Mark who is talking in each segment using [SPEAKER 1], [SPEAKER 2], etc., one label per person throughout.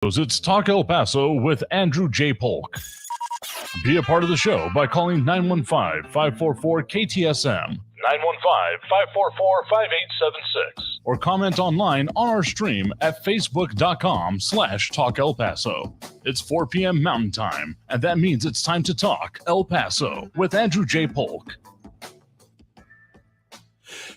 [SPEAKER 1] It's Talk El Paso with Andrew J. Polk. Be a part of the show by calling 915-544-KTSM, 915-544-5876, or comment online on our stream at facebook.com/Talk El Paso. It's 4 p.m. Mountain Time, and that means it's time to talk El Paso with Andrew J. Polk.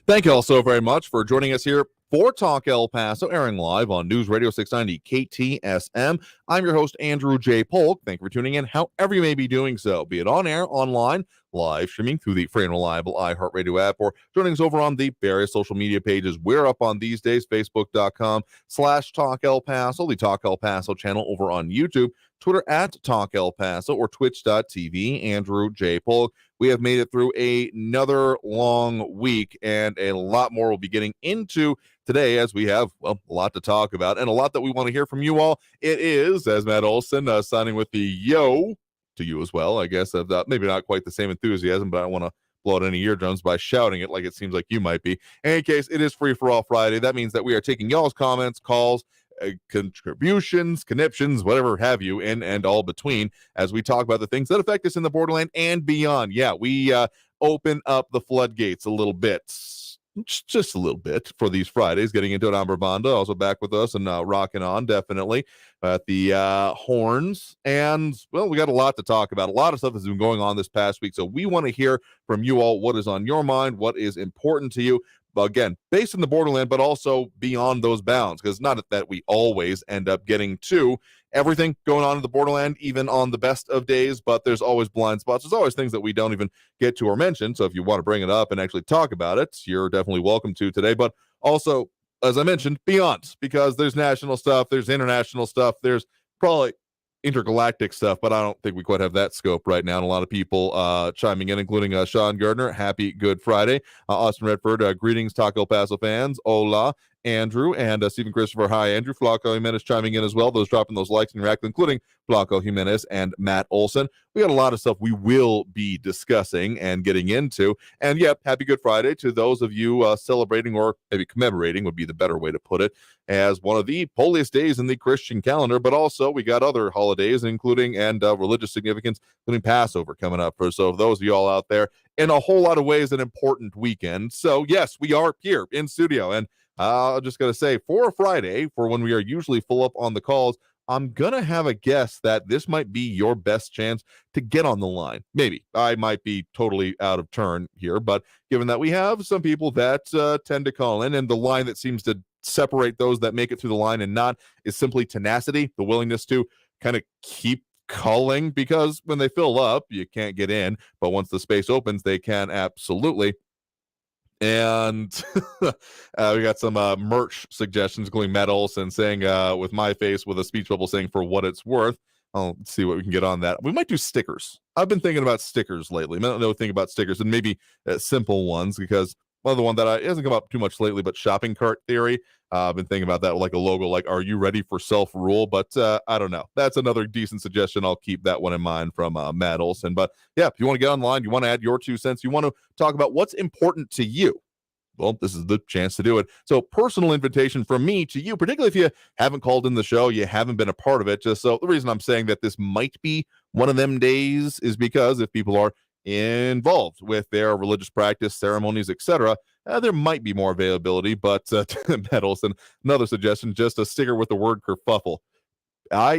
[SPEAKER 2] Thank you all so very much for joining us here for Talk El Paso, airing live on News Radio 690 KTSM. I'm your host, Andrew J. Polk. Thank you for tuning in, however you may be doing so, be it on air, online, live streaming through the free and reliable iHeartRadio app, or joining us over on the various social media pages we're up on these days, facebook.com/Talk El Paso, the Talk El Paso channel over on YouTube, Twitter at Talk El Paso, or twitch.tv, Andrew J. Polk. We have made it through another long week, and a lot more we'll be getting into today, as we have, well, a lot to talk about and a lot that we want to hear from you all. It is, as Matt Olson signing with the yo to you as well, I guess. Maybe not quite the same enthusiasm, but I don't want to blow out any eardrums by shouting it like it seems like you might be. In any case, it is Free for All Friday. That means that we are taking y'all's comments, calls, contributions, conniptions, whatever have you, and all between, as we talk about the things that affect us in the borderland and beyond. Yeah, we open up the floodgates a little bit, just a little bit, for these Fridays, getting into it. Amber Banda also back with us and rocking on, definitely, at the horns. And, well, we got a lot to talk about. A lot of stuff has been going on this past week, so we want to hear from you all what is on your mind, what is important to you. Again, based in the borderland, but also beyond those bounds, because not that we always end up getting to everything going on in the borderland, even on the best of days, but there's always blind spots. There's always things that we don't even get to or mention. So if you want to bring it up and actually talk about it, you're definitely welcome to today. But also, as I mentioned, beyond, because there's national stuff, there's international stuff, there's probably intergalactic stuff, but I don't think we quite have that scope right now. And a lot of people chiming in, including Sean Gardner. Happy Good Friday. Austin Redford, greetings, Talk El Paso fans. Hola, Andrew, and Stephen Christopher. Hi, Andrew. Flaco Jimenez chiming in as well. Those dropping those likes and reacting, including Flaco Jimenez and Matt Olson. We got a lot of stuff we will be discussing and getting into. And yep, happy Good Friday to those of you celebrating, or maybe commemorating would be the better way to put it, as one of the holiest days in the Christian calendar. But also we got other holidays, including and religious significance, including Passover coming up. So those of you all out there, in a whole lot of ways, an important weekend. So yes, we are here in studio, and I'm just going to say, for a Friday, for when we are usually full up on the calls, I'm going to have a guess that this might be your best chance to get on the line. Maybe. I might be totally out of turn here, but given that we have some people that tend to call in, and the line that seems to separate those that make it through the line and not is simply tenacity, the willingness to kind of keep calling, because when they fill up, you can't get in, but once the space opens, they can absolutely. And we got some merch suggestions, including Matt Olson saying, with my face with a speech bubble saying, for what it's worth. I'll see what we can get on that. We might do stickers. I've been thinking about stickers lately. I don't know anything about stickers, and maybe simple ones, because one of the one that it hasn't come up too much lately, but shopping cart theory. I've been thinking about that, like a logo, like, are you ready for self-rule? But I don't know. That's another decent suggestion. I'll keep that one in mind from Matt Olson. But yeah, if you want to get online, you want to add your 2 cents, you want to talk about what's important to you, well, this is the chance to do it. So personal invitation from me to you, particularly if you haven't called in the show, you haven't been a part of it. Just so the reason I'm saying that this might be one of them days is because if people are involved with their religious practice, ceremonies, etc., there might be more availability. But Matt Olson, another suggestion, just a sticker with the word kerfuffle.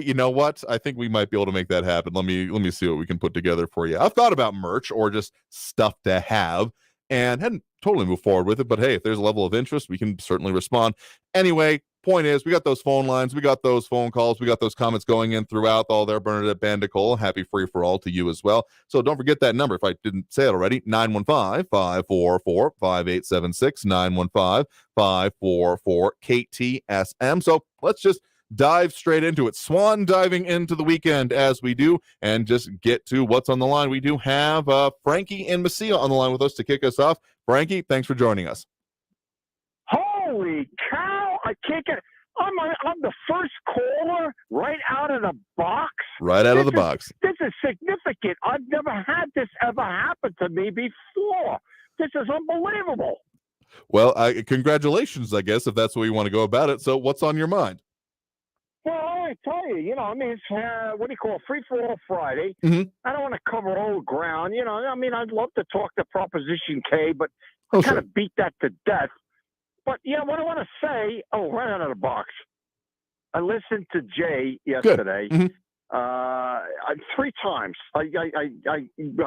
[SPEAKER 2] You know what? I think we might be able to make that happen. Let me see what we can put together for you. I've thought about merch or just stuff to have, and hadn't totally moved forward with it. But hey, if there's a level of interest, we can certainly respond. Anyway, point is, we got those phone lines, we got those phone calls, we got those comments going in throughout all there. Bernadette Bandicole, happy Free for All to you as well. So don't forget that number, if I didn't say it already, 915-544-5876, 915-544-KTSM. So let's just dive straight into it. Swan diving into the weekend as we do, and just get to what's on the line. We do have Frankie and Mesilla on the line with us to kick us off. Frankie, thanks for joining us.
[SPEAKER 3] Holy cow! I can't get. I'm the first caller right out of the box.
[SPEAKER 2] Right out of the box.
[SPEAKER 3] This is significant. I've never had this ever happen to me before. This is unbelievable.
[SPEAKER 2] Well, congratulations, I guess, if that's the way you want to go about it. So what's on your mind?
[SPEAKER 3] Well, I tell you, it's what do you call it, free for all Friday.
[SPEAKER 2] Mhm.
[SPEAKER 3] I don't want to cover old ground. I'd love to talk to Proposition K, but
[SPEAKER 2] Oh,
[SPEAKER 3] kind
[SPEAKER 2] sure.
[SPEAKER 3] of beat that to death. But what I want to say, right out of the box, I listened to Jay yesterday.
[SPEAKER 2] Mhm.
[SPEAKER 3] 3 times. I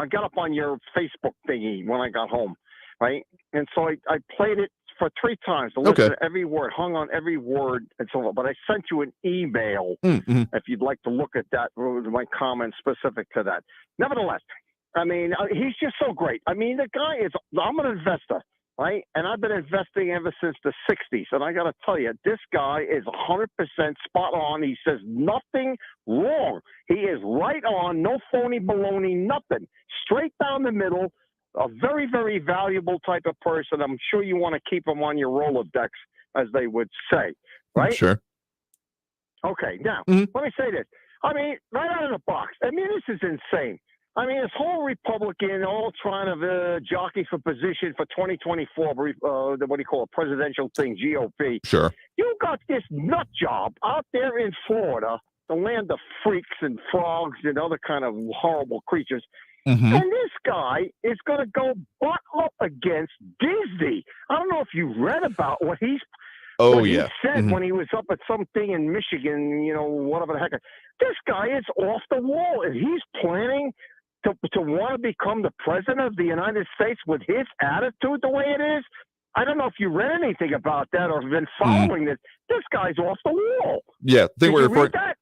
[SPEAKER 3] got up on your Facebook thingy when I got home, right? And so I played it for 3 times to listen to every word, hung on every word, and so on. But I sent you an email
[SPEAKER 2] Mm-hmm.
[SPEAKER 3] if you'd like to look at that, my comments specific to that. Nevertheless, he's just so great. The guy is, I'm an investor, right? And I've been investing ever since the 60s. And I got to tell you, this guy is 100% spot on. He says nothing wrong. He is right on, no phony baloney, nothing. Straight down the middle, a very, very valuable type of person. I'm sure you want to keep him on your Rolodex, as they would say, right?
[SPEAKER 2] Sure.
[SPEAKER 3] Okay, now,
[SPEAKER 2] Mhm.
[SPEAKER 3] let me say this. Right out of the box, this is insane. This whole Republican all trying to jockey for position for 2024, what do you call it, presidential thing, GOP.
[SPEAKER 2] Sure.
[SPEAKER 3] You got this nut job out there in Florida, the land of freaks and frogs and other kind of horrible creatures.
[SPEAKER 2] Mm-hmm.
[SPEAKER 3] And this guy is going to go butt up against Disney. I don't know if you read about what he said when he was up at something in Michigan, whatever the heck. This guy is off the wall, and he's planning to want to become the president of the United States with his attitude the way it is. I don't know if you read anything about that or have been following this. This guy's off the wall.
[SPEAKER 2] Yeah,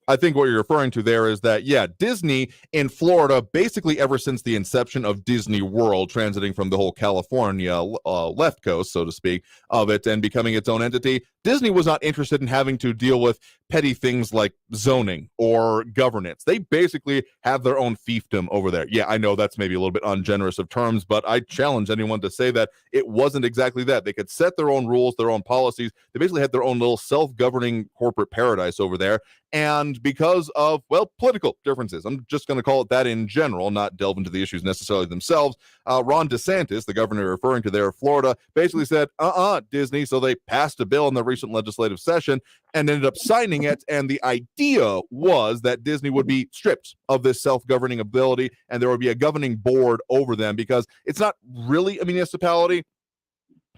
[SPEAKER 2] I think what you're referring to there is that, Disney in Florida, basically ever since the inception of Disney World, transiting from the whole California left coast, so to speak, of it and becoming its own entity, Disney was not interested in having to deal with petty things like zoning or governance. They basically have their own fiefdom over there. Yeah, I know that's maybe a little bit ungenerous of terms, but I challenge anyone to say that it wasn't exactly that. They could set their own rules, their own policies. They basically had their own little self-governing corporate paradise over there. And because of, political differences, I'm just going to call it that in general, not delve into the issues necessarily themselves, Ron DeSantis, the governor referring to there of Florida, basically said, Disney. So they passed a bill in the recent legislative session and ended up signing it. And the idea was that Disney would be stripped of this self-governing ability and there would be a governing board over them because it's not really a municipality.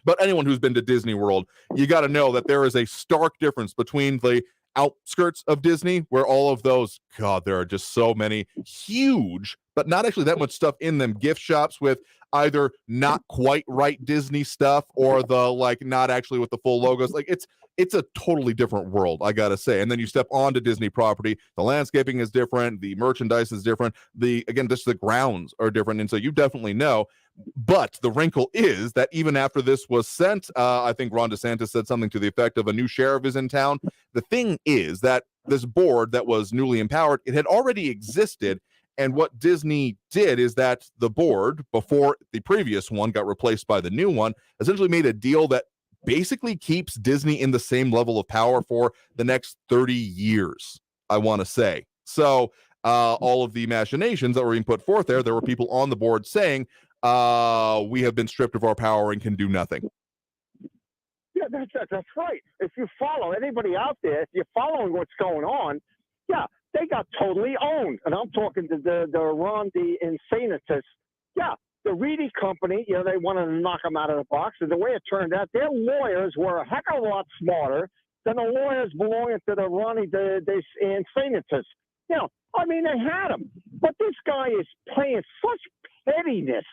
[SPEAKER 2] But anyone who's been to Disney World, you got to know that there is a stark difference between the outskirts of Disney, where all of those, there are just so many huge, but not actually that much stuff in them, gift shops with either not quite right Disney stuff or the not actually with the full logos. It's a totally different world, I gotta say. And then you step onto Disney property, the landscaping is different, the merchandise is different, just the grounds are different, and so you definitely know. But the wrinkle is that even after this was sent, I think Ron DeSantis said something to the effect of a new sheriff is in town. The thing is that this board that was newly empowered, it had already existed. And what Disney did is that the board, before the previous one got replaced by the new one, essentially made a deal that basically keeps Disney in the same level of power for the next 30 years, I want to say. So all of the machinations that were being put forth there were people on the board saying, we have been stripped of our power and can do nothing.
[SPEAKER 3] Yeah, that's right. If you follow anybody out there, if you're following what's going on, they got totally owned. And I'm talking to the Ron DeSantis. Yeah, the Reedy company, they wanted to knock them out of the box. And the way it turned out, their lawyers were a heck of a lot smarter than the lawyers belonging to the Ronnie DeSantis. They had him. But this guy is playing such pettiness.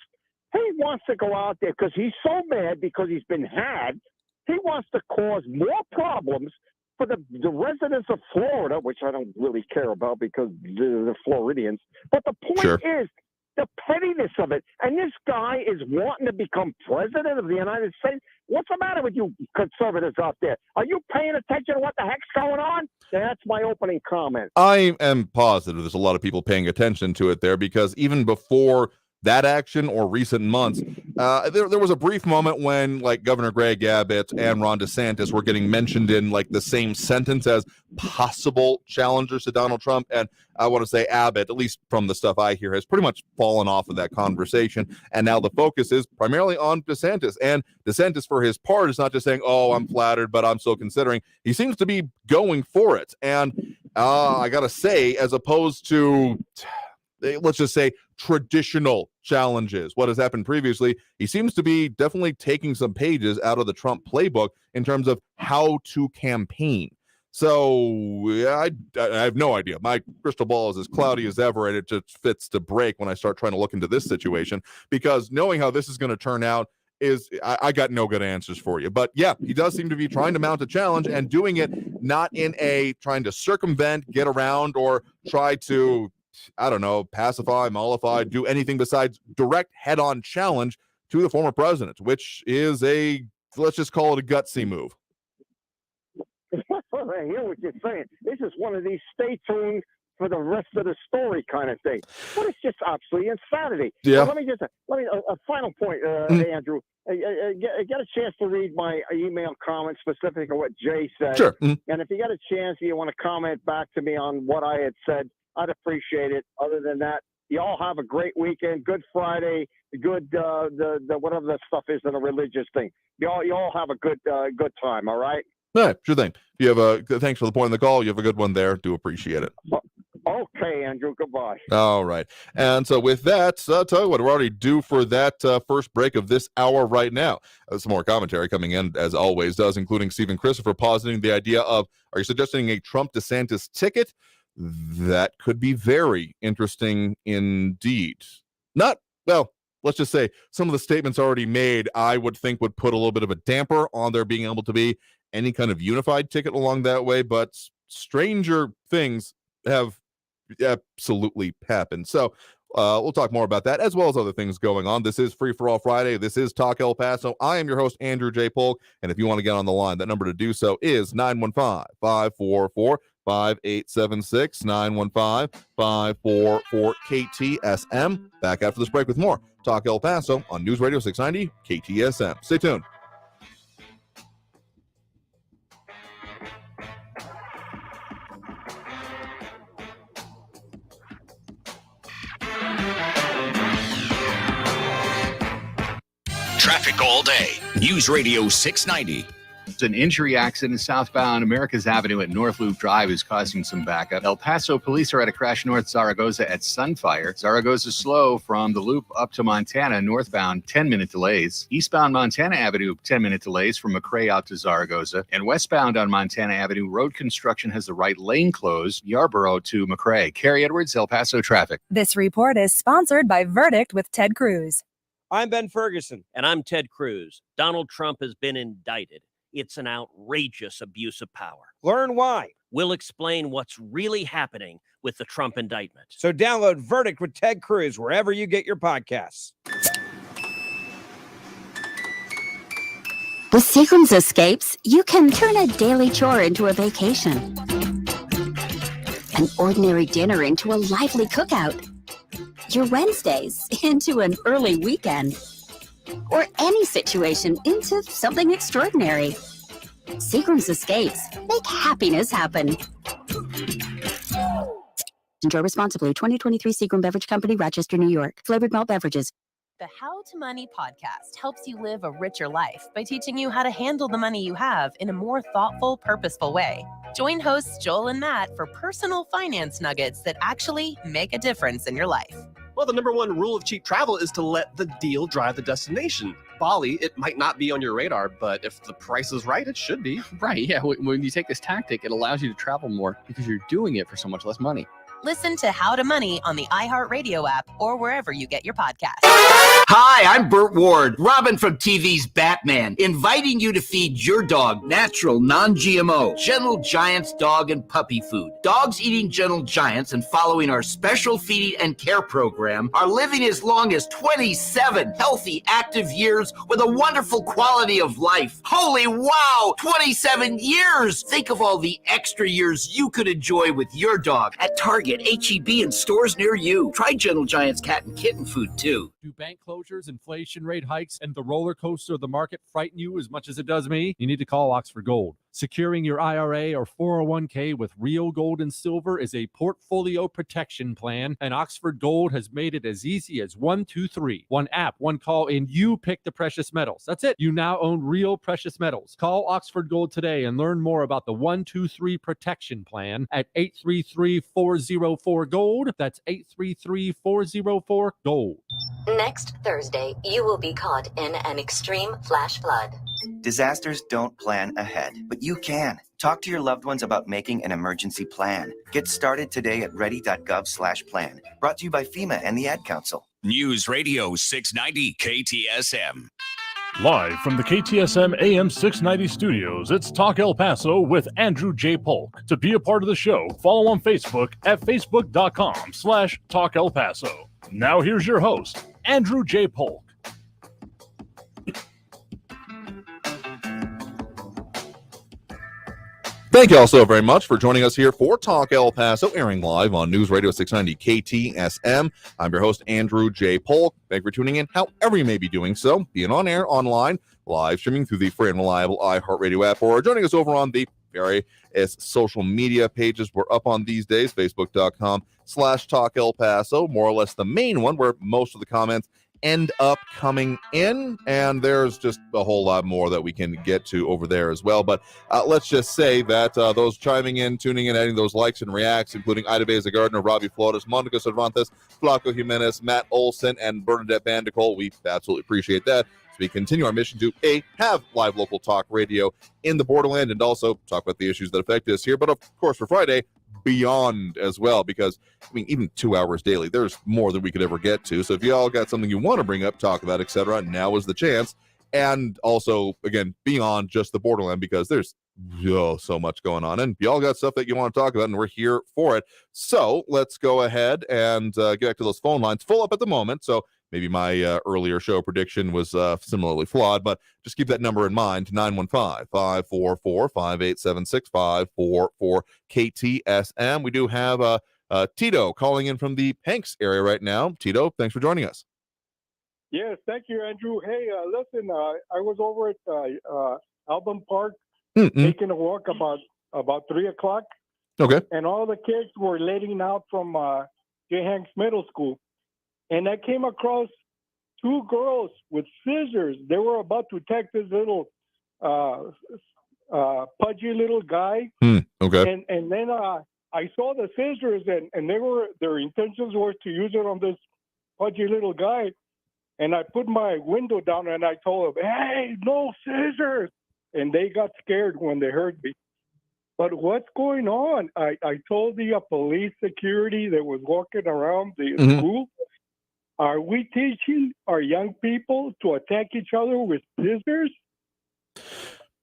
[SPEAKER 3] He wants to go out there because he's so mad because he's been had. He wants to cause more problems for the residents of Florida, which I don't really care about because the Floridians. But the point is the pettiness of it. And this guy is wanting to become president of the United States. What's the matter with you conservatives out there? Are you paying attention to what the heck's going on? That's my opening comment.
[SPEAKER 2] I am positive there's a lot of people paying attention to it there because even before that action or recent months. There was a brief moment when like Governor Greg Abbott and Ron DeSantis were getting mentioned in like the same sentence as possible challengers to Donald Trump. And I want to say Abbott, at least from the stuff I hear, has pretty much fallen off of that conversation. And now the focus is primarily on DeSantis. And DeSantis, for his part, is not just saying, oh, I'm flattered, but I'm still considering. He seems to be going for it. And I got to say, as opposed to, let's just say, traditional challenges, what has happened previously, he seems to be definitely taking some pages out of the Trump playbook in terms of how to campaign. So I have no idea. My crystal ball is as cloudy as ever, and it just fits to break when I start trying to look into this situation, because knowing how this is going to turn out is I got no good answers for you. But yeah, he does seem to be trying to mount a challenge and doing it not in a trying to circumvent, get around, or try to, I don't know, pacify, mollify, do anything besides direct head-on challenge to the former president, which is let's just call it a gutsy move.
[SPEAKER 3] I hear what you're saying. This is one of these stay tuned for the rest of the story kind of thing. But it's just absolutely insanity.
[SPEAKER 2] Yeah.
[SPEAKER 3] Well, let me a final point, Andrew. Get a chance to read my email comment specific to what Jay said.
[SPEAKER 2] Sure. Mm-hmm.
[SPEAKER 3] And if you got a chance, you want to comment back to me on what I had said, I'd appreciate it. Other than that, you all have a great weekend. Good Friday. Good the whatever the stuff is in a religious thing. You all have a good time. All right.
[SPEAKER 2] All right, sure thing. You have thanks for the point in the call. You have a good one there. Do appreciate it.
[SPEAKER 3] Okay, Andrew. Goodbye.
[SPEAKER 2] All right. And so with that, tell you what, we're already due for that first break of this hour right now. Some more commentary coming in, as always does, including Stephen Christopher positing the idea of, are you suggesting a Trump-DeSantis ticket? That could be very interesting indeed. Let's just say some of the statements already made, I would think would put a little bit of a damper on there being able to be any kind of unified ticket along that way, but stranger things have absolutely happened. So we'll talk more about that, as well as other things going on. This is Free for All Friday. This is Talk El Paso. I am your host, Andrew J. Polk, and if you want to get on the line, that number to do so is 915-544-5876, 915-544-KTSM. Back after this break with more Talk El Paso on News Radio 690 KTSM. Stay tuned.
[SPEAKER 4] Traffic all day. News Radio 690.
[SPEAKER 5] An injury accident southbound America's Avenue at North Loop Drive is causing some backup. El Paso police are at a crash north Zaragoza at Sunfire. Zaragoza slow from the loop up to Montana northbound, 10-minute delays. Eastbound Montana Avenue, 10-minute delays from McRae out to Zaragoza. And westbound on Montana Avenue, road construction has the right lane closed, Yarborough to McRae. Carrie Edwards, El Paso traffic.
[SPEAKER 6] This report is sponsored by Verdict with Ted Cruz.
[SPEAKER 7] I'm Ben Ferguson.
[SPEAKER 8] And I'm Ted Cruz. Donald Trump has been indicted. It's an outrageous abuse of power.
[SPEAKER 7] Learn why.
[SPEAKER 8] We'll explain what's really happening with the Trump indictment.
[SPEAKER 7] So download Verdict with Ted Cruz wherever you get your podcasts.
[SPEAKER 9] With Seagram's Escapes, you can turn a daily chore into a vacation. An ordinary dinner into a lively cookout. Your Wednesdays into an early weekend. Or any situation into something extraordinary. Seagram's Escapes. Make happiness happen. Enjoy responsibly. 2023 Seagram Beverage Company, Rochester, New York. Flavored malt beverages.
[SPEAKER 6] The How to Money podcast helps you live a richer life by teaching you how to handle the money you have in a more thoughtful, purposeful way. Join hosts Joel and Matt for personal finance nuggets that actually make a difference in your life.
[SPEAKER 10] Well, the number one rule of cheap travel is to let the deal drive the destination. Bali, it might not be on your radar, but if the price is right, it should be.
[SPEAKER 11] Right, yeah. When you take this tactic, it allows you to travel more because you're doing it for so much less money.
[SPEAKER 6] Listen to How to Money on the iHeartRadio app or wherever you get your podcasts.
[SPEAKER 12] Hi, I'm Burt Ward, Robin from TV's Batman, inviting you to feed your dog natural, non-GMO, Gentle Giants dog and puppy food. Dogs eating Gentle Giants and following our special feeding and care program are living as long as 27 healthy, active years with a wonderful quality of life. Holy wow, 27 years! Think of all the extra years you could enjoy with your dog at Target, H-E-B, and stores near you. Try Gentle Giants cat and kitten food, too.
[SPEAKER 13] Do bank closures, inflation rate hikes, and the roller coaster of the market frighten you as much as it does me? You need to call Oxford Gold. Securing your IRA or 401k with real gold and silver is a portfolio protection plan, and Oxford Gold has made it as easy as 1, 2, 3. One app, one call, and you pick the precious metals. That's it. You now own real precious metals. Call Oxford Gold today and learn more about the 1, 2, 3 protection plan at 833-404-GOLD. That's 833-404-GOLD.
[SPEAKER 14] Next Thursday, you will be caught in an extreme flash flood.
[SPEAKER 15] Disasters don't plan ahead, but you can. Talk to your loved ones about making an emergency plan. Get started today at ready.gov/plan. Brought to you by FEMA and the Ad Council.
[SPEAKER 4] News Radio 690 KTSM.
[SPEAKER 1] Live from the KTSM AM 690 studios, it's Talk El Paso with Andrew J. Polk. To be a part of the show, follow on Facebook at facebook.com/Talk El Paso. Now here's your host, Andrew J. Polk.
[SPEAKER 2] Thank you all so very much for joining us here for Talk El Paso, airing live on News Radio 690 KTSM. I'm your host, Andrew J. Polk. Thank you for tuning in, however you may be doing so, being on air, online, live streaming through the free and reliable iHeartRadio app, or joining us over on the various social media pages we're up on these days, facebook.com/Talk El Paso, more or less the main one where most of the comments end up coming in, and there's just a whole lot more that we can get to over there as well. But let's just say that those chiming in, tuning in, adding those likes and reacts, including Ida Beza Gardner, Robbie Flores, Monica Cervantes, Flaco Jimenez, Matt Olson, and Bernadette Bandicole, we absolutely appreciate that. So we continue our mission to have live local talk radio in the borderland, and also talk about the issues that affect us here. But of course, for Friday, beyond as well, because I mean, even 2 hours daily, there's more than we could ever get to. So if y'all got something you want to bring up, talk about, etc., now is the chance. And also, again, beyond just the borderland, because there's so much going on, and y'all got stuff that you want to talk about, and we're here for it. So let's go ahead and get back to those phone lines, full up at the moment. So maybe my earlier show prediction was similarly flawed, but just keep that number in mind, 915-544-5876, 544-KTSM. We do have Tito calling in from the Hanks area right now. Tito, thanks for joining us.
[SPEAKER 16] Yes, thank you, Andrew. Hey, listen, I was over at Album Park taking a walk about 3 o'clock.
[SPEAKER 2] Okay.
[SPEAKER 16] And all the kids were letting out from J. Hanks Middle School. And I came across 2 girls with scissors. They were about to attack this little pudgy little guy.
[SPEAKER 2] Okay.
[SPEAKER 16] And then I saw the scissors, and their intentions were to use it on this pudgy little guy. And I put my window down, and I told them, "Hey, no scissors!" And they got scared when they heard me. But what's going on? I told the police security that was walking around the school, are we teaching our young people to attack each other with scissors?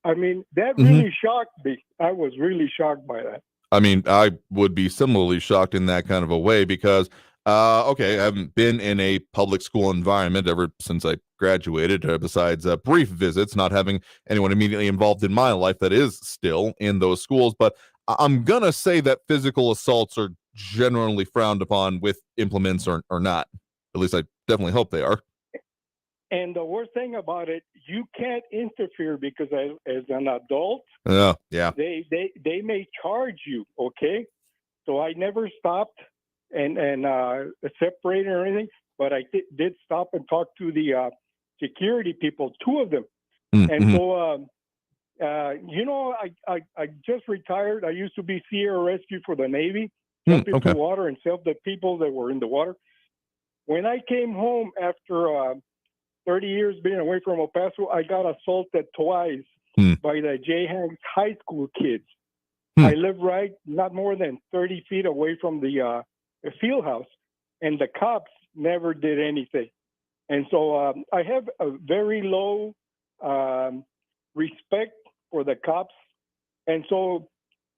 [SPEAKER 16] I mean, that really shocked me. I was really shocked by that.
[SPEAKER 2] I mean, I would be similarly shocked in that kind of a way, because okay, I haven't been in a public school environment ever since I graduated, besides brief visits, not having anyone immediately involved in my life that is still in those schools. But I'm going to say that physical assaults are generally frowned upon with implements or not. At least I definitely hope they are.
[SPEAKER 16] And the worst thing about it, you can't interfere, because as an adult,
[SPEAKER 2] yeah,
[SPEAKER 16] they may charge you, okay? So I never stopped and separated or anything, but I did stop and talk to the security people, 2 of them. And so, you know, I just retired. I used to be Sea Air Rescue for the Navy, jump into water and save the people that were in the water. When I came home after 30 years being away from El Paso, I got assaulted twice by the J. Hanks High School kids. I live not more than 30 feet away from the field house, and the cops never did anything. And so I have a very low respect for the cops, and so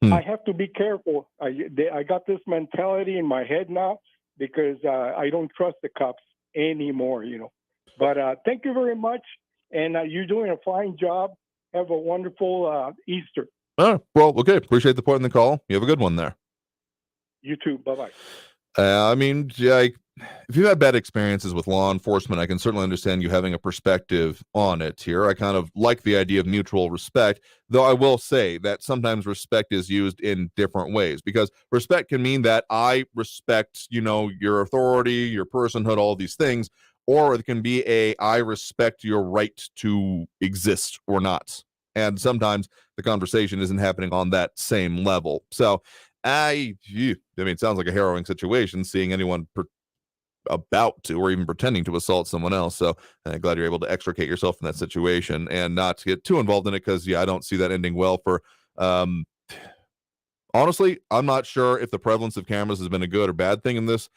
[SPEAKER 16] I have to be careful. I got this mentality in my head now, because I don't trust the cops anymore, you know. But thank you very much, and you're doing a fine job. Have a wonderful Easter.
[SPEAKER 2] Well, okay. Appreciate the point in the call. You have a good one there.
[SPEAKER 16] You too. Bye-bye.
[SPEAKER 2] I mean, yeah, if you've had bad experiences with law enforcement, I can certainly understand you having a perspective on it here. I kind of like the idea of mutual respect, though I will say that sometimes respect is used in different ways, because respect can mean that I respect, your authority, your personhood, all these things, or it can be I respect your right to exist or not. And sometimes the conversation isn't happening on that same level. So it sounds like a harrowing situation seeing anyone about to or even pretending to assault someone else. So I'm glad you're able to extricate yourself from that situation and not to get too involved in it, because I don't see that ending well for honestly, I'm not sure if the prevalence of cameras has been a good or bad thing in this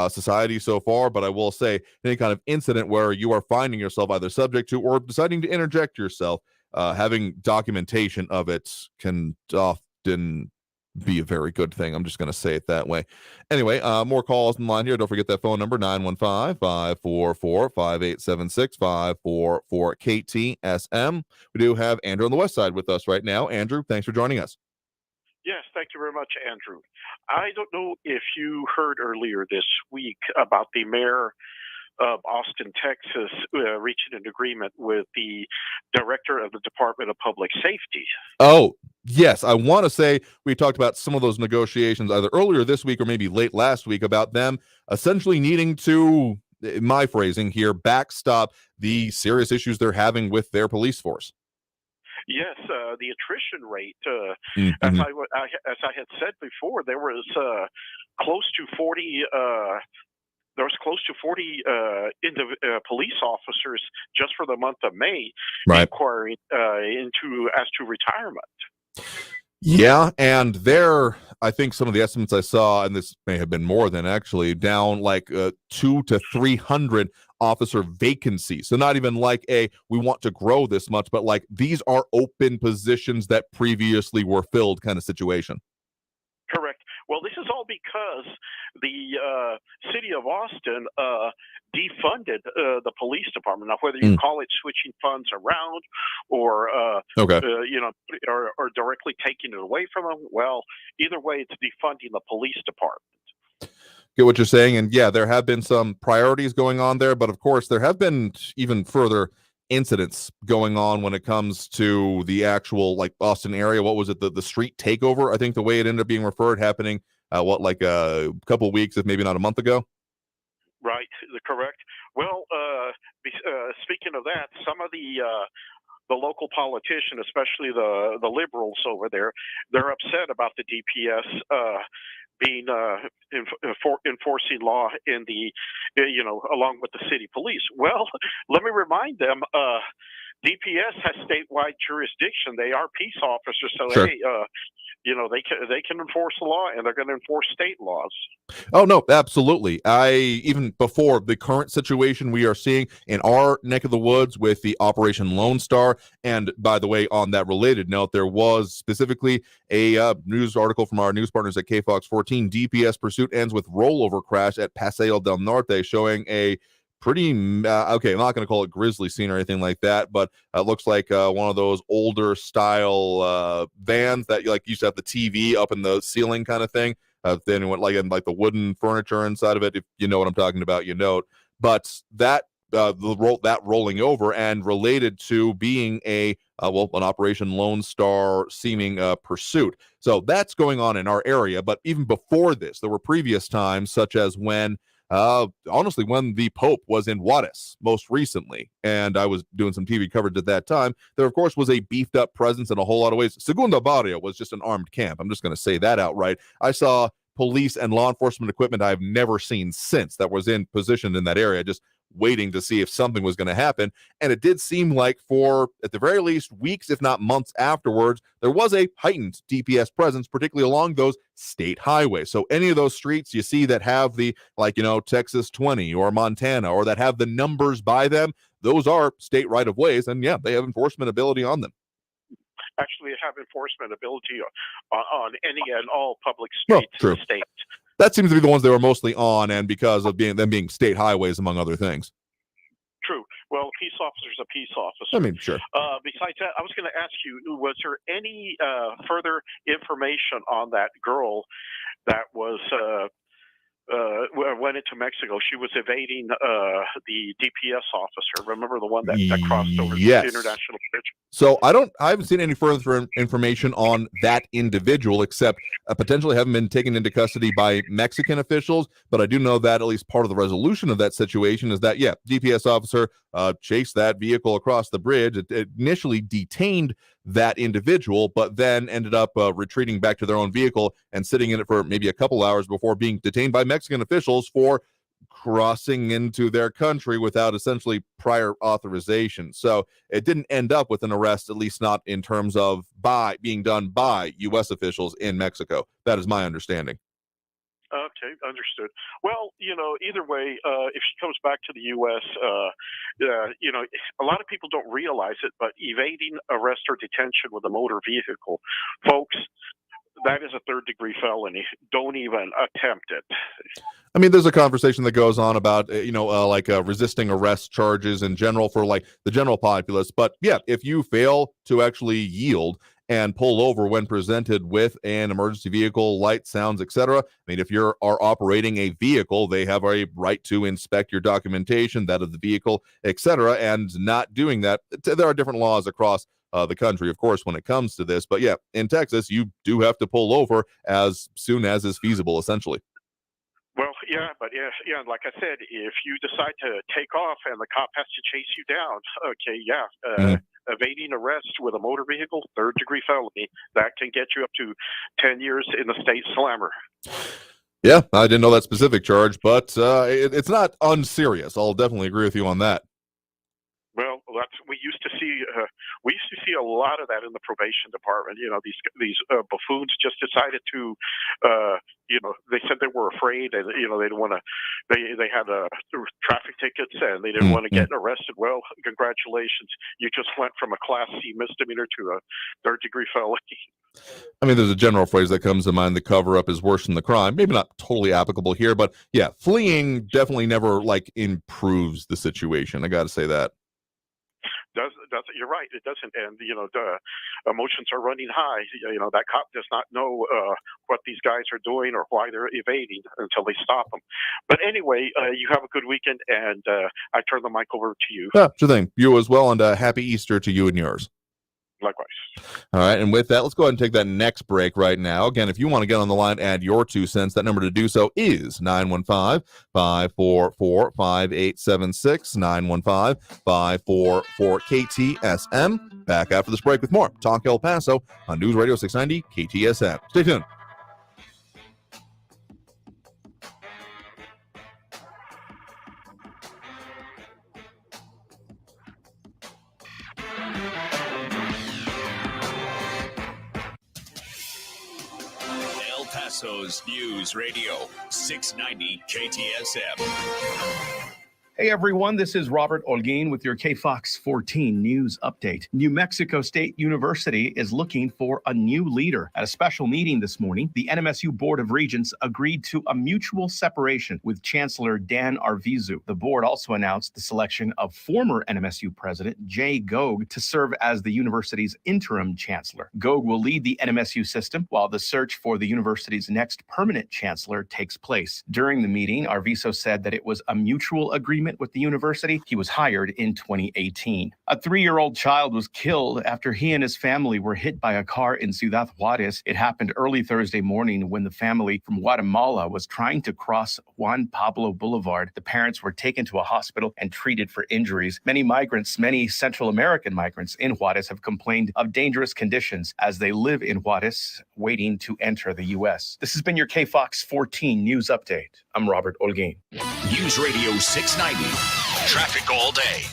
[SPEAKER 2] society so far, but I will say any kind of incident where you are finding yourself either subject to or deciding to interject yourself, having documentation of it can often be a very good thing. I'm just going to say it that way. Anyway, more calls in line here. Don't forget that phone number, 915-544-5876, 544-KTSM. We do have Andrew on the west side with us right now. Andrew, thanks for joining us.
[SPEAKER 17] Yes, thank you very much, Andrew. I don't know if you heard earlier this week about the mayor of Austin, Texas, reaching an agreement with the director of the Department of Public Safety.
[SPEAKER 2] Oh, yes. I want to say we talked about some of those negotiations either earlier this week or maybe late last week about them essentially needing to, in my phrasing here, backstop the serious issues they're having with their police force.
[SPEAKER 17] Yes, the attrition rate,
[SPEAKER 2] Mm-hmm.
[SPEAKER 17] as I had said before, there was close to 40. There was close to 40 police officers just for the month of May inquiring as to retirement.
[SPEAKER 2] Yeah, and I think some of the estimates I saw, and this may have been more than actually, down like 200 to 300 officer vacancies. So not even like we want to grow this much, but like these are open positions that previously were filled kind of situation.
[SPEAKER 17] Correct. Well, this is all because the city of Austin defunded the police department. Now, whether you call it switching funds around or or directly taking it away from them, well, either way, it's defunding the police department.
[SPEAKER 2] Get what you're saying, and yeah, there have been some priorities going on there, but of course, there have been even further incidents going on when it comes to the actual like Austin area. What was it? The street takeover, I think the way it ended up being referred, happening like a couple of weeks, if maybe not a month ago.
[SPEAKER 17] Right, correct. Well, speaking of that, some of the local politicians, especially the liberals over there, they're upset about the DPS being enforcing law in the along with the city police. Well, let me remind them, DPS has statewide jurisdiction. They are peace officers, so
[SPEAKER 2] sure.
[SPEAKER 17] Hey, they can enforce the law, and they're going to enforce state laws.
[SPEAKER 2] Oh no, absolutely. Even before the current situation we are seeing in our neck of the woods with the Operation Lone Star, and by the way, on that related note, there was specifically a news article from our news partners at KFOX 14. DPS pursuit ends with rollover crash at Paseo del Norte, showing a pretty okay, I'm not going to call it grisly scene or anything like that, but it looks like one of those older style vans that like used to have the TV up in the ceiling kind of thing. Then it went like the wooden furniture inside of it. If you know what I'm talking about, you know it. But that that rolling over and related to being an Operation Lone Star seeming pursuit. So that's going on in our area. But even before this, there were previous times, such as when honestly, when the Pope was in Juarez most recently, and I was doing some TV coverage at that time, there, of course, was a beefed up presence in a whole lot of ways. Segunda Barrio was just an armed camp. I'm just going to say that outright. I saw police and law enforcement equipment I've never seen since that was in position in that area, just waiting to see if something was going to happen. And it did seem like for, at the very least, weeks, if not months afterwards, there was a heightened DPS presence, particularly along those state highways. So any of those streets you see that have the, Texas 20 or Montana, or that have the numbers by them, those are state right-of-ways, and yeah, they have enforcement ability on them.
[SPEAKER 17] Actually have enforcement ability on any and all public streets in the state.
[SPEAKER 2] That seems to be the ones they were mostly on, and because of them being state highways, among other things.
[SPEAKER 17] True. Well, a peace officer is a peace officer.
[SPEAKER 2] I mean, sure.
[SPEAKER 17] Besides that, I was going to ask you, was there any further information on that girl that was went into Mexico. She was evading the DPS officer. Remember the one that crossed over the international bridge?
[SPEAKER 2] So I haven't seen any further information on that individual, except potentially having been taken into custody by Mexican officials. But I do know that at least part of the resolution of that situation is that, DPS officer chased that vehicle across the bridge. It initially detained that individual, but then ended up retreating back to their own vehicle and sitting in it for maybe a couple hours before being detained by Mexican officials for crossing into their country without essentially prior authorization. So it didn't end up with an arrest, at least not in terms of being done by U.S. officials in Mexico. That is my understanding.
[SPEAKER 17] Okay, understood. Well, either way, if she comes back to the U.S., a lot of people don't realize it, but evading arrest or detention with a motor vehicle, folks, that is a third-degree felony. Don't even attempt it.
[SPEAKER 2] I mean, there's a conversation that goes on about, resisting arrest charges in general for the general populace. But if you fail to actually yield and pull over when presented with an emergency vehicle, lights, sounds, etc. I mean, if you are operating a vehicle, they have a right to inspect your documentation, that of the vehicle, etc. And not doing that, there are different laws across the country, of course, when it comes to this. But in Texas, you do have to pull over as soon as is feasible, essentially.
[SPEAKER 17] Well, like I said, if you decide to take off and the cop has to chase you down, evading arrest with a motor vehicle, third-degree felony, that can get you up to 10 years in the state slammer.
[SPEAKER 2] Yeah, I didn't know that specific charge, but it's not unserious. I'll definitely agree with you on that.
[SPEAKER 17] Well, we used to see a lot of that in the probation department. These buffoons just decided to, they said they were afraid, and they didn't want to. They had traffic tickets, and they didn't want to get arrested. Well, congratulations, you just went from a Class C misdemeanor to a third-degree felony.
[SPEAKER 2] I mean, there's a general phrase that comes to mind: the cover-up is worse than the crime. Maybe not totally applicable here, but fleeing definitely never improves the situation. I got to say that.
[SPEAKER 17] You're right. It doesn't, and the emotions are running high. That cop does not know what these guys are doing or why they're evading until they stop them. But anyway, you have a good weekend, and I turn the mic over to you.
[SPEAKER 2] Yeah, sure thing. You as well, and happy Easter to you and yours.
[SPEAKER 17] Likewise.
[SPEAKER 2] All right, and with that, let's go ahead and take that next break right now. Again, if you want to get on the line, add your 2 cents. That number to do so is 915-544-5876, 915-544-KTSM. Back after this break with more Talk El Paso on News Radio 690 KTSM. Stay tuned.
[SPEAKER 4] El Paso's News Radio 690 KTSM.
[SPEAKER 18] Hey everyone, this is Robert Olguin with your KFOX 14 news update. New Mexico State University is looking for a new leader. At a special meeting this morning, the NMSU Board of Regents agreed to a mutual separation with Chancellor Dan Arvizu. The board also announced the selection of former NMSU President Jay Gogue to serve as the university's interim chancellor. Gogue will lead the NMSU system while the search for the university's next permanent chancellor takes place. During the meeting, Arvizu said that it was a mutual agreement with the university. He was hired in 2018. A 3-year-old child was killed after he and his family were hit by a car in Ciudad Juarez. It happened early Thursday morning when the family from Guatemala was trying to cross Juan Pablo Boulevard. The parents were taken to a hospital and treated for injuries. Many Central American migrants in Juarez have complained of dangerous conditions as they live in Juarez, waiting to enter the U.S. This has been your KFOX 14 news update. I'm Robert Olguin.
[SPEAKER 4] News Radio 690. Traffic all day.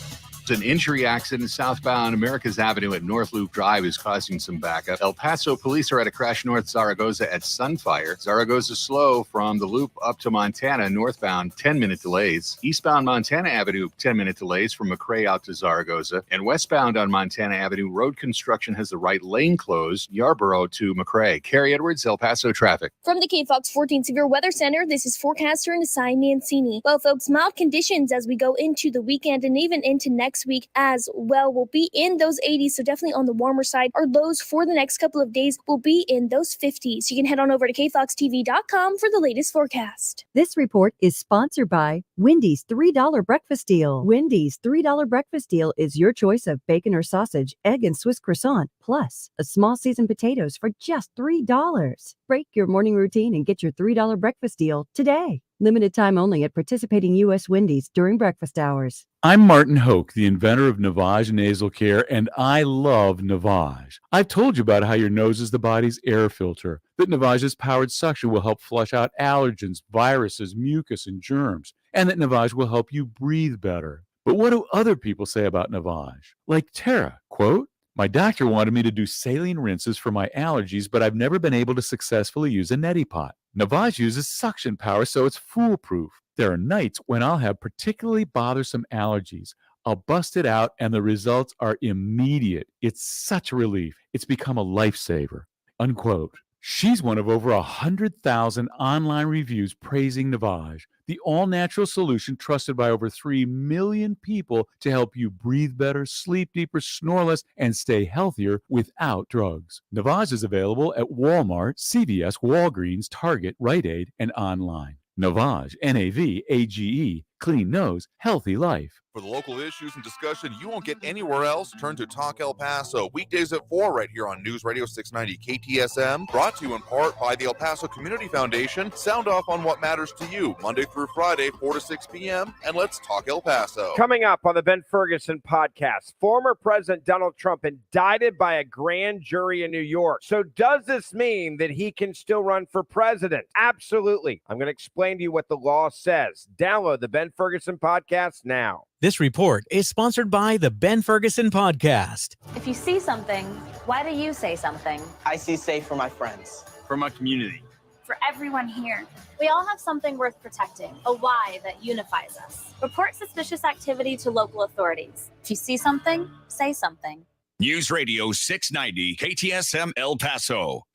[SPEAKER 5] An injury accident southbound Americas Avenue at North Loop Drive is causing some backup. El Paso police are at a crash north Zaragoza at Sunfire. Zaragoza slow from the loop up to Montana northbound, 10-minute delays. Eastbound Montana Avenue, 10-minute delays from McRae out to Zaragoza. And westbound on Montana Avenue, road construction has the right lane closed, Yarborough to McRae. Carrie Edwards, El Paso traffic.
[SPEAKER 19] From the KFOX 14 Severe Weather Center, this is forecaster Nasai Mancini. Well, folks, mild conditions as we go into the weekend and even into next next week as well will be in those 80s, so definitely on the warmer side. Our lows for the next couple of days will be in those 50s. You can head on over to kfoxtv.com for the latest forecast.
[SPEAKER 20] This report is sponsored by Wendy's $3 breakfast deal. Wendy's $3 breakfast deal is your choice of bacon or sausage, egg and Swiss croissant, plus a small seasoned potatoes for just $3. Break your morning routine and get your $3 breakfast deal today. Limited time only at participating U.S. Wendy's during breakfast hours.
[SPEAKER 21] I'm Martin Hoke, the inventor of Navage Nasal Care, and I love Navage. I've told you about how your nose is the body's air filter, that Navage's powered suction will help flush out allergens, viruses, mucus, and germs, and that Navage will help you breathe better. But what do other people say about Navage? Like Tara, quote, "My doctor wanted me to do saline rinses for my allergies, but I've never been able to successfully use a neti pot. Navage uses suction power, so it's foolproof. There are nights when I'll have particularly bothersome allergies. I'll bust it out, and the results are immediate. It's such a relief. It's become a lifesaver." Unquote. She's one of over 100,000 online reviews praising Navage, the all-natural solution trusted by over 3 million people to help you breathe better, sleep deeper, snore less, and stay healthier without drugs. Navage is available at Walmart, CVS, Walgreens, Target, Rite Aid, and online. Navage, N-A-V-A-G-E, clean nose, healthy life.
[SPEAKER 2] For the local issues and discussion you won't get anywhere else, turn to Talk El Paso, weekdays at 4 right here on News Radio 690 KTSM, brought to you in part by the El Paso Community Foundation. Sound off on what matters to you, Monday through Friday, 4 to 6 p.m., and let's talk El Paso.
[SPEAKER 7] Coming up on the Ben Ferguson podcast, former President Donald Trump indicted by a grand jury in New York. So does this mean that he can still run for president? Absolutely. I'm going to explain to you what the law says. Download the Ben Ferguson podcast now.
[SPEAKER 22] This report is sponsored by the Ben Ferguson Podcast.
[SPEAKER 23] If you see something, why do you say something?
[SPEAKER 24] I see safe for my friends.
[SPEAKER 25] For my community.
[SPEAKER 23] For everyone here. We all have something worth protecting, a why that unifies us. Report suspicious activity to local authorities. If you see something, say something.
[SPEAKER 4] News Radio 690 KTSM El Paso.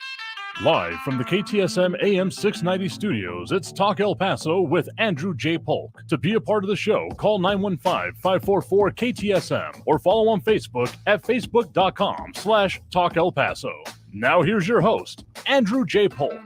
[SPEAKER 1] Live from the KTSM AM 690 studios, it's Talk El Paso with Andrew J. Polk. To be a part of the show, call 915-544-KTSM or follow on Facebook at facebook.com/Talk El Paso. Now here's your host, Andrew J. Polk.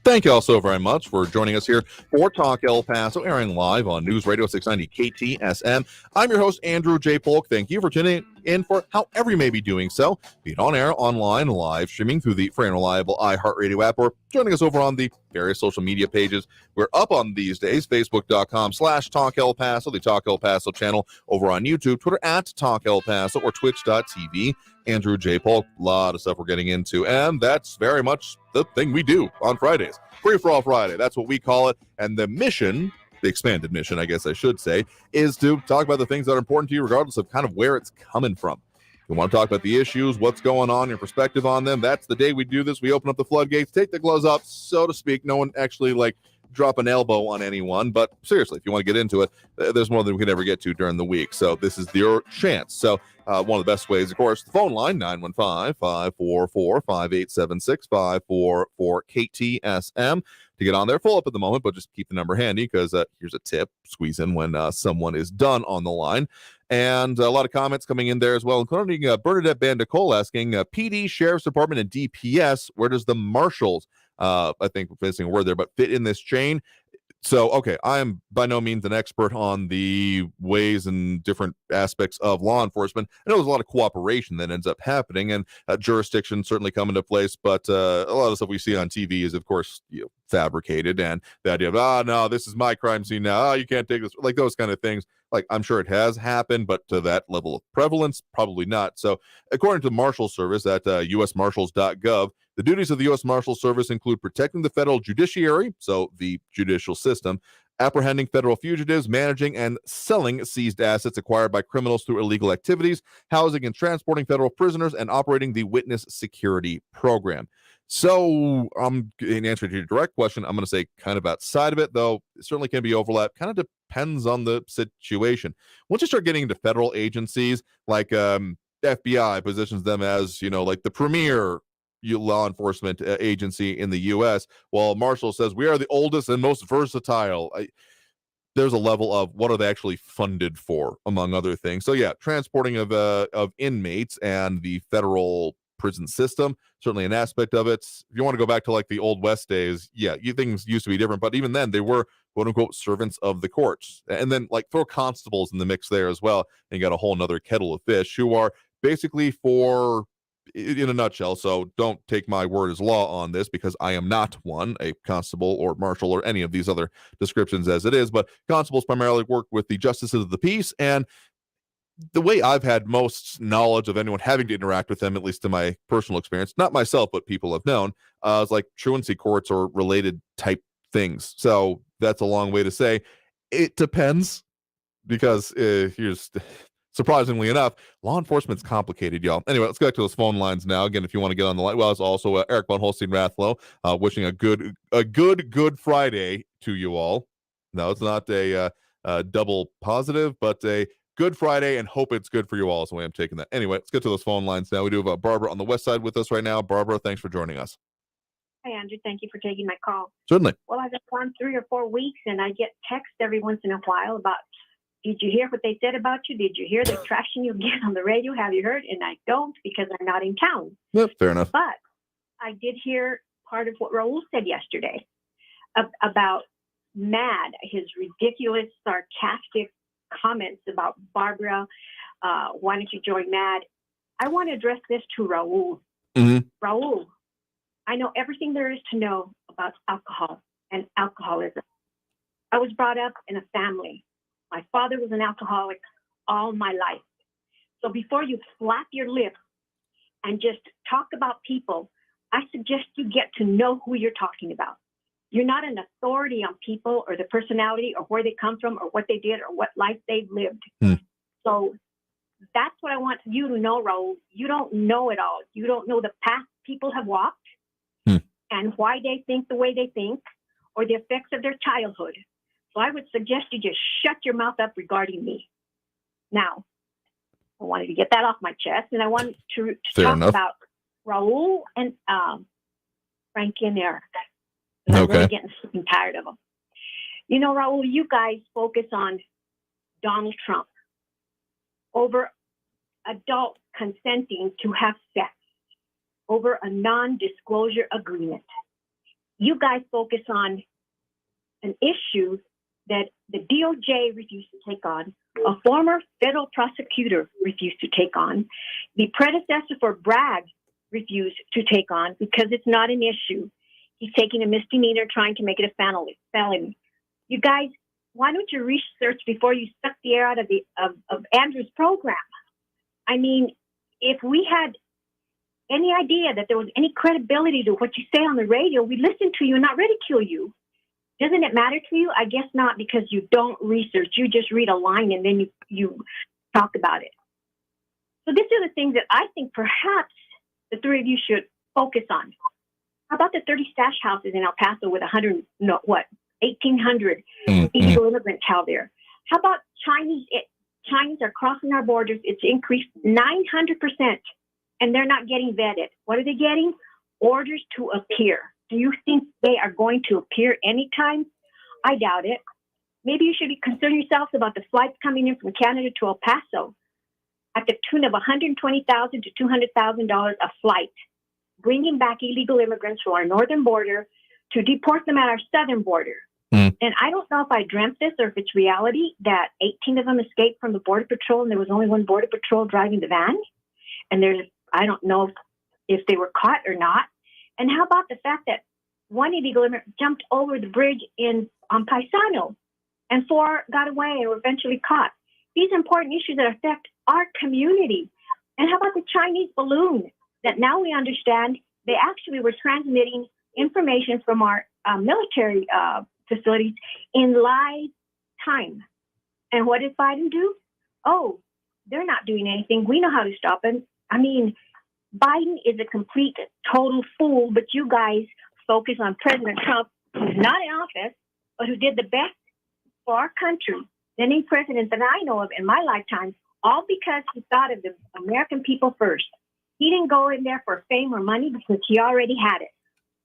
[SPEAKER 2] Thank you all so very much for joining us here for Talk El Paso, airing live on News Radio 690 KTSM. I'm your host, Andrew J. Polk. Thank you for tuning in for however you may be doing so, be it on air, online, live streaming through the free and reliable iHeartRadio app, or joining us over on the various social media pages we're up on these days, facebook.com/Talk El Paso, the Talk El Paso channel over on YouTube, Twitter @Talk El Paso, or twitch.tv. Andrew J. Polk. A lot of stuff we're getting into, and that's very much the thing we do on Fridays. Free for All Friday, that's what we call it. And the mission, the expanded mission, I guess I should say, is to talk about the things that are important to you, regardless of kind of where it's coming from. We want to talk about the issues, what's going on, your perspective on them. That's the day we do this. We open up the floodgates, take the gloves off, so to speak. No one actually drop an elbow on anyone, but seriously, if you want to get into it, there's more than we can ever get to during the week, so this is your chance. So one of the best ways, of course, the phone line, 915-544-5876, 544-KTSM, to get on there. Full up at the moment, but just keep the number handy, because here's a tip, squeeze in when someone is done on the line. And a lot of comments coming in there as well, including Bernadette Bandicole asking, PD, Sheriff's Department, and DPS, where does the marshals, I think we're missing a word there, but fit in this chain? So, okay, I am by no means an expert on the ways and different aspects of law enforcement. I know there's a lot of cooperation that ends up happening, and jurisdiction certainly come into place, but a lot of the stuff we see on TV is, of course, fabricated, and the idea of, no, this is my crime scene now, you can't take this, like those kind of things. Like, I'm sure it has happened, but to that level of prevalence, probably not. So, according to the Marshal Service at usmarshals.gov, the duties of the U.S. Marshal Service include protecting the federal judiciary, so the judicial system, apprehending federal fugitives, managing and selling seized assets acquired by criminals through illegal activities, housing and transporting federal prisoners, and operating the witness security program. So, in answer to your direct question, I'm going to say kind of outside of it, though it certainly can be overlap. Kind of depends on the situation. Once you start getting into federal agencies, like FBI positions them as, like the premier law enforcement agency in the U.S., while Marshall says we are the oldest and most versatile. there's a level of what are they actually funded for, among other things. So yeah, transporting of inmates and the federal prison system, certainly an aspect of it. If you want to go back to like the old West days, yeah, things used to be different, but even then they were quote unquote servants of the courts. And then like throw constables in the mix there as well, and you got a whole nother kettle of fish who are basically for, in a nutshell, so don't take my word as law on this because I am not one, a constable or marshal or any of these other descriptions as it is, but constables primarily work with the justices of the peace. And the way I've had most knowledge of anyone having to interact with them, at least in my personal experience, not myself, but people have known, is like truancy courts or related type things. So that's a long way to say it depends, because here's surprisingly enough, law enforcement's complicated, y'all. Anyway, let's go back to those phone lines now. Again, if you want to get on the line, well, it's also Eric von Holstein Rathlow, wishing a good Friday to you all. No, it's not a double positive, but a good Friday, and hope it's good for you all is the way I'm taking that. Anyway, let's get to those phone lines now. We do have Barbara on the west side with us right now. Barbara, thanks for joining us.
[SPEAKER 3] Hi, Andrew. Thank you for taking my call.
[SPEAKER 2] Certainly.
[SPEAKER 3] Well, I've gone 3 or 4 weeks, and I get texts every once in a while about, did you hear what they said about you? Did you hear the trashing you get on the radio? Have you heard? And I don't, because I'm not in town.
[SPEAKER 2] Yep, fair enough.
[SPEAKER 3] But I did hear part of what Raul said yesterday about Mad, his ridiculous, sarcastic comments about Barbara. Why don't you join Mad? I want to address this to Raul. Raul, I know everything there is to know about alcohol and alcoholism. I was brought up in a family. My father was an alcoholic all my life. So before you flap your lip and just talk about people, I suggest you get to know who you're talking about. You're not an authority on people or the personality or where they come from or what they did or what life they've lived. So that's what I want you to know, Raul. You don't know it all. You don't know the path people have walked and why they think the way they think or the effects of their childhood. So I would suggest you just shut your mouth up regarding me. Now, I wanted to get that off my chest, and I wanted to talk about Raul and Frankie and Eric. I'm really getting tired of them. You know, Raul, you guys focus on Donald Trump over adults consenting to have sex, over a non-disclosure agreement. You guys focus on an issue that the DOJ refused to take on, a former federal prosecutor refused to take on, the predecessor for Bragg refused to take on because it's not an issue. He's taking a misdemeanor, trying to make it a felony. You guys, why don't you research before you suck the air out of Andrew's program? I mean, if we had any idea that there was any credibility to what you say on the radio, we'd listen to you and not ridicule you. Doesn't it matter to you? I guess not, because you don't research. You just read a line and then you talk about it. So these are the things that I think perhaps the three of you should focus on. How about the 30 stash houses in El Paso with 1,800 illegal immigrants held there? How about Chinese are crossing our borders? It's increased 900%, and they're not getting vetted. What are they getting? Orders to appear. Do you think they are going to appear anytime? I doubt it. Maybe you should be concerned yourselves about the flights coming in from Canada to El Paso at the tune of $120,000 to $200,000 a flight, bringing back illegal immigrants from our northern border to deport them at our southern border. And I don't know if I dreamt this or if it's reality that 18 of them escaped from the Border Patrol and there was only one Border Patrol driving the van. And I don't know if they were caught or not. And how about the fact that one illegal immigrant jumped over the bridge on Paisano and 4 got away and were eventually caught? These are important issues that affect our community. And how about the Chinese balloon that now we understand they actually were transmitting information from our military facilities in live time? And what did Biden do? Oh, they're not doing anything. We know how to stop them. I mean, Biden is a complete, total fool, but you guys focus on President Trump, who's not in office, but who did the best for our country than any president that I know of in my lifetime, all because he thought of the American people first. He didn't go in there for fame or money because he already had it.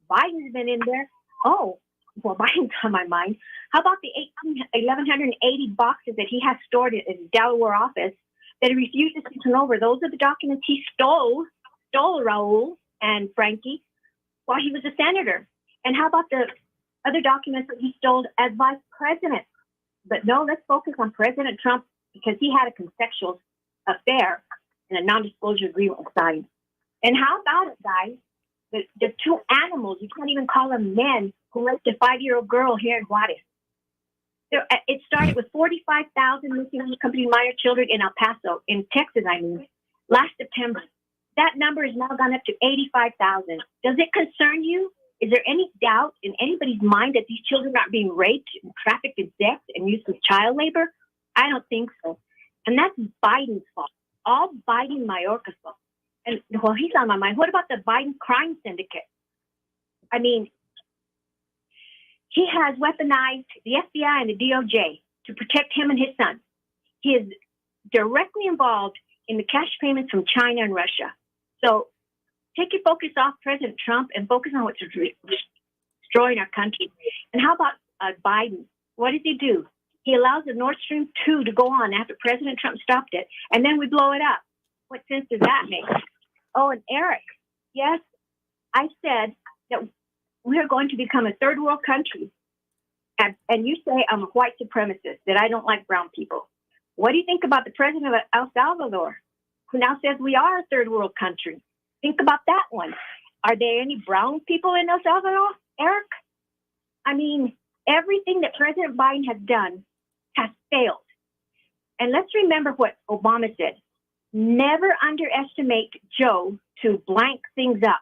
[SPEAKER 3] Biden's been in there. Oh, well, Biden's on my mind. How about the 1,180 boxes that he has stored in his Delaware office that he refuses to turn over? Those are the documents he stole Raul and Frankie while he was a senator. And how about the other documents that he stole as vice president? But no, let's focus on President Trump because he had a consensual affair and a non-disclosure agreement was signed. And how about it, guys? The two animals, you can't even call them men, who raped a 5-year-old girl here in Juarez. It started with 45,000 missing unaccompanied minor children in El Paso, in Texas, last September. That number has now gone up to 85,000. Does it concern you? Is there any doubt in anybody's mind that these children are being raped, and trafficked in sex, and used as child labor? I don't think so. And that's Biden's fault. All Biden Mayorkas' fault. And, well, he's on my mind. What about the Biden crime syndicate? I mean, he has weaponized the FBI and the DOJ to protect him and his son. He is directly involved in the cash payments from China and Russia. So take your focus off President Trump and focus on what's destroying our country. And how about Biden? What does he do? He allows the Nord Stream 2 to go on after President Trump stopped it, and then we blow it up. What sense does that make? Oh, and Eric, yes, I said that we are going to become a third world country. And you say I'm a white supremacist, that I don't like brown people. What do you think about the president of El Salvador, who now says we are a third world country? Think about that one. Are there any brown people in El Salvador, Eric? I mean, everything that President Biden has done has failed. And let's remember what Obama said. Never underestimate Joe to blank things up.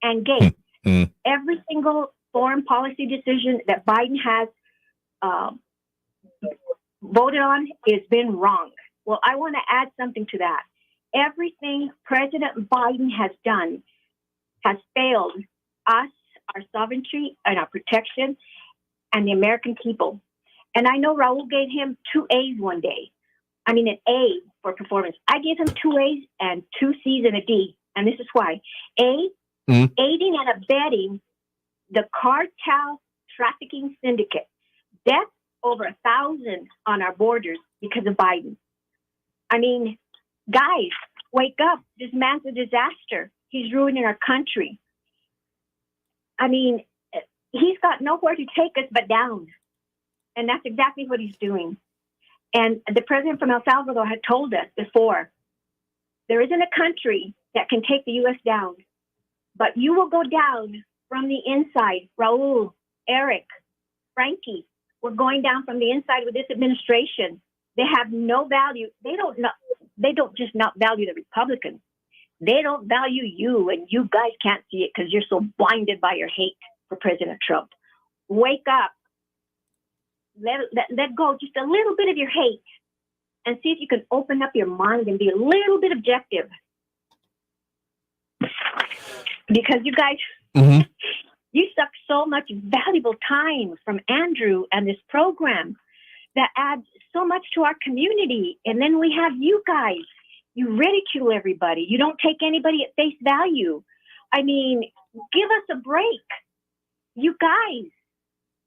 [SPEAKER 3] And Gates, every single foreign policy decision that Biden has voted on has been wrong. Well, I want to add something to that. Everything President Biden has done has failed us, our sovereignty, and our protection, and the American people. And I know Raul gave him 2 A's one day. I mean, an A for performance. I gave him 2 A's and 2 C's and a D. And this is why. A, aiding and abetting the cartel trafficking syndicate. Deaths over 1,000 on our borders because of Biden. I mean, guys, wake up. This man's a disaster. He's ruining our country. I mean, he's got nowhere to take us but down. And that's exactly what he's doing. And the president from El Salvador had told us before, there isn't a country that can take the U.S. down, but you will go down from the inside. Raul, Eric, Frankie, we're going down from the inside with this administration. They have no value. They don't just not value the Republicans. They don't value you, and you guys can't see it because you're so blinded by your hate for President Trump. Wake up. Let go just a little bit of your hate and see if you can open up your mind and be a little bit objective. Because you guys, you suck so much valuable time from Andrew and this program that adds so much to our community. And then we have you guys. You ridicule everybody. You don't take anybody at face value. I mean, give us a break. You guys,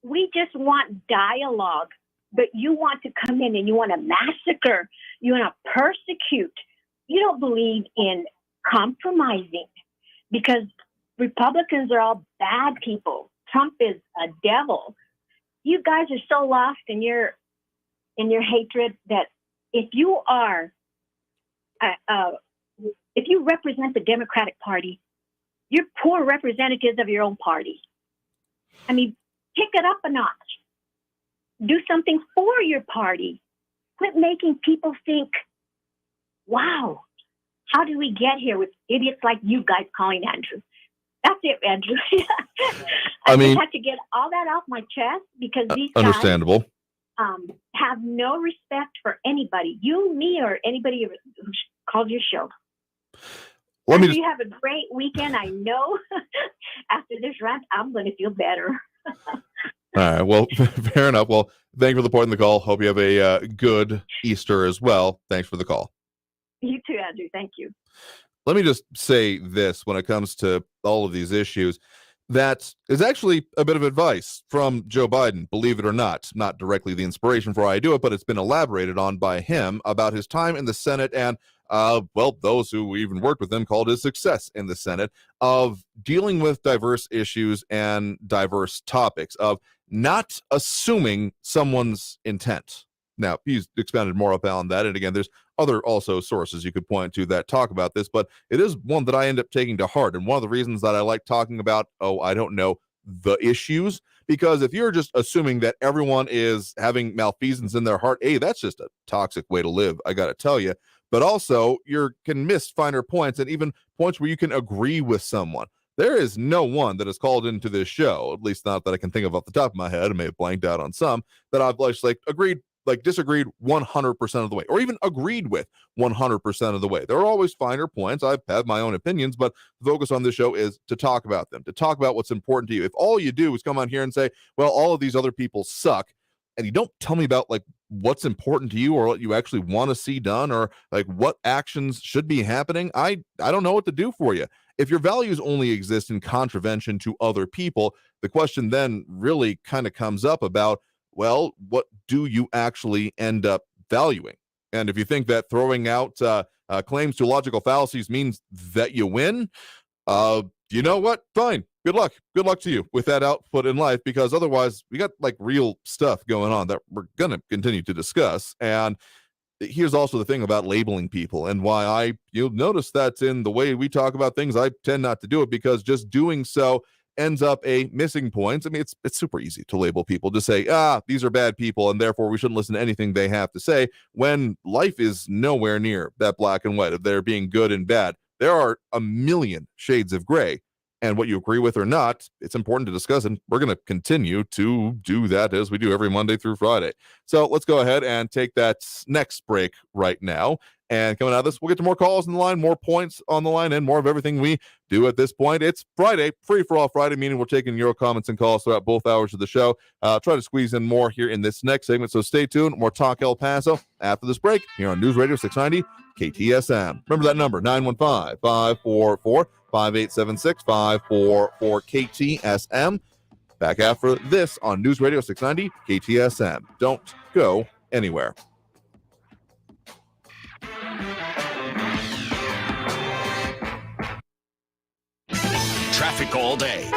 [SPEAKER 3] we just want dialogue, but you want to come in and you want to massacre. You want to persecute. You don't believe in compromising because Republicans are all bad people. Trump is a devil. You guys are so lost in your hatred that if you are, if you represent the Democratic Party, you're poor representatives of your own party. I mean, pick it up a notch. Do something for your party. Quit making people think, wow, how did we get here with idiots like you guys calling Andrew? That's it, Andrew. I just have to get all that off my chest because these
[SPEAKER 2] understandable.
[SPEAKER 3] Guys have no respect for anybody, you, me, or anybody who calls your show. You have a great weekend. I know after this rant, I'm going to feel better.
[SPEAKER 2] All right. Well, fair enough. Well, thank you for the point in the call. Hope you have a good Easter as well. Thanks for the call.
[SPEAKER 3] You too, Andrew. Thank you.
[SPEAKER 2] Let me just say this when it comes to all of these issues. that is actually a bit of advice from Joe Biden, believe it or not. Not directly the inspiration for why I do it, but it's been elaborated on by him about his time in the Senate and, those who even worked with him called his success in the Senate of dealing with diverse issues and diverse topics, of not assuming someone's intent. Now, he's expounded more upon that, and again, there's other also sources you could point to that talk about this, but it is one that I end up taking to heart, and one of the reasons that I like talking about, the issues, because if you're just assuming that everyone is having malfeasance in their heart, hey, that's just a toxic way to live, I gotta tell you. But also, you can miss finer points, and even points where you can agree with someone. There is no one that has called into this show, at least not that I can think of off the top of my head, I may have blanked out on some, that I've disagreed 100% of the way, or even agreed with 100% of the way. There are always finer points. I've had my own opinions, but the focus on this show is to talk about them, to talk about what's important to you. If all you do is come on here and say, well, all of these other people suck, and you don't tell me about what's important to you or what you actually want to see done, or what actions should be happening, I don't know what to do for you. If your values only exist in contravention to other people, the question then really kind of comes up about, well, what do you actually end up valuing? And if you think that throwing out claims to logical fallacies means that you win, you know what? Fine. Good luck. Good luck to you with that output in life, because otherwise we got real stuff going on that we're going to continue to discuss. And here's also the thing about labeling people, and why you'll notice that in the way we talk about things, I tend not to do it, because just doing so ends up a missing point. I mean, it's super easy to label people, to say, these are bad people, and therefore we shouldn't listen to anything they have to say, when life is nowhere near that black and white of there being good and bad. There are a million shades of gray, and what you agree with or not, it's important to discuss, and we're going to continue to do that as we do every Monday through Friday. So let's go ahead and take that next break right now. And coming out of this, we'll get to more calls on the line, more points on the line, and more of everything we do at this point. It's Friday, Free for All Friday, meaning we're taking your comments and calls throughout both hours of the show. Try to squeeze in more here in this next segment, so stay tuned. More Talk El Paso after this break here on News Radio 690 KTSM. Remember that number, 915-544-5876, 544 KTSM. Back after this on News Radio 690 KTSM. Don't go anywhere.
[SPEAKER 4] Traffic all day.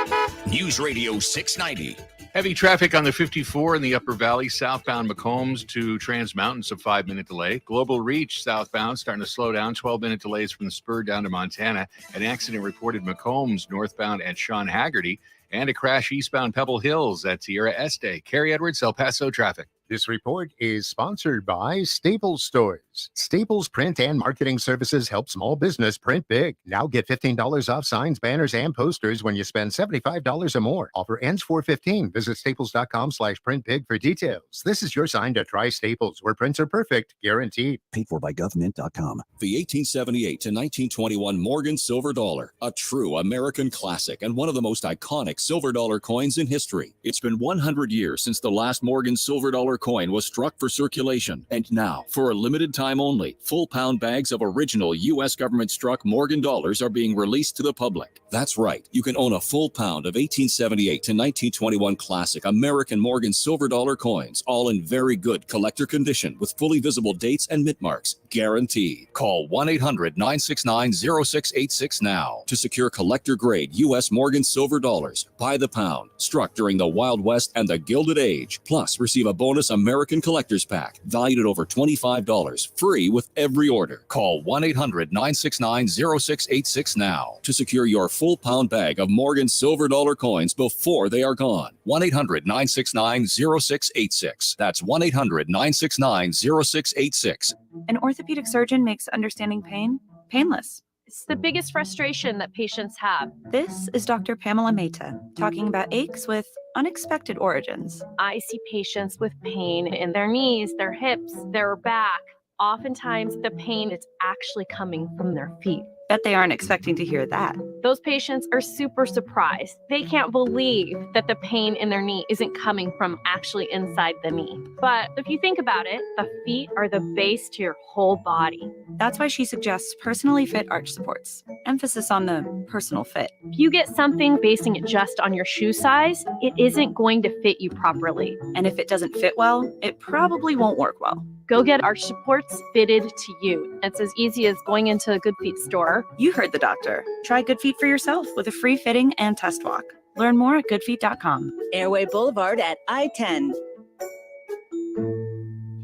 [SPEAKER 4] News Radio 690.
[SPEAKER 5] Heavy traffic on the 54 in the Upper Valley, southbound McCombs to Trans Mountain, so 5-minute delay. Global Reach southbound starting to slow down, 12-minute delays from the spur down to Montana. An accident reported McCombs northbound at Sean Haggerty, and a crash eastbound Pebble Hills at Tierra Este. Kerry Edwards, El Paso traffic.
[SPEAKER 8] This report is sponsored by Staples Stores. Staples Print and Marketing Services help small business print big. Now get $15 off signs, banners, and posters when you spend $75 or more. Offer ends 4/15. Visit staples.com/printbig for details. This is your sign to try Staples, where prints are perfect, guaranteed.
[SPEAKER 9] Paid for by government.com.
[SPEAKER 10] The 1878 to 1921 Morgan Silver Dollar, a true American classic and one of the most iconic silver dollar coins in history. It's been 100 years since the last Morgan Silver Dollar coin was struck for circulation, and now, for a limited time only, full pound bags of original U.S. government struck Morgan dollars are being released to the public. That's right, you can own a full pound of 1878 to 1921 classic American Morgan Silver Dollar coins, all in very good collector condition with fully visible dates and mint marks, guaranteed. Call 1-800-969-0686 now to secure collector grade U.S. Morgan Silver Dollars by the pound, struck during the Wild West and the Gilded Age. Plus, receive a bonus American Collector's Pack valued at over $25, free with every order. Call 1-800-969-0686 now to secure your full pound bag of Morgan Silver Dollar coins before they are gone. 1-800-969-0686. That's 1-800-969-0686.
[SPEAKER 11] An orthopedic surgeon makes understanding pain painless.
[SPEAKER 25] It's the biggest frustration that patients have.
[SPEAKER 11] This is Dr. Pamela Mehta talking about aches with unexpected origins.
[SPEAKER 25] I see patients with pain in their knees, their hips, their back. Oftentimes, the pain is actually coming from their feet.
[SPEAKER 11] Bet they aren't expecting to hear that.
[SPEAKER 25] Those patients are super surprised. They can't believe that the pain in their knee isn't coming from actually inside the knee. But if you think about it, the feet are the base to your whole body.
[SPEAKER 11] That's why she suggests personally fit arch supports. Emphasis on the personal fit.
[SPEAKER 25] If you get something basing it just on your shoe size, it isn't going to fit you properly.
[SPEAKER 11] And if it doesn't fit well, it probably won't work well.
[SPEAKER 25] Go get arch supports fitted to you. It's as easy as going into a Good Feet store.
[SPEAKER 11] You heard the doctor. Try Good Feet for yourself with a free fitting and test walk. Learn more at goodfeet.com.
[SPEAKER 6] Airway Boulevard at I-10.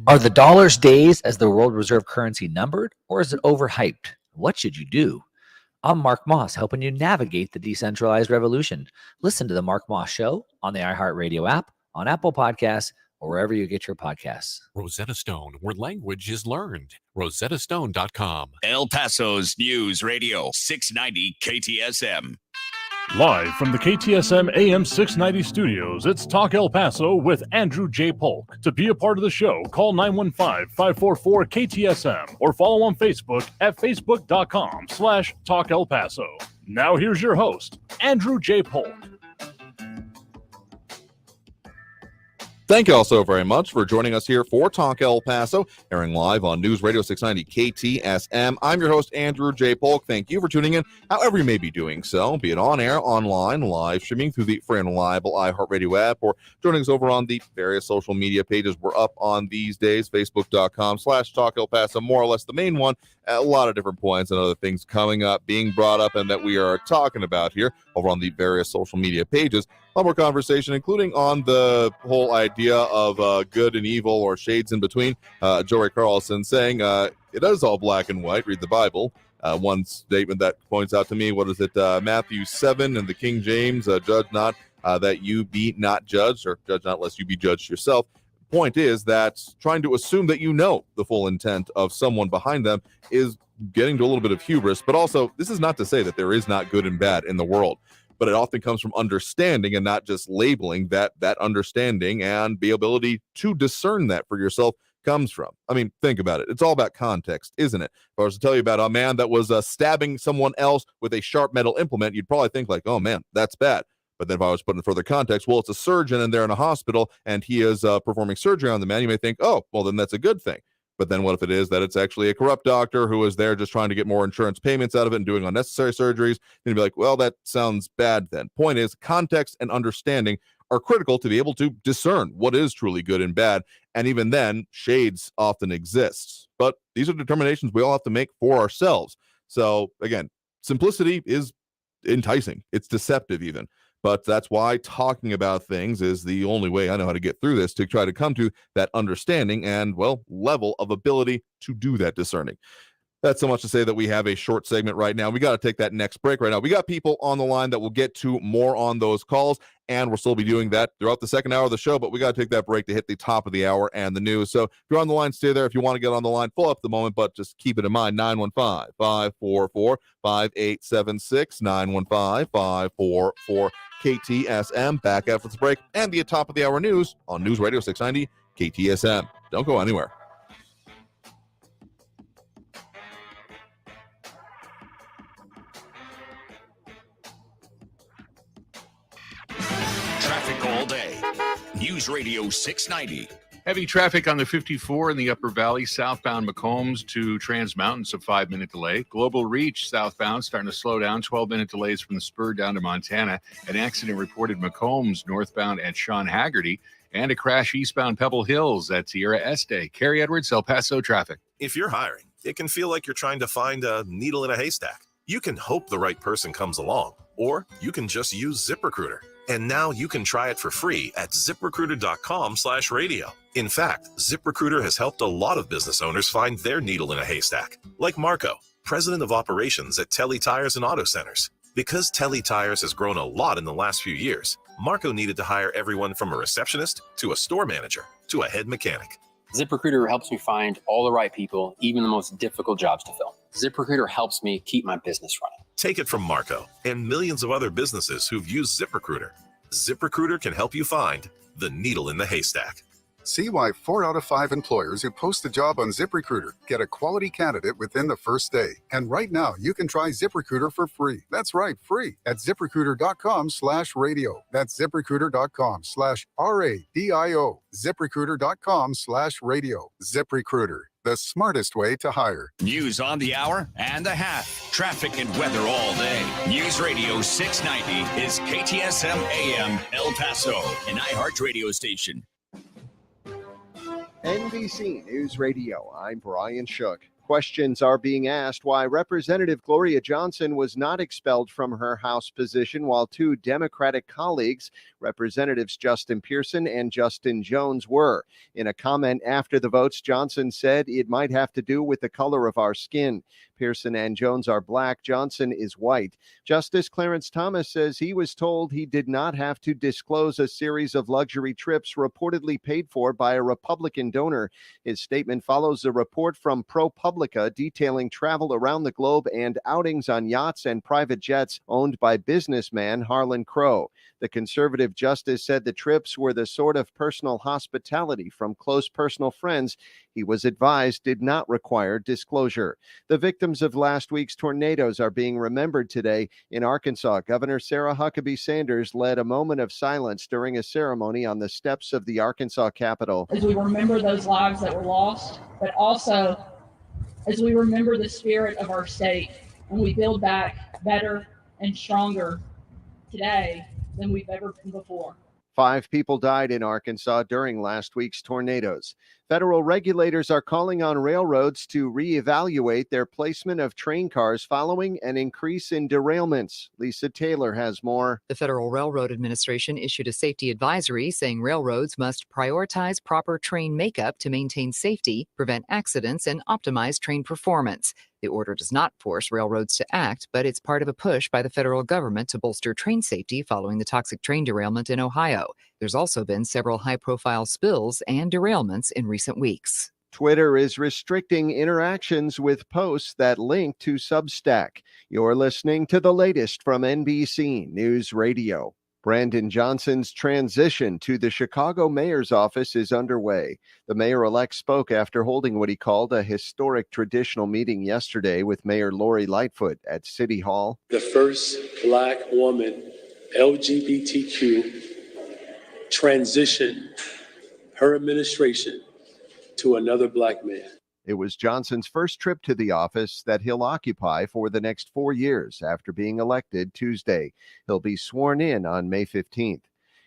[SPEAKER 9] Are the dollar's days as the world reserve currency numbered, or is it overhyped? What should you do? I'm Mark Moss, helping you navigate the decentralized revolution. Listen to the Mark Moss Show on the iHeartRadio app, on Apple Podcasts, or wherever you get your podcasts.
[SPEAKER 12] Rosetta Stone, where language is learned. rosettastone.com.
[SPEAKER 4] El Paso's News Radio 690 KTSM.
[SPEAKER 1] Live from the KTSM AM 690 studios, it's Talk El Paso with Andrew J. Polk. To be a part of the show, call 915-544-KTSM or follow on Facebook at facebook.com/Talk El Paso. Now here's your host, Andrew J. Polk.
[SPEAKER 2] Thank you all so very much for joining us here for Talk El Paso, airing live on News Radio 690 KTSM. I'm your host, Andrew J. Polk. Thank you for tuning in, however you may be doing so, be it on air, online, live streaming through the free and reliable iHeartRadio app, or joining us over on the various social media pages we're up on these days, facebook.com/Talk El Paso, more or less the main one. A lot of different points and other things coming up, being brought up, and that we are talking about here over on the various social media pages. A lot more conversation, including on the whole idea of good and evil or shades in between. Joey Carlson saying it is all black and white. Read the Bible. One statement that points out to me, what is it? Matthew 7 in the King James, judge not that you be not judged, or judge not lest you be judged yourself. Point is that trying to assume that you know the full intent of someone behind them is getting to a little bit of hubris. But also, this is not to say that there is not good and bad in the world, but it often comes from understanding and not just labeling. That understanding and the ability to discern that for yourself comes from. I mean, think about it. It's all about context, isn't it? If I was to tell you about a man that was stabbing someone else with a sharp metal implement, you'd probably think like, oh man, that's bad. But then if I was put in further context, well, it's a surgeon and they're in a hospital and he is performing surgery on the man, you may think, oh, well, then that's a good thing. But then what if it is that it's actually a corrupt doctor who is there just trying to get more insurance payments out of it and doing unnecessary surgeries? Then you'd be like, well, that sounds bad then. Point is, context and understanding are critical to be able to discern what is truly good and bad. And even then, shades often exist. But these are determinations we all have to make for ourselves. So again, simplicity is enticing. It's deceptive even. But that's why talking about things is the only way I know how to get through this, to try to come to that understanding and, well, level of ability to do that discerning. That's so much to say that we have a short segment right now. We got to take that next break right now. We got people on the line that will get to more on those calls, and we'll still be doing that throughout the second hour of the show, but we got to take that break to hit the top of the hour and the news. So if you're on the line, stay there. If you want to get on the line, pull up the moment, but just keep it in mind, 915-544-5876, 915-544-KTSM. Back after the break and the top of the hour news on News Radio 690 KTSM. Don't go anywhere.
[SPEAKER 4] Traffic all day. News Radio 690.
[SPEAKER 5] Heavy traffic on the 54 in the Upper Valley, southbound McCombs to Trans Mountain, so 5-minute delay. Global Reach southbound starting to slow down, 12-minute delays from the spur down to Montana. An accident reported McCombs northbound at Sean Haggerty, and a crash eastbound Pebble Hills at Tierra Este. Kerry Edwards, El Paso traffic.
[SPEAKER 13] If you're hiring, it can feel like you're trying to find a needle in a haystack. You can hope the right person comes along, or you can just use ZipRecruiter. And now you can try it for free at ZipRecruiter.com/radio. In fact, ZipRecruiter has helped a lot of business owners find their needle in a haystack, like Marco, president of operations at Telly Tires and Auto Centers. Because Telly Tires has grown a lot in the last few years, Marco needed to hire everyone from a receptionist to a store manager to a head mechanic.
[SPEAKER 14] ZipRecruiter helps me find all the right people, even the most difficult jobs to fill. ZipRecruiter helps me keep my business running.
[SPEAKER 13] Take it from Marco and millions of other businesses who've used ZipRecruiter. ZipRecruiter can help you find the needle in the haystack.
[SPEAKER 15] See why 4 out of 5 employers who post a job on ZipRecruiter get a quality candidate within the first day. And right now, you can try ZipRecruiter for free. That's right, free at ZipRecruiter.com/radio. That's ZipRecruiter.com/RADIO. ZipRecruiter.com/radio. ZipRecruiter, the smartest way to hire.
[SPEAKER 4] News on the hour and a half. Traffic and weather all day. News Radio 690 is KTSM AM El Paso, an iHeart radio station.
[SPEAKER 16] NBC News Radio, I'm Brian Shook. Questions are being asked why Representative Gloria Johnson was not expelled from her House position while 2 Democratic colleagues, Representatives Justin Pearson and Justin Jones, were. In a comment after the votes, Johnson said it might have to do with the color of our skin. Pearson and Jones are black. Johnson is white. Justice Clarence Thomas says he was told he did not have to disclose a series of luxury trips reportedly paid for by a Republican donor. His statement follows a report from ProPublica detailing travel around the globe and outings on yachts and private jets owned by businessman Harlan Crow. The conservative justice said the trips were the sort of personal hospitality from close personal friends he was advised did not require disclosure. The victims of last week's tornadoes are being remembered today. In Arkansas, Governor Sarah Huckabee Sanders led a moment of silence during a ceremony on the steps of the Arkansas Capitol.
[SPEAKER 17] As we remember those lives that were lost, but also as we remember the spirit of our state, and we build back better and stronger today than we've ever been before.
[SPEAKER 16] 5 people died in Arkansas during last week's tornadoes. Federal regulators are calling on railroads to reevaluate their placement of train cars following an increase in derailments. Lisa Taylor has more.
[SPEAKER 18] The Federal Railroad Administration issued a safety advisory saying railroads must prioritize proper train makeup to maintain safety, prevent accidents, and optimize train performance. The order does not force railroads to act, but it's part of a push by the federal government to bolster train safety following the toxic train derailment in Ohio. There's also been several high-profile spills and derailments in recent weeks.
[SPEAKER 16] Twitter is restricting interactions with posts that link to Substack. You're listening to the latest from NBC News Radio. Brandon Johnson's transition to the Chicago mayor's office is underway. The mayor-elect spoke after holding what he called a historic traditional meeting yesterday with Mayor Lori Lightfoot at City Hall.
[SPEAKER 19] The first Black woman, LGBTQ, transition her administration to another Black man.
[SPEAKER 16] It was Johnson's first trip to the office that he'll occupy for the next 4 years after being elected Tuesday. He'll be sworn in on May 15th.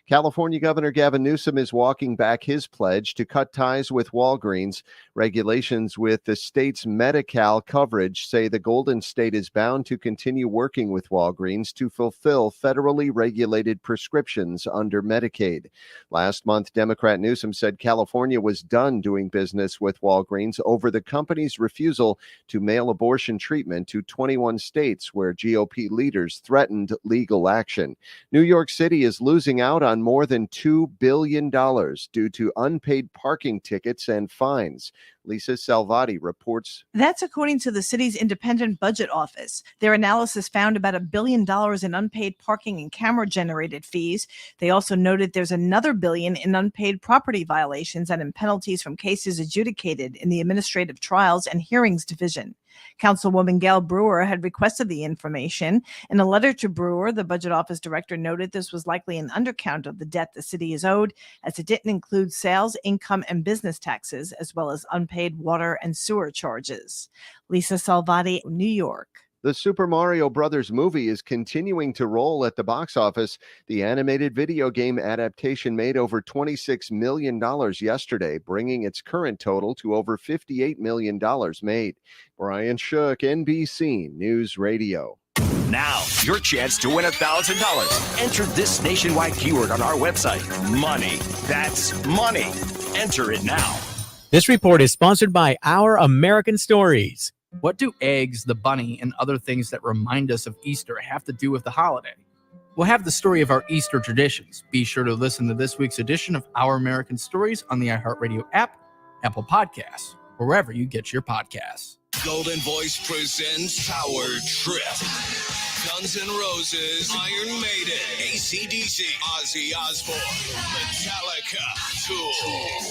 [SPEAKER 16] California Governor Gavin Newsom is walking back his pledge to cut ties with Walgreens. Regulations with the state's Medi-Cal coverage say the Golden State is bound to continue working with Walgreens to fulfill federally regulated prescriptions under Medicaid. Last month, Democrat Newsom said California was done doing business with Walgreens over the company's refusal to mail abortion treatment to 21 states where GOP leaders threatened legal action. New York City is losing out on more than $2 billion due to unpaid parking tickets and fines. Lisa Salvati reports.
[SPEAKER 26] That's according to the city's independent budget office. Their analysis found about $1 billion in unpaid parking and camera-generated fees. They also noted there's another $1 billion in unpaid property violations and in penalties from cases adjudicated in the Administrative Trials and Hearings Division. Councilwoman Gail Brewer had requested the information. In a letter to Brewer, the budget office director noted this was likely an undercount of the debt the city is owed, as it didn't include sales, income, and business taxes, as well as unpaid water and sewer charges. Lisa Salvati, New York.
[SPEAKER 16] The Super Mario Brothers movie is continuing to roll at the box office. The animated video game adaptation made over $26 million yesterday, bringing its current total to over $58 million made. Brian Shook, NBC News Radio.
[SPEAKER 4] Now, your chance to win $1,000. Enter this nationwide keyword on our website. Money. That's money. Enter it now.
[SPEAKER 22] This report is sponsored by Our American Stories.
[SPEAKER 27] What do eggs, the bunny, and other things that remind us of Easter have to do with the holiday? We'll have the story of our Easter traditions. Be sure to listen to this week's edition of Our American Stories on the iHeartRadio app, Apple Podcasts, or wherever you get your podcasts.
[SPEAKER 4] Golden Voice presents Power Trip. Guns N' Roses, Iron Maiden, AC/DC, Ozzy Osbourne, Metallica, Tool.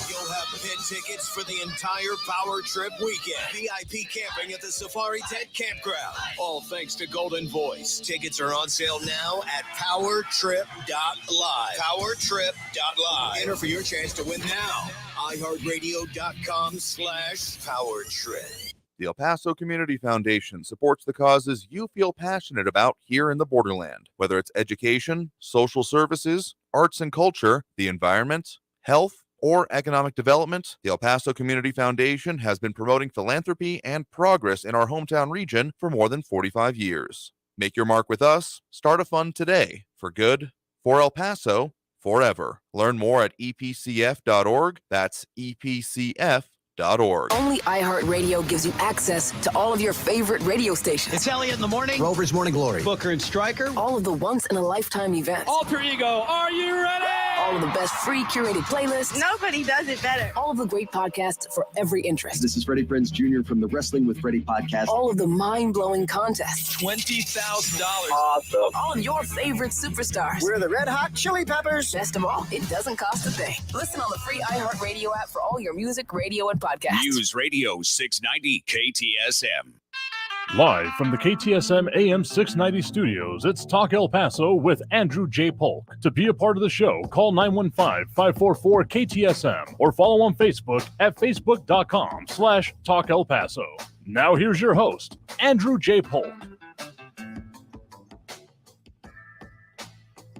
[SPEAKER 4] You'll have pit tickets for the entire Power Trip weekend. VIP camping at the Safari Tent Campground. All thanks to Golden Voice. Tickets are on sale now at powertrip.live. Powertrip.live. Enter for your chance to win now. iHeartRadio.com/powertrip.
[SPEAKER 2] The El Paso Community Foundation supports the causes you feel passionate about here in the borderland, whether it's education, social services, arts and culture, the environment, health, or economic development. The El Paso Community Foundation has been promoting philanthropy and progress in our hometown region for more than 45 years. Make your mark with us. Start a fund today for good, for El Paso, forever. Learn more at epcf.org. That's epcf.org.
[SPEAKER 3] Only iHeartRadio gives you access to all of your favorite radio stations.
[SPEAKER 7] It's Elliot in the morning. Rover's Morning Glory. Booker and Stryker.
[SPEAKER 3] All of the once-in-a-lifetime events.
[SPEAKER 7] Alter Ego, are you ready?
[SPEAKER 3] All of the best free curated playlists.
[SPEAKER 11] Nobody does it better.
[SPEAKER 3] All of the great podcasts for every interest.
[SPEAKER 7] This is Freddie Prinze Jr. from the Wrestling with Freddie podcast.
[SPEAKER 3] All of the mind-blowing contests.
[SPEAKER 7] $20,000.
[SPEAKER 3] Awesome. All of your favorite superstars.
[SPEAKER 7] We're the Red Hot Chili Peppers.
[SPEAKER 3] Best of all, it doesn't cost a thing. Listen on the free iHeartRadio app for all your music, radio, and podcasts.
[SPEAKER 4] News Radio 690 KTSM.
[SPEAKER 1] Live from the KTSM AM 690 studios, it's Talk El Paso with Andrew J. Polk. To be a part of the show, call 915-544-KTSM or follow on Facebook at facebook.com/Talk El Paso. Now here's your host, Andrew J. Polk.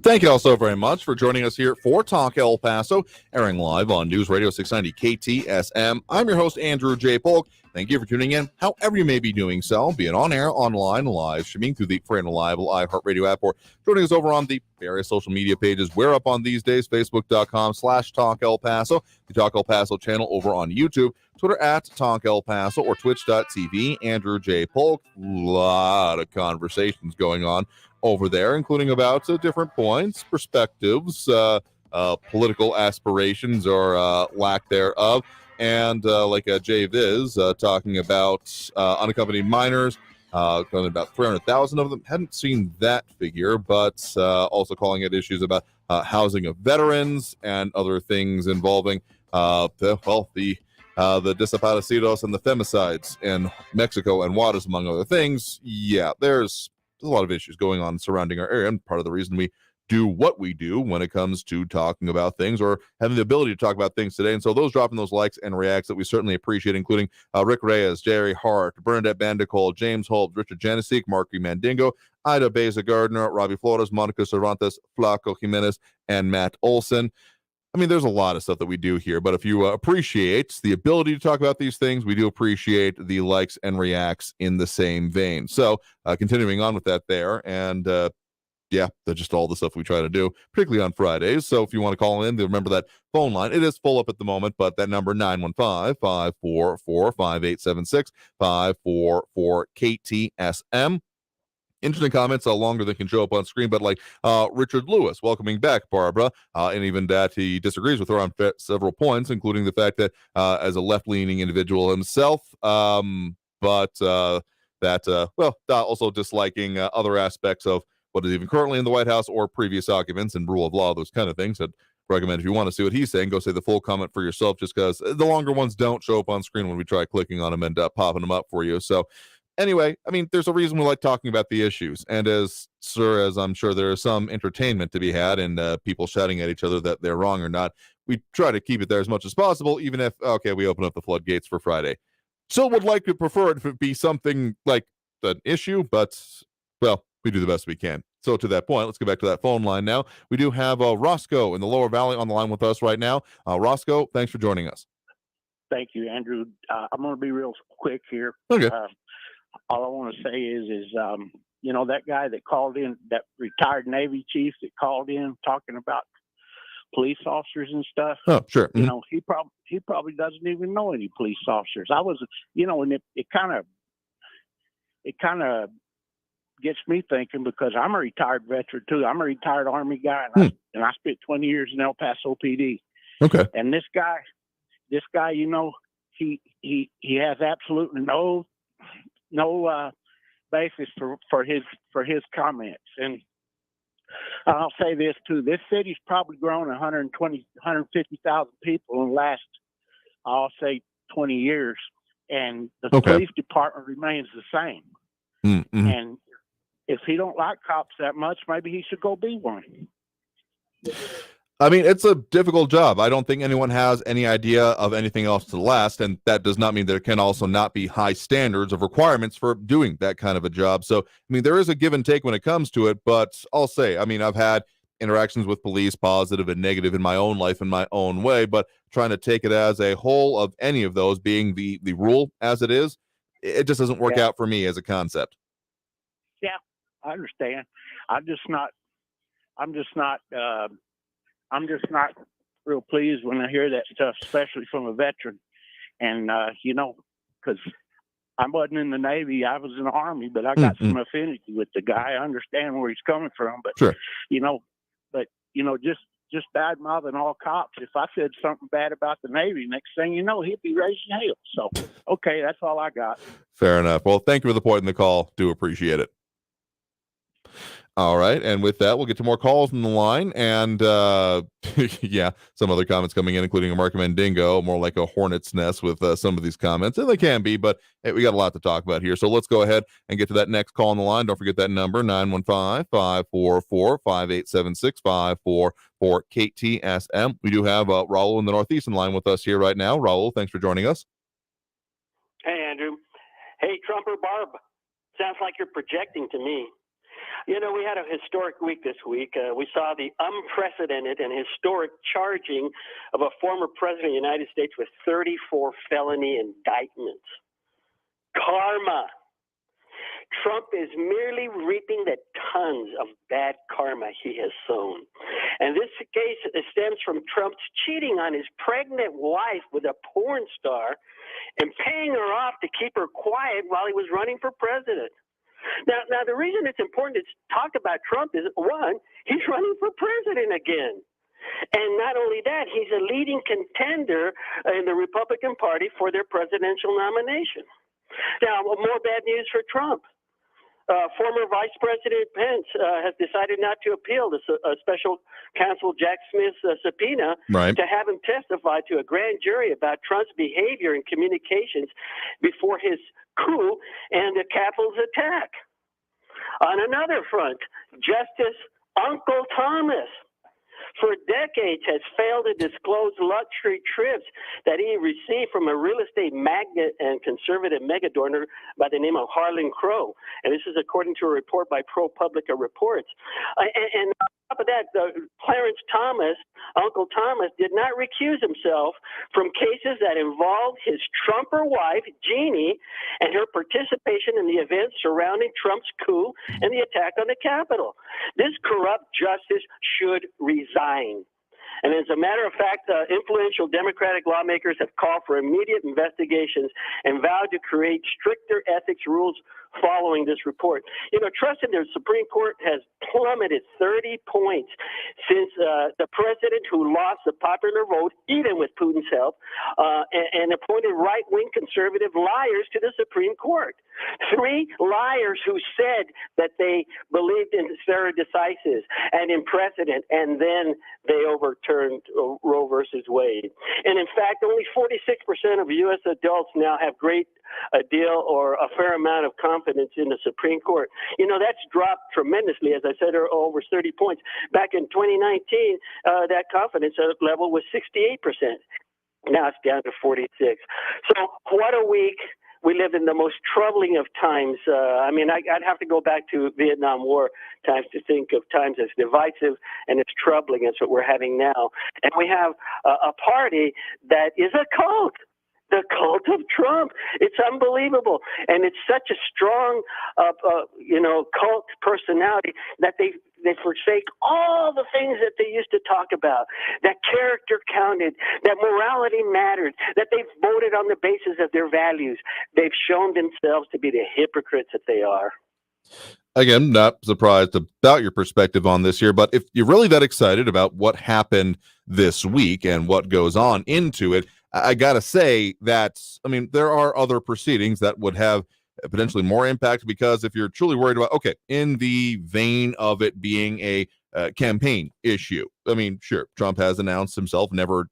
[SPEAKER 2] Thank you all so very much for joining us here for Talk El Paso, airing live on News Radio 690 KTSM. I'm your host, Andrew J. Polk. Thank you for tuning in, however you may be doing so, be it on air, online, live streaming through the free and reliable iHeartRadio app, or joining us over on the various social media pages we're up on these days, facebook.com/Talk El Paso, the Talk El Paso channel over on YouTube, Twitter at Talk El Paso, or twitch.tv, Andrew J. Polk. A lot of conversations going on over there, including about different points, perspectives, political aspirations or lack thereof. And like Jay Viz talking about unaccompanied minors, about 300,000 of them. Hadn't seen that figure, but also calling it issues about housing of veterans and other things involving the desaparecidos and the femicides in Mexico and Juarez, among other things. Yeah, there's a lot of issues going on surrounding our area, and part of the reason we do what we do when it comes to talking about things or having the ability to talk about things today. And so those dropping those likes and reacts that we certainly appreciate, including Rick Reyes, Jerry Hart, Bernadette Bandicole, James Holt, Richard Janicek, Marky Mandingo, Ida Beza Gardner, Robbie Flores, Monica Cervantes, Flaco Jimenez, and Matt Olson. I mean, there's a lot of stuff that we do here, but if you appreciate the ability to talk about these things, we do appreciate the likes and reacts in the same vein. So continuing on with that there, and yeah, that's just all the stuff we try to do, particularly on Fridays. So if you want to call in, remember that phone line. It is full up at the moment, but that number, 915-544-5876, 544-KTSM. Interesting comments, longer than can show up on screen, but like Richard Lewis, welcoming back Barbara, and even that he disagrees with her on several points, including the fact that as a left-leaning individual himself, also disliking other aspects of what is even currently in the White House or previous occupants and rule of law, those kind of things. I'd recommend if you want to see what he's saying, go say the full comment for yourself, just because the longer ones don't show up on screen when we try clicking on them and popping them up for you. So anyway, I mean, there's a reason we like talking about the issues. And as I'm sure there is some entertainment to be had in people shouting at each other that they're wrong or not, we try to keep it there as much as possible, even if, okay, we open up the floodgates for Friday. Still would like to prefer it if it be something like an issue, but, well, we do the best we can. So to that point, let's go back to that phone line now. We do have Roscoe in the Lower Valley on the line with us right now. Roscoe, thanks for joining us.
[SPEAKER 8] Thank you, Andrew. I'm going to be real quick here.
[SPEAKER 2] Okay.
[SPEAKER 8] All I want to say is that guy that called in, that retired Navy chief that called in talking about police officers and stuff.
[SPEAKER 2] Oh, sure. Mm-hmm.
[SPEAKER 8] He probably doesn't even know any police officers. I was, and it kind of gets me thinking, because I'm a retired veteran too. I'm a retired Army guy, and I spent 20 years in El Paso PD.
[SPEAKER 2] Okay.
[SPEAKER 8] And this guy, he has absolutely no basis for his comments. And I'll say this too: this city's probably grown 150,000 people in the last, I'll say, 20 years, and the police department remains the same.
[SPEAKER 2] Mm-hmm.
[SPEAKER 8] And if he don't like cops that much, maybe he should go be one.
[SPEAKER 2] I mean, it's a difficult job. I don't think anyone has any idea of anything else to last, and that does not mean there can also not be high standards of requirements for doing that kind of a job. So, I mean, there is a give and take when it comes to it, but I'll say, I mean, I've had interactions with police, positive and negative, in my own life in my own way, but trying to take it as a whole of any of those being the rule as it is, it just doesn't work out for me as a concept.
[SPEAKER 8] Yeah, I understand. I'm just not real pleased when I hear that stuff, especially from a veteran. And, because I wasn't in the Navy, I was in the Army, but I got some affinity with the guy. I understand where he's coming from, but,
[SPEAKER 2] sure.
[SPEAKER 8] Just bad mouthing all cops. If I said something bad about the Navy, next thing you know, he'd be raising hell. So, okay, that's all I got.
[SPEAKER 2] Fair enough. Well, thank you for the point in the call. Do appreciate it. All right. And with that, we'll get to more calls on the line. And yeah, some other comments coming in, including a Mark Mendingo, more like a hornet's nest with some of these comments. And they can be, but hey, we got a lot to talk about here. So let's go ahead and get to that next call on the line. Don't forget that number, 915-544-5876-544 KTSM. We do have Raul in the Northeastern line with us here right now. Raul, thanks for joining us.
[SPEAKER 6] Hey, Andrew. Hey, Trumper Barb. Sounds like you're projecting to me. You know, we had a historic week this week. We saw the unprecedented and historic charging of a former president of the United States with 34 felony indictments. Karma. Trump is merely reaping the tons of bad karma he has sown. And this case stems from Trump's cheating on his pregnant wife with a porn star and paying her off to keep her quiet while he was running for president. Now, the reason it's important to talk about Trump is, one, he's running for president again. And not only that, he's a leading contender in the Republican Party for their presidential nomination. Now, more bad news for Trump. Former Vice President Pence has decided not to appeal the special counsel Jack Smith's subpoena to have him testify to a grand jury about Trump's behavior and communications before his coup and the Capitol's attack. On another front, Justice Uncle Thomas, for decades, has failed to disclose luxury trips that he received from a real estate magnate and conservative megadonor by the name of Harlan Crow. And this is according to a report by ProPublica Reports. And on top of that, Clarence Thomas, Uncle Thomas, did not recuse himself from cases that involved his Trumper wife, Jeannie, and her participation in the events surrounding Trump's coup and the attack on the Capitol. This corrupt justice should resign. And as a matter of fact, influential Democratic lawmakers have called for immediate investigations and vowed to create stricter ethics rules following this report. You know, trust in the Supreme Court has plummeted 30 points since the president who lost the popular vote, even with Putin's help, and appointed right-wing conservative liars to the Supreme Court. 3 liars who said that they believed in stare decisis and in precedent, and then they overturned Roe versus Wade. And in fact, only 46% of U.S. adults now have a deal or a fair amount of confidence in the Supreme Court. You know, that's dropped tremendously, as I said, over 30 points. Back in 2019, that confidence level was 68%. Now it's down to 46. So what a week. We live in the most troubling of times. I mean, I'd have to go back to Vietnam War times to think of times as divisive and as troubling as what we're having now. And we have a party that is a cult. The cult of Trump. It's unbelievable. And it's such a strong, cult personality that they forsake all the things that they used to talk about, that character counted, that morality mattered, that they've voted on the basis of their values. They've shown themselves to be the hypocrites that they are.
[SPEAKER 2] Again, not surprised about your perspective on this here, but if you're really that excited about what happened this week and what goes on into it, I got to say that, I mean, there are other proceedings that would have potentially more impact, because if you're truly worried about, okay, in the vein of it being a campaign issue, I mean, sure, Trump has announced himself, never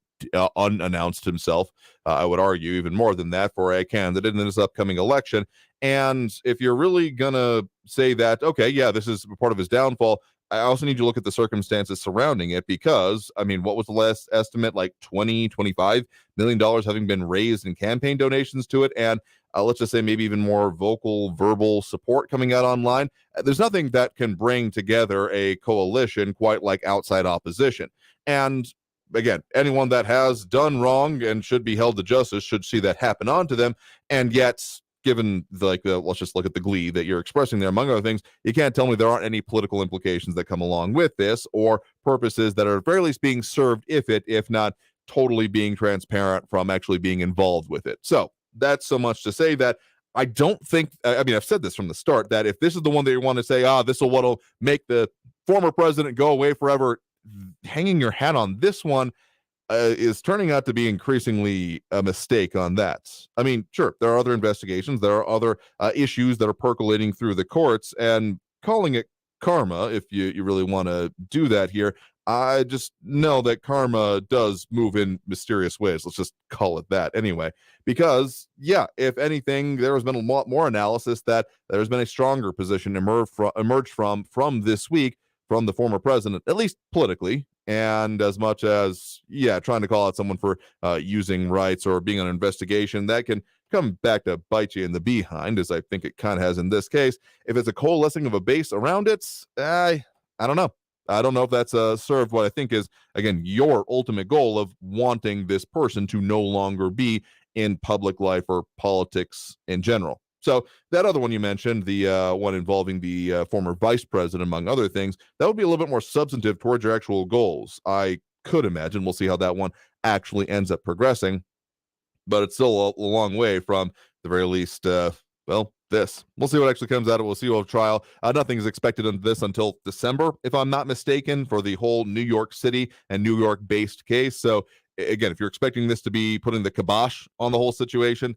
[SPEAKER 2] unannounced himself, I would argue even more than that, for a candidate in this upcoming election. And if you're really gonna say that, okay, yeah, this is part of his downfall, I also need to look at the circumstances surrounding it, because, I mean, what was the last estimate? Like $25 million having been raised in campaign donations to it. And let's just say maybe even more vocal, verbal support coming out online. There's nothing that can bring together a coalition quite like outside opposition. And again, anyone that has done wrong and should be held to justice should see that happen onto them. And yet, given let's just look at the glee that you're expressing there, among other things, you can't tell me there aren't any political implications that come along with this, or purposes that are at very least being served, if not totally being transparent from actually being involved with it. So that's so much to say that I don't think, I mean, I've said this from the start, that if this is the one that you want to say, this will what'll make the former president go away forever, hanging your hat on this one is turning out to be increasingly a mistake on that. I mean, sure, there are other investigations, there are other issues that are percolating through the courts, and calling it karma, if you really want to do that here, I just know that karma does move in mysterious ways. Let's just call it that anyway. Because, yeah, if anything, there has been a lot more analysis that there's been a stronger position emerged from this week from the former president, at least politically. And as much as, yeah, trying to call out someone for using rights or being on an investigation, that can come back to bite you in the behind, as I think it kind of has in this case. If it's a coalescing of a base around it, I don't know. I don't know if that's served what I think is, again, your ultimate goal of wanting this person to no longer be in public life or politics in general. So that other one you mentioned, the one involving the former vice president, among other things, that would be a little bit more substantive towards your actual goals. I could imagine. We'll see how that one actually ends up progressing. But it's still a long way from the very least, this. We'll see what actually comes out of it. We'll see what trial. Nothing is expected on this until December, if I'm not mistaken, for the whole New York City and New York-based case. So again, if you're expecting this to be putting the kibosh on the whole situation,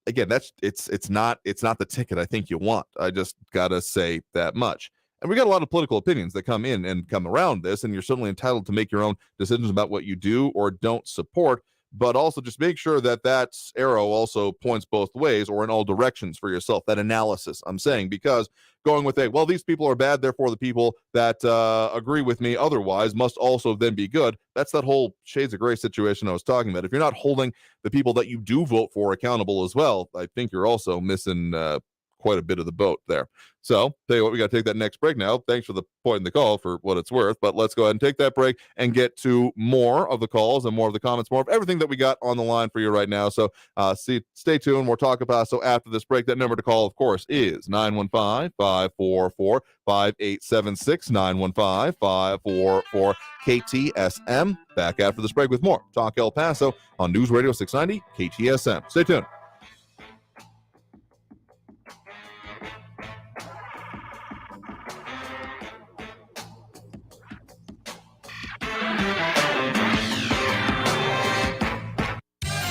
[SPEAKER 2] again, it's not the ticket I think you want. I just gotta say that much. And we got a lot of political opinions that come in and come around this, and you're certainly entitled to make your own decisions about what you do or don't support. But also just make sure that that arrow also points both ways or in all directions for yourself, that analysis, I'm saying, because going with these people are bad, therefore the people that agree with me otherwise must also then be good. That's that whole shades of gray situation I was talking about. If you're not holding the people that you do vote for accountable as well, I think you're also missing quite a bit of the boat there. So, tell you what, we got to take that next break now. Thanks for the point in the call for what it's worth, but let's go ahead and take that break and get to more of the calls and more of the comments, more of everything that we got on the line for you right now. So, stay tuned. We'll talk about so after this break. That number to call, of course, is 915-544-5876, 915-544-KTSM. Back after this break with more Talk El Paso on News Radio 690 KTSM. Stay tuned.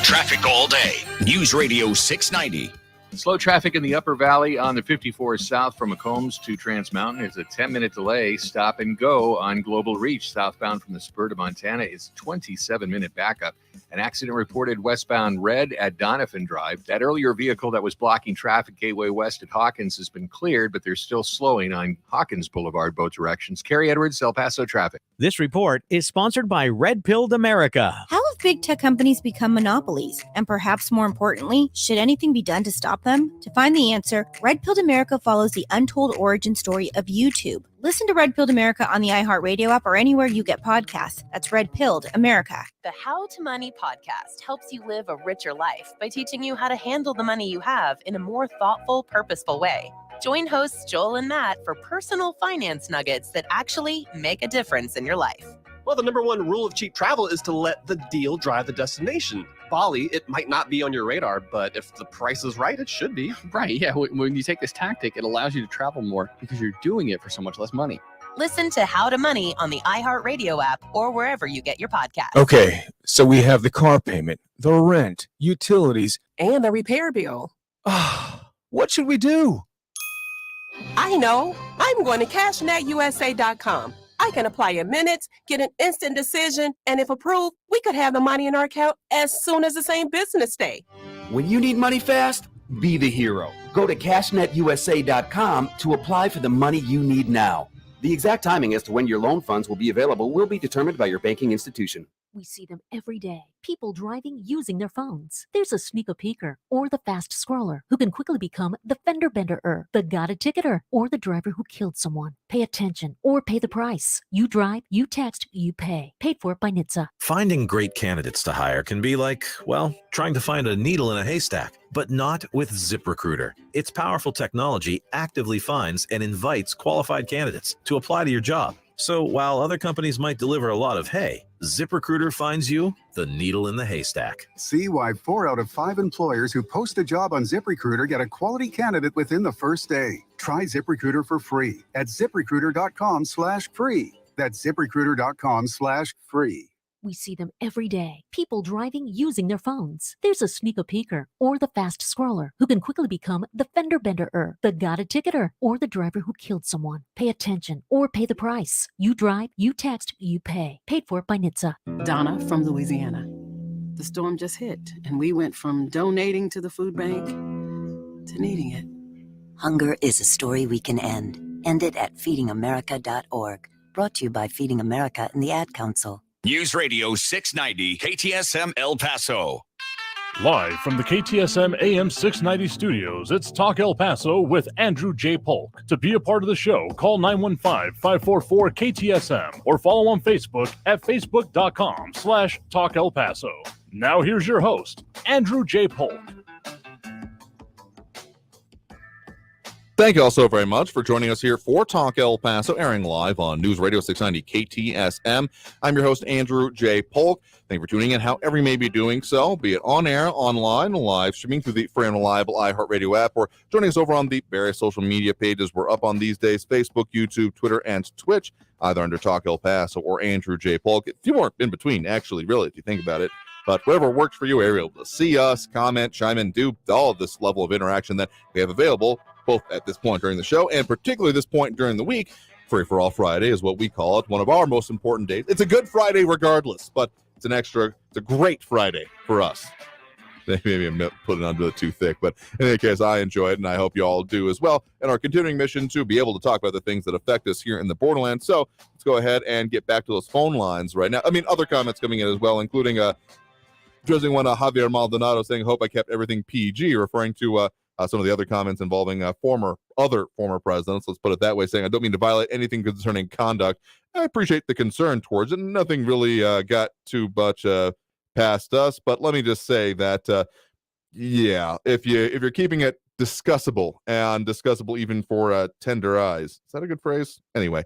[SPEAKER 4] Traffic all day. News Radio 690.
[SPEAKER 5] Slow traffic in the Upper Valley on the 54 south from McCombs to Trans Mountain. It's a 10-minute delay. Stop and go on Global Reach. Southbound from the spur to Montana is 27-minute backup. An accident reported westbound red at Donovan Drive. That earlier vehicle that was blocking traffic Gateway West at Hawkins has been cleared, but they're still slowing on Hawkins Boulevard, both directions. Carrie Edwards, El Paso traffic.
[SPEAKER 22] This report is sponsored by Red Pilled America.
[SPEAKER 9] How have big tech companies become monopolies? And perhaps more importantly, should anything be done to stop them? To find the answer, Red Pilled America follows the untold origin story of YouTube. Listen to Red Pilled America on the iHeartRadio app or anywhere you get podcasts. That's Red Pilled America.
[SPEAKER 10] The How to Money podcast helps you live a richer life by teaching you how to handle the money you have in a more thoughtful, purposeful way. Join hosts Joel and Matt for personal finance nuggets that actually make a difference in your life.
[SPEAKER 20] Well, the number one rule of cheap travel is to let the deal drive the destination. Bali, it might not be on your radar, but if the price is right, it should be.
[SPEAKER 21] Right, yeah. When you take this tactic, it allows you to travel more because you're doing it for so much less money.
[SPEAKER 10] Listen to How to Money on the iHeartRadio app or wherever you get your podcasts.
[SPEAKER 23] Okay, so we have the car payment, the rent, utilities,
[SPEAKER 24] and the repair bill.
[SPEAKER 12] What should we do?
[SPEAKER 13] I know. I'm going to CashNetUSA.com. I can apply in minutes, get an instant decision, and if approved, we could have the money in our account as soon as the same business day.
[SPEAKER 14] When you need money fast, be the hero. Go to CashNetUSA.com to apply for the money you need now. The exact timing as to when your loan funds will be available will be determined by your banking institution.
[SPEAKER 15] We see them every day. People driving using their phones. There's a sneaker peeker or the fast scroller who can quickly become the fender bender-er, the got a ticketer, or the driver who killed someone. Pay attention or pay the price. You drive, you text, you pay. Paid for by NHTSA.
[SPEAKER 23] Finding great candidates to hire can be like, well, trying to find a needle in a haystack, but not with ZipRecruiter. Its powerful technology actively finds and invites qualified candidates to apply to your job. So while other companies might deliver a lot of hay, ZipRecruiter finds you the needle in the haystack.
[SPEAKER 24] See why 4 out of 5 employers who post a job on ZipRecruiter get a quality candidate within the first day. Try ZipRecruiter for free at ZipRecruiter.com/free. That's ZipRecruiter.com/free.
[SPEAKER 15] We see them every day. People driving using their phones. There's a sneaker peeker or the fast scroller who can quickly become the fender bender-er, the got a ticketer, or the driver who killed someone. Pay attention or pay the price. You drive, you text, you pay. Paid for by NHTSA.
[SPEAKER 25] Donna from Louisiana. The storm just hit, and we went from donating to the food bank to needing it.
[SPEAKER 28] Hunger is a story we can end. End it at feedingamerica.org. Brought to you by Feeding America and the Ad Council.
[SPEAKER 4] News Radio 690 KTSM El Paso.
[SPEAKER 1] Live from the KTSM AM 690 studios, it's Talk El Paso with Andrew J. Polk. To be a part of the show, call 915-544-KTSM or follow on Facebook at facebook.com/Talk El Paso. Now here's your host, Andrew J. Polk.
[SPEAKER 2] Thank you all so very much for joining us here for Talk El Paso, airing live on News Radio 690 KTSM. I'm your host, Andrew J. Polk. Thank you for tuning in, however you may be doing so, be it on air, online, live streaming through the free and reliable iHeartRadio app, or joining us over on the various social media pages we're up on these days: Facebook, YouTube, Twitter, and Twitch, either under Talk El Paso or Andrew J. Polk. A few more in between, actually, really, if you think about it. But whatever works for you, you're able to see us, comment, chime in, do all of this level of interaction that we have available, both at this point during the show and particularly this point during the week. Free for All Friday is what we call it, one of our most important days. It's a good Friday regardless, but it's a great Friday for us. Maybe I'm putting it under too thick, but in any case, I enjoy it, and I hope you all do as well. And our continuing mission to be able to talk about the things that affect us here in the borderlands. So let's go ahead and get back to those phone lines right now. I mean, other comments coming in as well, including addressing one Javier Maldonado saying, "Hope I kept everything PG," referring to some of the other comments involving former presidents. Let's put it that way, saying, "I don't mean to violate anything concerning conduct. I appreciate the concern towards it. Nothing really got too much past us, but let me just say that, yeah, if you're keeping it discussable, and discussable even for tender eyes," is that a good phrase? Anyway,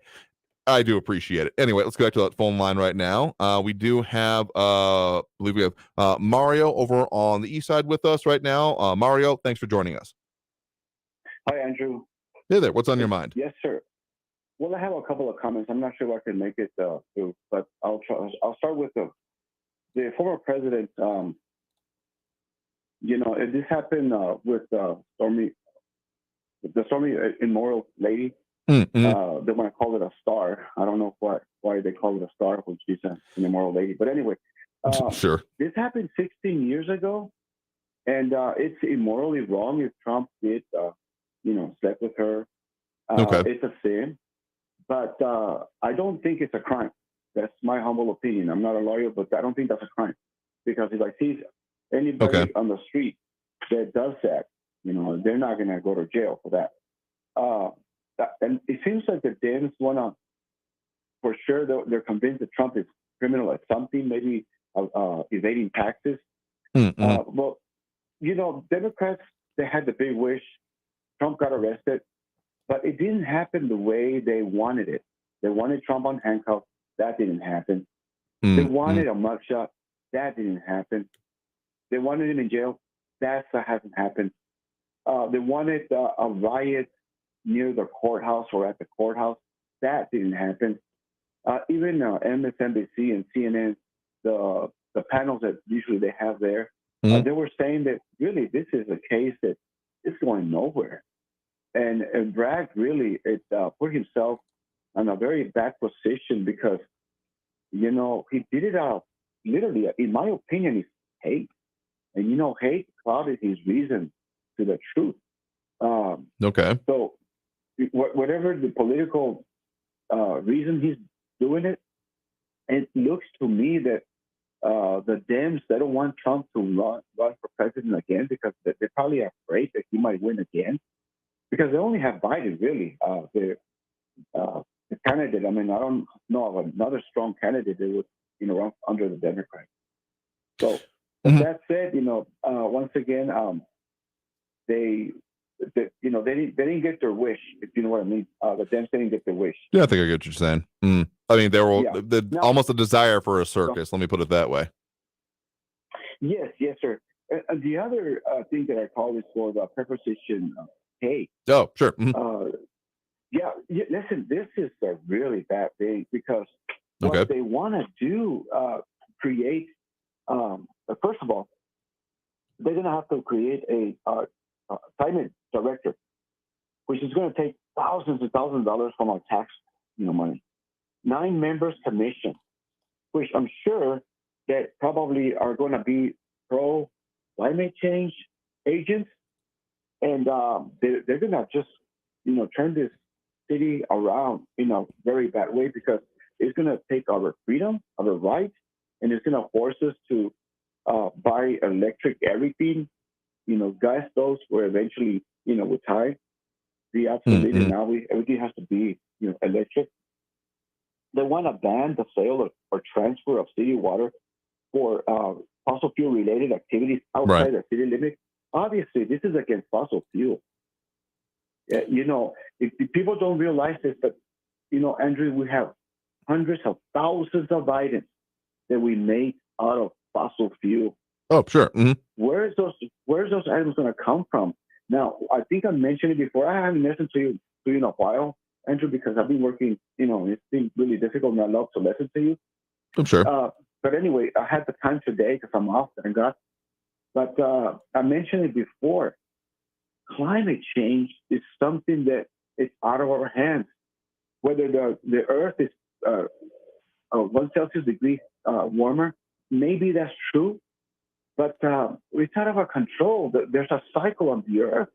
[SPEAKER 2] I do appreciate it. Anyway, let's go back to that phone line right now. We do have, I believe we have Mario over on the east side with us right now. Mario, thanks for joining us.
[SPEAKER 29] Hi, Andrew.
[SPEAKER 2] Hey there. What's on your mind?
[SPEAKER 29] Yes, sir. Well, I have a couple of comments. I'm not sure if I can make it through, but I'll try. I'll start with the former president. This happened with Stormy, the Stormy immoral lady.
[SPEAKER 2] Mm-hmm.
[SPEAKER 29] They want to call it a star. I don't know why they call it a star when she's an immoral lady. But anyway,
[SPEAKER 2] sure.
[SPEAKER 29] This happened 16 years ago, and it's immorally wrong if Trump did, slept with her.
[SPEAKER 2] Okay.
[SPEAKER 29] It's a sin, but I don't think it's a crime. That's my humble opinion. I'm not a lawyer, but I don't think that's a crime, because if I see anybody on the street that does that, they're not going to go to jail for that. And it seems like the Dems want to, for sure, they're convinced that Trump is criminal at something, maybe evading taxes.
[SPEAKER 2] Mm-hmm.
[SPEAKER 29] Well, Democrats, they had the big wish. Trump got arrested, but it didn't happen the way they wanted it. They wanted Trump on handcuffs. That didn't happen.
[SPEAKER 2] Mm-hmm.
[SPEAKER 29] They wanted a mugshot. That didn't happen. They wanted him in jail. That hasn't happened. They wanted a riot near the courthouse or at the courthouse. That didn't happen. Even MSNBC and CNN, the panels that usually they have there, they were saying that really this is a case that it's going nowhere. And Bragg really put himself in a very bad position because, he did it out literally, in my opinion, is hate. And, hate clouded his reason to the truth.
[SPEAKER 2] Okay.
[SPEAKER 29] So whatever the political reason he's doing it, it looks to me that the Dems, they don't want Trump to run for president again because they're probably afraid that he might win again. Because they only have Biden, really. The candidate, I don't know of another strong candidate that would, run under the Democrats. So, that said, once again, they didn't get their wish, if you know what I mean. The Dems didn't get their wish.
[SPEAKER 2] Yeah, I think I get what you're saying. There were almost a desire for a circus. Let me put it that way.
[SPEAKER 29] Yes, sir. The other thing that I call is for the preposition "hey."
[SPEAKER 2] Oh, sure.
[SPEAKER 29] Listen, this is a really bad thing because what they want to do, create. First of all, they're going to have to create a climate director, which is going to take thousands and thousands of dollars from our tax, money. 9 members commission, which I'm sure that probably are going to be pro climate change agents, and they're going to just, turn this city around in a very bad way because it's going to take our freedom, our rights, and it's going to force us to buy electric everything. Gas stoves were eventually, with time, be obsolete, and now everything has to be, electric. They want to ban the sale or transfer of city water for fossil fuel related activities outside the city limit. Obviously, this is against fossil fuel. If people don't realize this, but Andrew, we have hundreds of thousands of items that we make out of fossil fuel.
[SPEAKER 2] Oh, sure.
[SPEAKER 29] Where's those items going to come from? Now, I think I mentioned it before. I haven't listened to you in a while, Andrew, because I've been working. It's been really difficult, and I love to listen to you.
[SPEAKER 2] I'm sure.
[SPEAKER 29] But anyway, I had the time today because I'm off, thank God. But I mentioned it before. Climate change is something that is out of our hands. Whether the Earth is 1 Celsius degree warmer, maybe that's true. But it's out of our control. There's a cycle on the Earth,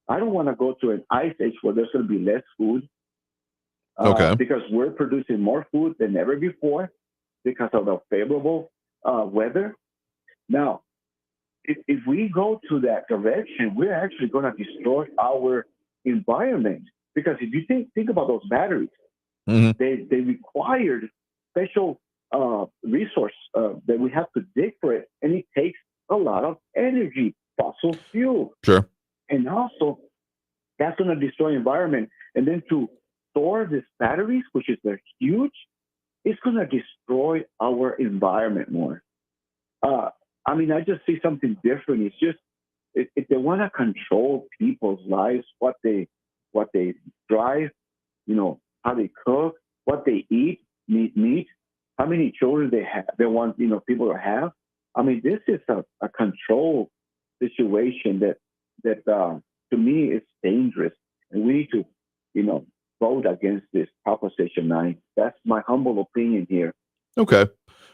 [SPEAKER 29] I don't want to go to an ice age where there's going to be less food. Because we're producing more food than ever before because of the favorable weather. Now, if we go to that direction, we're actually going to destroy our environment. Because if you think about those batteries, they required special resource that we have to dig for it, and it takes a lot of energy, fossil fuel.
[SPEAKER 2] Sure.
[SPEAKER 29] And also, that's going to destroy environment. And then to store these batteries, which is they're huge, it's going to destroy our environment more. I just see something different. It's just if they want to control people's lives, what they drive, how they cook, what they eat, meat, how many children they want people to have. This is a control situation that to me is dangerous, and we need to vote against this Proposition 9. That's my humble opinion here.
[SPEAKER 2] Okay.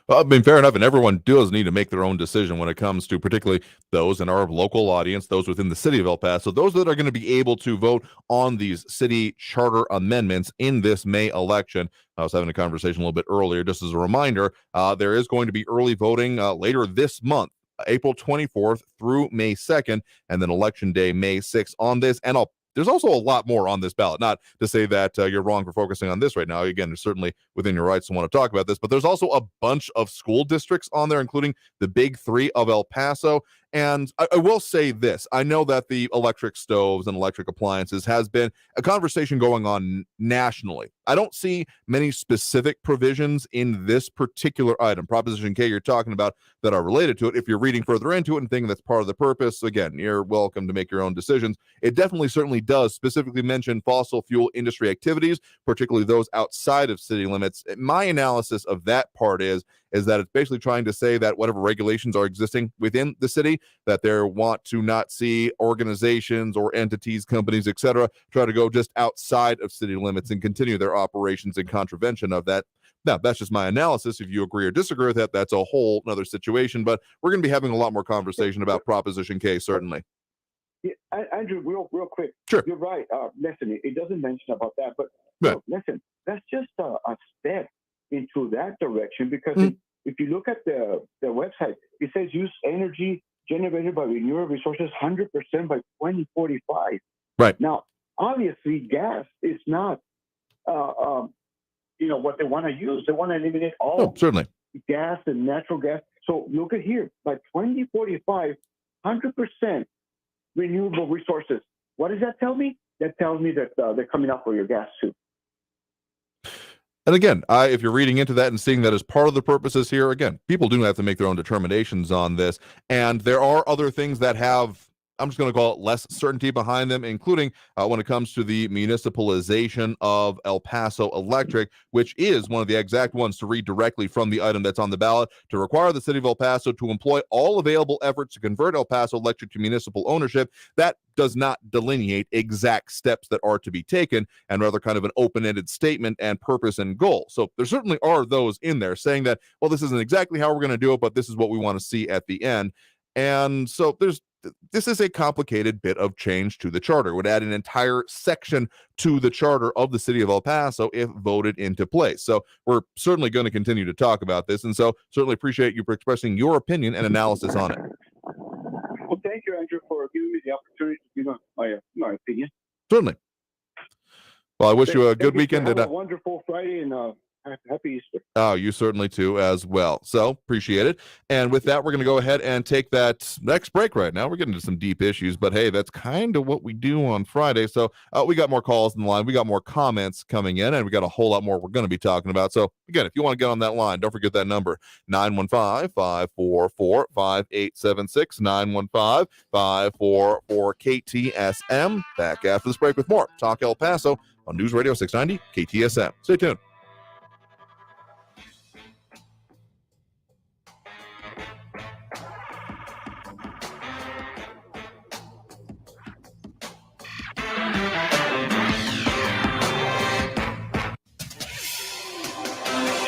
[SPEAKER 2] Fair enough, and everyone does need to make their own decision when it comes to particularly those in our local audience, those within the city of El Paso, those that are going to be able to vote on these city charter amendments in this May election. I was having a conversation a little bit earlier. Just as a reminder, there is going to be early voting later this month, April 24th through May 2nd, and then Election Day, May 6th on this. And there's also a lot more on this ballot. Not to say that you're wrong for focusing on this right now. Again, it's certainly within your rights to want to talk about this, but there's also a bunch of school districts on there, including the big 3 of El Paso. And I will say this. I know that the electric stoves and electric appliances has been a conversation going on nationally. I don't see many specific provisions in this particular item, Proposition K you're talking about, that are related to it. If you're reading further into it and thinking that's part of the purpose, again, you're welcome to make your own decisions. It definitely certainly does specifically mention fossil fuel industry activities, particularly those outside of city limits. My analysis of that part is that it's basically trying to say that whatever regulations are existing within the city that they want to not see organizations or entities, companies, etc., try to go just outside of city limits and continue their operations in contravention of that. Now, that's just my analysis. If you agree or disagree with that, that's a whole other situation. But we're going to be having a lot more conversation about Proposition K, certainly.
[SPEAKER 29] Yeah, Andrew, real quick.
[SPEAKER 2] Sure.
[SPEAKER 29] You're right. Listen, it doesn't mention about that, but
[SPEAKER 2] right.
[SPEAKER 29] Listen, that's just a step into that direction because if you look at the website, it says use energy generated by renewable resources 100% by 2045.
[SPEAKER 2] Right.
[SPEAKER 29] Now, obviously, gas is not, what they want to use. They want to eliminate all
[SPEAKER 2] certainly
[SPEAKER 29] gas and natural gas. So look at here. By 2045, 100% renewable resources. What does that tell me? That tells me that they're coming up for your gas too.
[SPEAKER 2] And again, if you're reading into that and seeing that as part of the purposes here, again, people do have to make their own determinations on this. And there are other things that have, I'm just going to call it, less certainty behind them, including when it comes to the municipalization of El Paso Electric, which is one of the exact ones to read directly from the item that's on the ballot, to require the city of El Paso to employ all available efforts to convert El Paso Electric to municipal ownership. That does not delineate exact steps that are to be taken, and rather kind of an open-ended statement and purpose and goal. So there certainly are those in there saying that, well, this isn't exactly how we're going to do it, but this is what we want to see at the end. And so this is a complicated bit of change to the charter. It would add an entire section to the charter of the city of El Paso if voted into place. So we're certainly going to continue to talk about this, and so certainly appreciate you for expressing your opinion and analysis on it.
[SPEAKER 29] Well, thank you, Andrew, for giving me the opportunity to give my opinion.
[SPEAKER 2] Certainly. Well, I wish you a good weekend.
[SPEAKER 29] Have a wonderful Friday and happy Easter.
[SPEAKER 2] Oh, you certainly too as well. So appreciate it. And with that, we're going to go ahead and take that next break right now. We're getting into some deep issues, but hey, that's kind of what we do on Friday. So we got more calls in the line. We got more comments coming in, and we got a whole lot more we're going to be talking about. So again, if you want to get on that line, don't forget that number, 915-544-5876, 915-544-KTSM. Back after this break with more Talk El Paso on News Radio 690 KTSM. Stay tuned.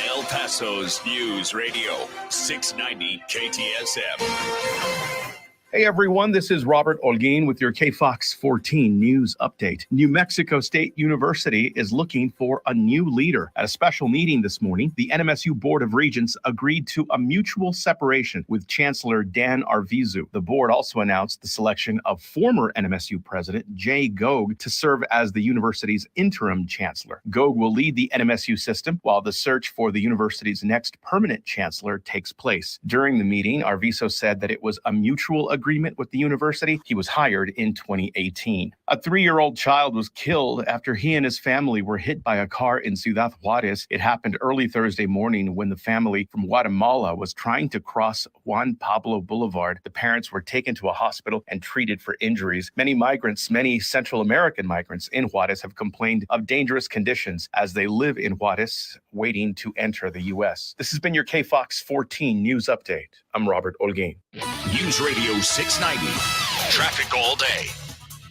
[SPEAKER 4] El Paso's News Radio 690 KTSM.
[SPEAKER 7] Hey everyone, this is Robert Olguin with your KFOX 14 news update. New Mexico State University is looking for a new leader. At a special meeting this morning, the NMSU Board of Regents agreed to a mutual separation with Chancellor Dan Arvizu. The board also announced the selection of former NMSU President Jay Gogue to serve as the university's interim chancellor. Gogue will lead the NMSU system while the search for the university's next permanent chancellor takes place. During the meeting, Arvizu said that it was a mutual agreement with the university. He was hired in 2018. A 3-year-old child was killed after he and his family were hit by a car in Ciudad Juarez. It happened early Thursday morning when the family from Guatemala was trying to cross Juan Pablo Boulevard. The parents were taken to a hospital and treated for injuries. Many Central American migrants in Juarez have complained of dangerous conditions as they live in Juarez, waiting to enter the U.S. This has been your KFOX 14 news update. I'm Robert Olguin.
[SPEAKER 4] News Radio 690. Traffic all day.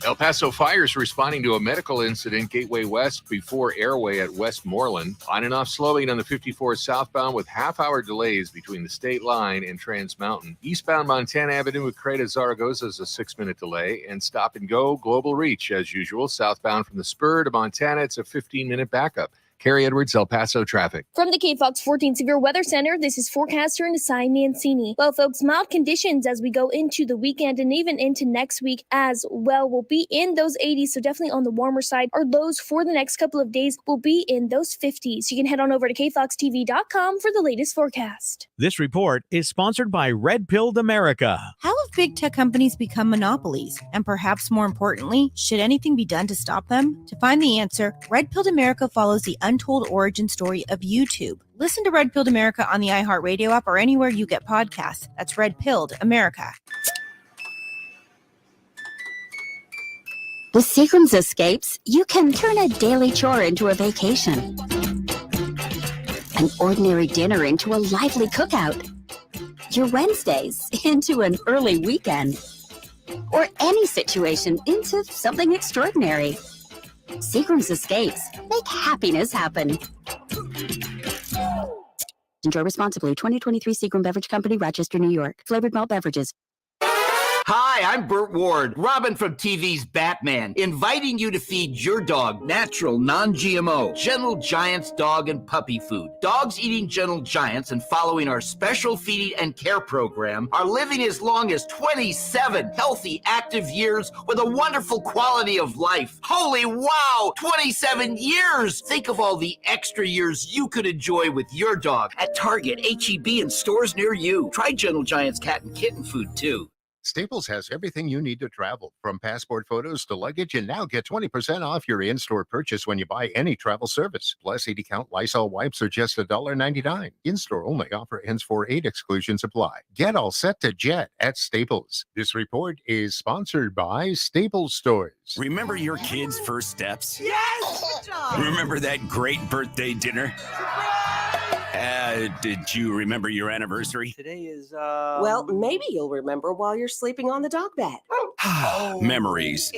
[SPEAKER 5] El Paso Fire is responding to a medical incident Gateway West before Airway at Westmoreland. On and off slowing on the 54 southbound with half-hour delays between the state line and Trans Mountain. Eastbound Montana Avenue with Creta Zaragoza is a 6-minute delay. And stop and go Global Reach as usual. Southbound from the Spur to Montana, it's a 15-minute backup. Carrie Edwards, El Paso traffic.
[SPEAKER 11] From the KFOX 14 Severe Weather Center, this is forecaster Nasai Mancini. Well, folks, mild conditions as we go into the weekend and even into next week as well. We'll be in those 80s, so definitely on the warmer side. Our lows for the next couple of days will be in those 50s. You can head on over to kfoxtv.com for the latest forecast.
[SPEAKER 22] This report is sponsored by Red Pilled America.
[SPEAKER 9] How have big tech companies become monopolies? And perhaps more importantly, should anything be done to stop them? To find the answer, Red Pilled America follows the untold origin story of YouTube. Listen to Red Pilled America on the iHeartRadio app or anywhere you get podcasts. That's Red Pilled America.
[SPEAKER 12] With Seagram's Escapes, you can turn a daily chore into a vacation. An ordinary dinner into a lively cookout. your Wednesdays into an early weekend. Or any situation into something extraordinary. Seagram's Escapes. Make happiness happen. Enjoy responsibly. 2023 Seagram Beverage Company, Rochester, New York. Flavored malt beverages.
[SPEAKER 3] Hi, I'm Burt Ward, Robin from TV's Batman, inviting you to feed your dog natural, non-GMO, Gentle Giants dog and puppy food. Dogs eating Gentle Giants and following our special feeding and care program are living as long as 27 healthy, active years with a wonderful quality of life. Holy wow, 27 years! Think of all the extra years you could enjoy with your dog at Target, H-E-B, and stores near you. Try Gentle Giants cat and kitten food, too.
[SPEAKER 6] Staples has everything you need to travel, from passport photos to luggage, and now get 20% off your in-store purchase when you buy any travel service. Plus, 80-count Lysol wipes are just $1.99. In-store only. Offer ends 4/8. Exclusions apply. Get all set to jet at Staples. This report is sponsored by Staples Stores.
[SPEAKER 8] Remember your kids' first steps?
[SPEAKER 16] Yes! Good job!
[SPEAKER 8] Remember that great birthday dinner? Did you remember your anniversary?
[SPEAKER 16] Today is,
[SPEAKER 13] Well, maybe you'll remember while you're sleeping on the dog bed.
[SPEAKER 8] Memories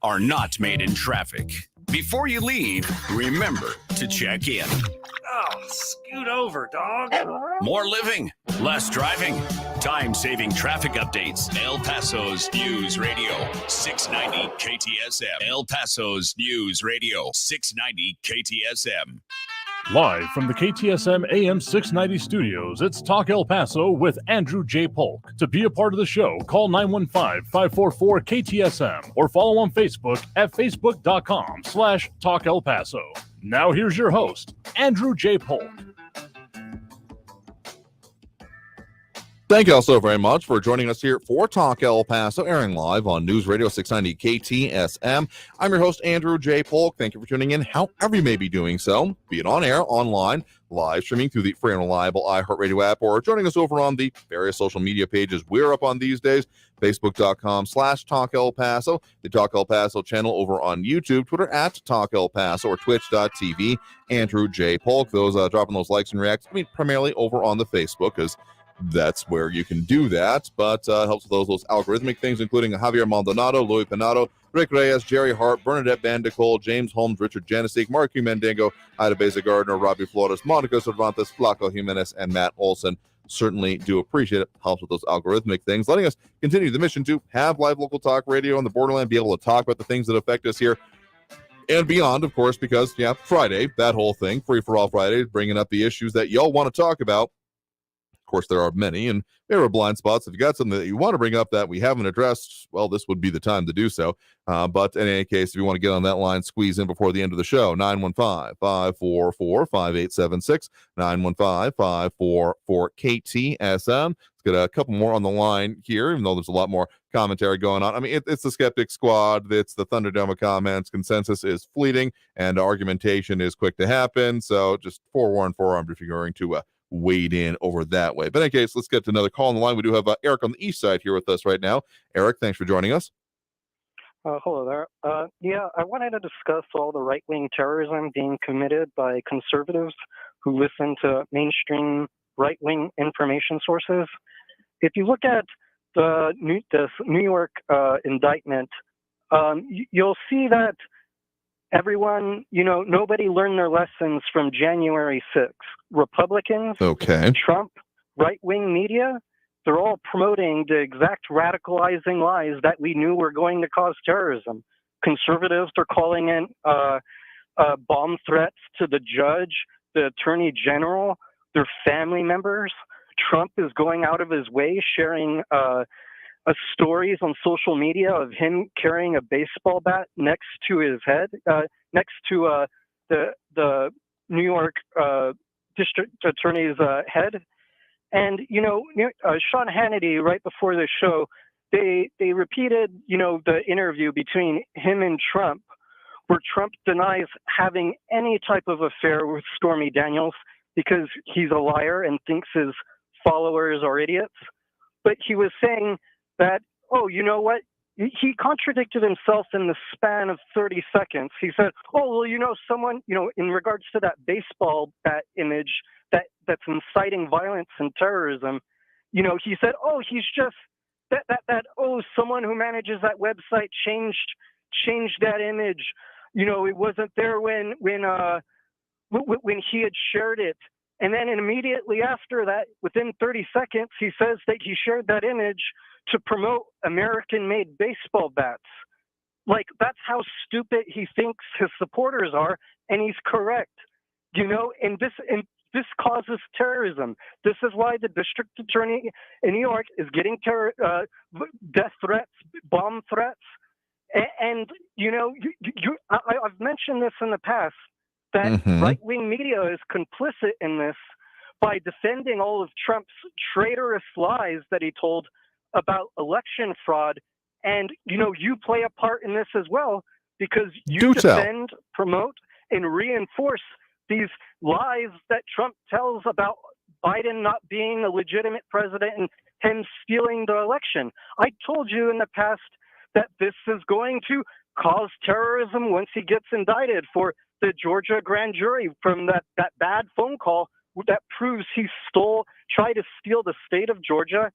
[SPEAKER 8] are not made in traffic. Before you leave, remember to check in.
[SPEAKER 16] Oh, scoot over, dog.
[SPEAKER 8] More living, less driving. Time-saving traffic updates. El Paso's News Radio 690 KTSM. El Paso's News Radio 690 KTSM.
[SPEAKER 1] Live from the KTSM AM 690 studios, it's Talk El Paso with Andrew J. Polk. To be a part of the show, call 915-544-KTSM or follow on Facebook at facebook.com/Talk El Paso. Now here's your host, Andrew J. Polk.
[SPEAKER 2] Thank you all so very much for joining us here for Talk El Paso, airing live on News Radio 690 KTSM. I'm your host, Andrew J. Polk. Thank you for tuning in, however you may be doing so, be it on air, online, live streaming through the free and reliable iHeartRadio app, or joining us over on the various social media pages we're up on these days, facebook.com/Talk El Paso, the Talk El Paso channel over on YouTube, Twitter at Talk El Paso, or twitch.tv, Andrew J. Polk. Those dropping those likes and reacts, primarily over on the Facebook, because that's where you can do that, but helps with those algorithmic things, including Javier Maldonado, Louis Pinado, Rick Reyes, Jerry Hart, Bernadette Bandicole, James Holmes, Richard Janisic, Mark Hugh Mendigo, Ida Beza Gardner, Robbie Flores, Monica Cervantes, Flaco Jimenez, and Matt Olson. Certainly do appreciate it. Helps with those algorithmic things, letting us continue the mission to have live local talk radio on the borderland, be able to talk about the things that affect us here and beyond, of course, because, Friday, that whole thing, Free for All Friday, bringing up the issues that y'all want to talk about. Of course, there are many, and there are blind spots. If you got something that you want to bring up that we haven't addressed, well, this would be the time to do so. But in any case, if you want to get on that line, squeeze in before the end of the show, 915-544-5876, 915-544-KTSM. Let's get a couple more on the line here, even though there's a lot more commentary going on. I mean, it's the Skeptic Squad. It's the Thunderdome of comments. Consensus is fleeting, and argumentation is quick to happen. So just forewarned if you're going to wade in over that way. But in any case, let's get to another call on the line. We do have Eric on the east side here with us right now. Eric, thanks for joining us.
[SPEAKER 17] Hello there. I wanted to discuss all the right-wing terrorism being committed by conservatives who listen to mainstream right-wing information sources. If you look at the New York indictment, you'll see that everyone, nobody learned their lessons from January 6th. Republicans, Trump, right-wing media, they're all promoting the exact radicalizing lies that we knew were going to cause terrorism. Conservatives are calling in bomb threats to the judge, the attorney general, their family members. Trump is going out of his way sharing stories on social media of him carrying a baseball bat next to his head, next to the New York district attorney's head. And, Sean Hannity, right before the show, they repeated, the interview between him and Trump, where Trump denies having any type of affair with Stormy Daniels because he's a liar and thinks his followers are idiots. But he was saying that, you know what? He contradicted himself in the span of 30 seconds. He said, someone, in regards to that baseball bat image that's inciting violence and terrorism, he said, oh, he's just someone who manages that website changed that image. It wasn't there when he had shared it. And then immediately after that, within 30 seconds, he says that he shared that image to promote American-made baseball bats. Like, that's how stupid he thinks his supporters are, and he's correct. And this causes terrorism. This is why the district attorney in New York is getting death threats, bomb threats. And I've mentioned this in the past, that right-wing media is complicit in this by defending all of Trump's traitorous lies that he told about election fraud. And, you play a part in this as well, because you defend, promote, and reinforce these lies that Trump tells about Biden not being a legitimate president and him stealing the election. I told you in the past that this is going to cause terrorism once he gets indicted for the Georgia grand jury from that bad phone call that proves he tried to steal the state of Georgia,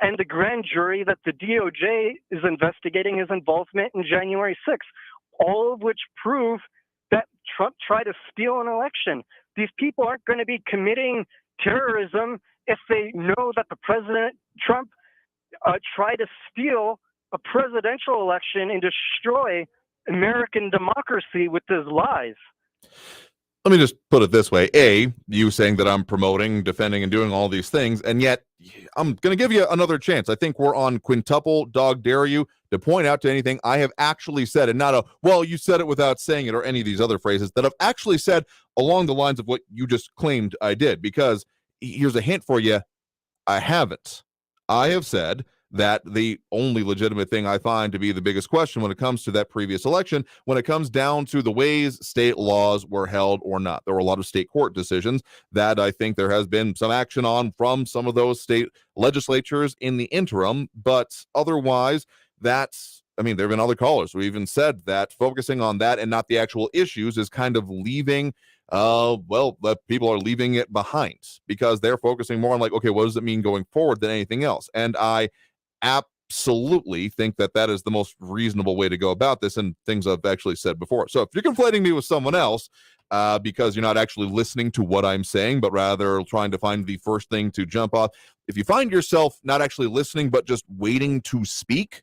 [SPEAKER 17] and the grand jury that the DOJ is investigating his involvement in January 6th, all of which prove that Trump tried to steal an election. These people aren't going to be committing terrorism if they know that the President Trump tried to steal a presidential election and destroy American democracy with his lies.
[SPEAKER 2] Let me just put it this way. A, you saying that I'm promoting, defending, and doing all these things, and yet I'm going to give you another chance. I think we're on quintuple dog dare you to point out to anything I have actually said, and not well, you said it without saying it, or any of these other phrases that I've actually said along the lines of what you just claimed I did. Because here's a hint for you. I haven't. I have said that the only legitimate thing I find to be the biggest question when it comes to that previous election, when it comes down to the ways state laws were held or not. There were a lot of state court decisions that I think there has been some action on from some of those state legislatures in the interim, but otherwise, there have been other callers who even said that focusing on that and not the actual issues is kind of leaving people are leaving it behind because they're focusing more on like, okay, what does it mean going forward than anything else? And I absolutely think that is the most reasonable way to go about this, and things I've actually said before. So if you're conflating me with someone else because you're not actually listening to what I'm saying, but rather trying to find the first thing to jump off, if you find yourself not actually listening, but just waiting to speak,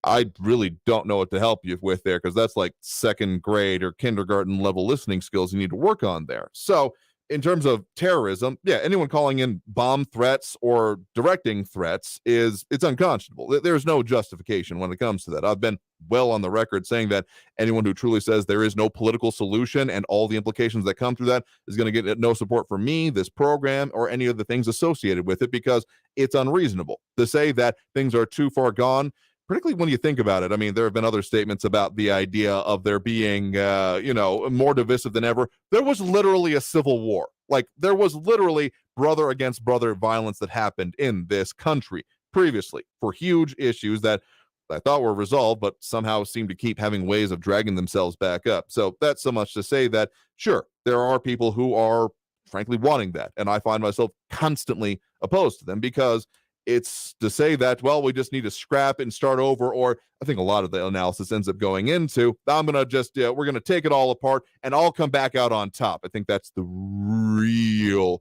[SPEAKER 2] I really don't know what to help you with there, because that's like second grade or kindergarten level listening skills you need to work on there. So in terms of terrorism, anyone calling in bomb threats or directing threats it's unconscionable. There's no justification when it comes to that. I've been well on the record saying that anyone who truly says there is no political solution and all the implications that come through that is going to get no support from me, this program, or any of the things associated with it, because it's unreasonable to say that things are too far gone. Particularly when you think about it, there have been other statements about the idea of there being, more divisive than ever. There was literally a civil war. Like, there was literally brother against brother violence that happened in this country previously for huge issues that I thought were resolved, but somehow seem to keep having ways of dragging themselves back up. So that's so much to say that, sure, there are people who are frankly wanting that. And I find myself constantly opposed to them, because it's to say that, well, we just need to scrap and start over, or I think a lot of the analysis ends up going into, we're going to take it all apart and I'll come back out on top. I think that's the real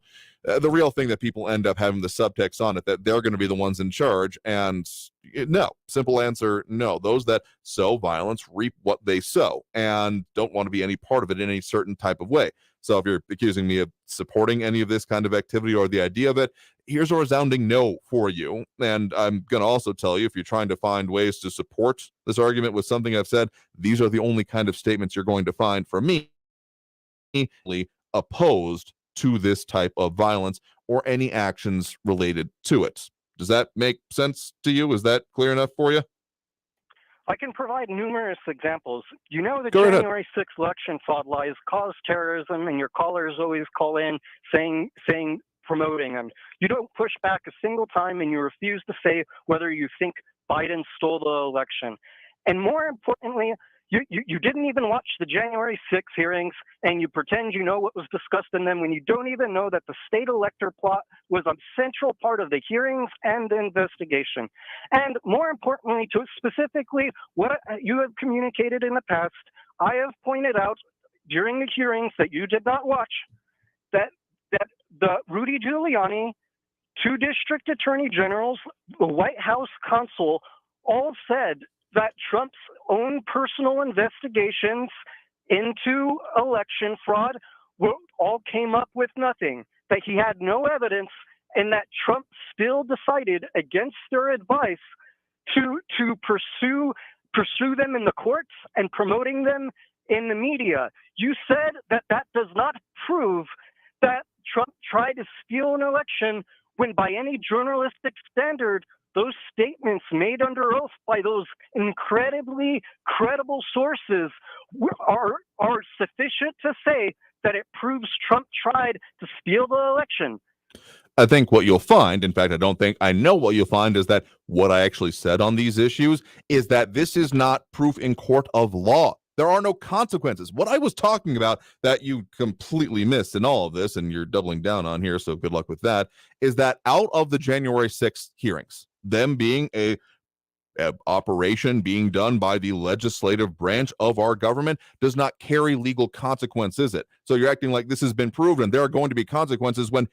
[SPEAKER 2] thing that people end up having the subtext on it, that they're going to be the ones in charge. And no, simple answer, no. Those that sow violence reap what they sow and don't want to be any part of it in any certain type of way. So if you're accusing me of supporting any of this kind of activity or the idea of it, here's a resounding no for you. And I'm going to also tell you, if you're trying to find ways to support this argument with something I've said, these are the only kind of statements you're going to find from me opposed to this type of violence or any actions related to it. Does that make sense to you? Is that clear enough for you?
[SPEAKER 17] I can provide numerous examples. The
[SPEAKER 2] Go ahead.
[SPEAKER 17] January 6th election fraud lies cause terrorism, and your callers always call in saying promoting them. You don't push back a single time, and you refuse to say whether you think Biden stole the election. And more importantly, You didn't even watch the January 6th hearings, and you pretend you know what was discussed in them when you don't even know that the state elector plot was a central part of the hearings and the investigation. And more importantly, to specifically what you have communicated in the past, I have pointed out during the hearings that you did not watch that the Rudy Giuliani, 2 district attorney generals, the White House counsel, all said that Trump's own personal investigations into election fraud all came up with nothing, that he had no evidence, and that Trump still decided against their advice to pursue them in the courts and promoting them in the media. You said that does not prove that Trump tried to steal an election, when by any journalistic standard, those statements made under oath by those incredibly credible sources are sufficient to say that it proves Trump tried to steal the election.
[SPEAKER 2] I think what you'll find, in fact, I know what you'll find, is that what I actually said on these issues is that this is not proof in court of law. There are no consequences. What I was talking about that you completely missed in all of this, and you're doubling down on here, so good luck with that, is that out of the January 6th hearings, them being a operation being done by the legislative branch of our government does not carry legal consequence, is it? So you're acting like this has been proven. There are going to be consequences when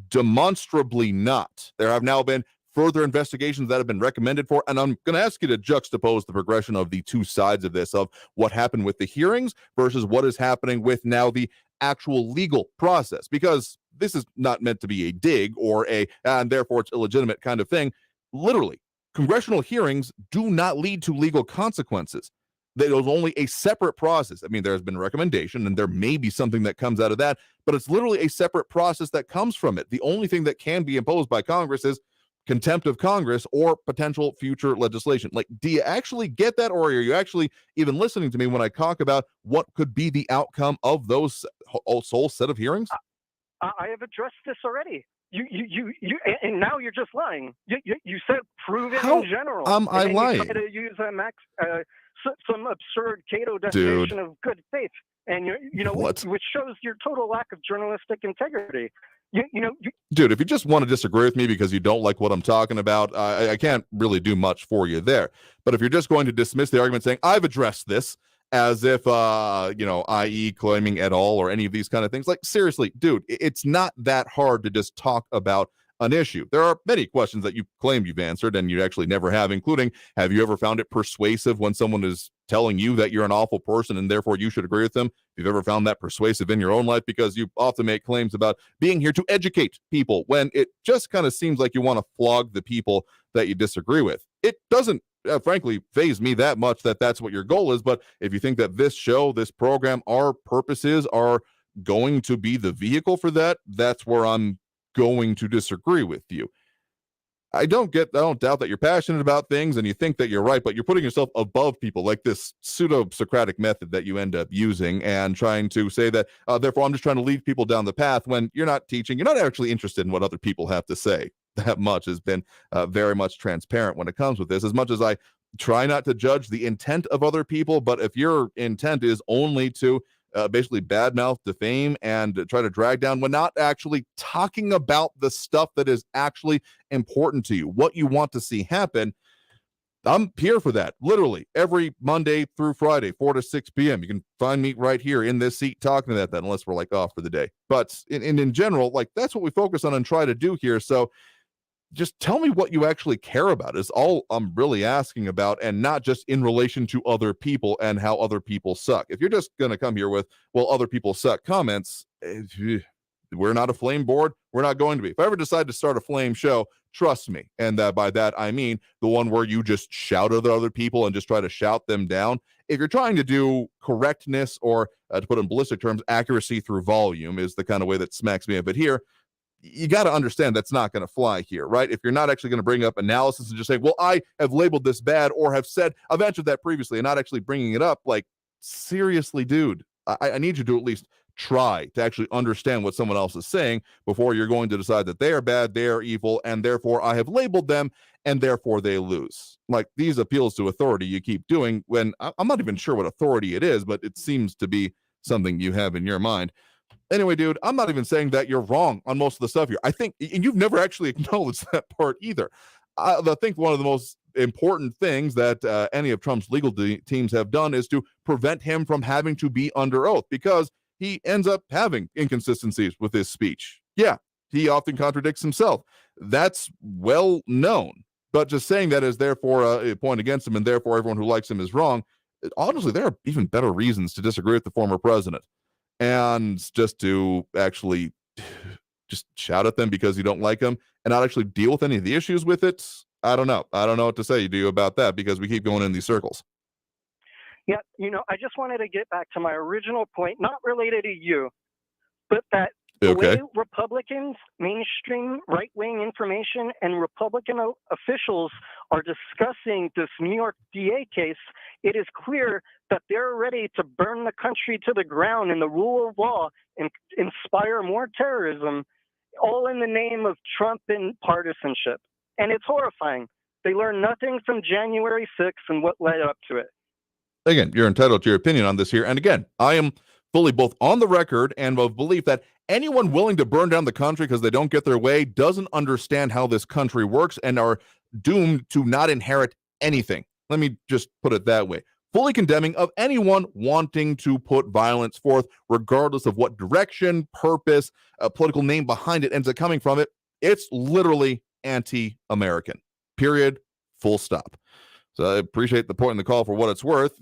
[SPEAKER 2] demonstrably not. There have now been further investigations that have been recommended for, and I'm going to ask you to juxtapose the progression of the two sides of this, of what happened with the hearings versus what is happening with now the actual legal process, because this is not meant to be a dig or and therefore it's illegitimate kind of thing. Literally, congressional hearings do not lead to legal consequences. There's only a separate process. I mean, there's been a recommendation, and there may be something that comes out of that, but it's literally a separate process that comes from it. The only thing that can be imposed by Congress is contempt of Congress or potential future legislation. Like, do you actually get that, or are you actually even listening to me when I talk about what could be the outcome of those whole set of hearings?
[SPEAKER 17] I have addressed this already. You and now you're just lying. You said prove it in general.
[SPEAKER 2] I lying?
[SPEAKER 17] You try to use some absurd Cato definition of good faith, and which shows your total lack of journalistic integrity.
[SPEAKER 2] Dude, if you just want to disagree with me because you don't like what I'm talking about, I can't really do much for you there. But if you're just going to dismiss the argument saying I've addressed this as if, i.e. claiming et al. Or any of these kind of things, like, seriously, dude, it's not that hard to just talk about an issue. There are many questions that you claim you've answered and you actually never have, including, have you ever found it persuasive when someone is telling you that you're an awful person and therefore you should agree with them? If you've ever found that persuasive in your own life, because you often make claims about being here to educate people when it just kind of seems like you want to flog the people that you disagree with. It doesn't frankly faze me that much that that's what your goal is. But if you think that this show, this program, our purposes are going to be the vehicle for that, that's where I'm going to disagree with you. I don't doubt that you're passionate about things and you think that you're right, but you're putting yourself above people, like this pseudo-Socratic method that you end up using and trying to say that, therefore, I'm just trying to lead people down the path when you're not teaching. You're not actually interested in what other people have to say. That much has been very much transparent when it comes with this, as much as I try not to judge the intent of other people. But if your intent is only to basically badmouth, defame, and try to drag down when not actually talking about the stuff that is actually important to you, what you want to see happen, I'm here for that. Literally every Monday through Friday, 4 to 6 p.m. You can find me right here in this seat talking to that, unless we're like off for the day. But in general, like, that's what we focus on and try to do here. So just tell me what you actually care about is all I'm really asking about, and not just in relation to other people and how other people suck. If you're just going to come here with, well, other people suck comments, we're not a flame board. We're not going to be. If I ever decide to start a flame show, trust me. And by that, I mean the one where you just shout at other people and just try to shout them down. If you're trying to do correctness, or to put in ballistic terms, accuracy through volume is the kind of way that smacks me a bit here. You got to understand that's not going to fly here, right? If you're not actually going to bring up analysis and just say, well, I have labeled this bad, or have said, I've answered that previously, and not actually bringing it up, like, seriously, dude, I need you to at least try to actually understand what someone else is saying before you're going to decide that they are bad, they are evil, and therefore I have labeled them, and therefore they lose. Like these appeals to authority you keep doing when I'm not even sure what authority it is, but it seems to be something you have in your mind. Anyway, dude, I'm not even saying that you're wrong on most of the stuff here. I think, and you've never actually acknowledged that part either. I think one of the most important things that any of Trump's legal teams have done is to prevent him from having to be under oath, because he ends up having inconsistencies with his speech. Yeah, he often contradicts himself. That's well known. But just saying that is therefore a point against him, and therefore everyone who likes him is wrong. Honestly, there are even better reasons to disagree with the former president. And just to actually just shout at them because you don't like them and not actually deal with any of the issues with it. I don't know. I don't know what to say to you about that, because we keep going in these circles.
[SPEAKER 17] Yeah, I just wanted to get back to my original point, not related to you, but that the way Republicans, mainstream right-wing information, and Republican officials are discussing this New York DA case, it is clear that they're ready to burn the country to the ground in the rule of law and inspire more terrorism, all in the name of Trump and partisanship. And it's horrifying. They learned nothing from January 6th and what led up to it.
[SPEAKER 2] Again, you're entitled to your opinion on this here. And again, I am fully both on the record and of belief that anyone willing to burn down the country because they don't get their way doesn't understand how this country works and are doomed to not inherit anything. Let me just put it that way. Fully condemning of anyone wanting to put violence forth, regardless of what direction, purpose, political name behind it ends up coming from it. It's literally anti-American. Period. Full stop. So I appreciate the point in the call for what it's worth.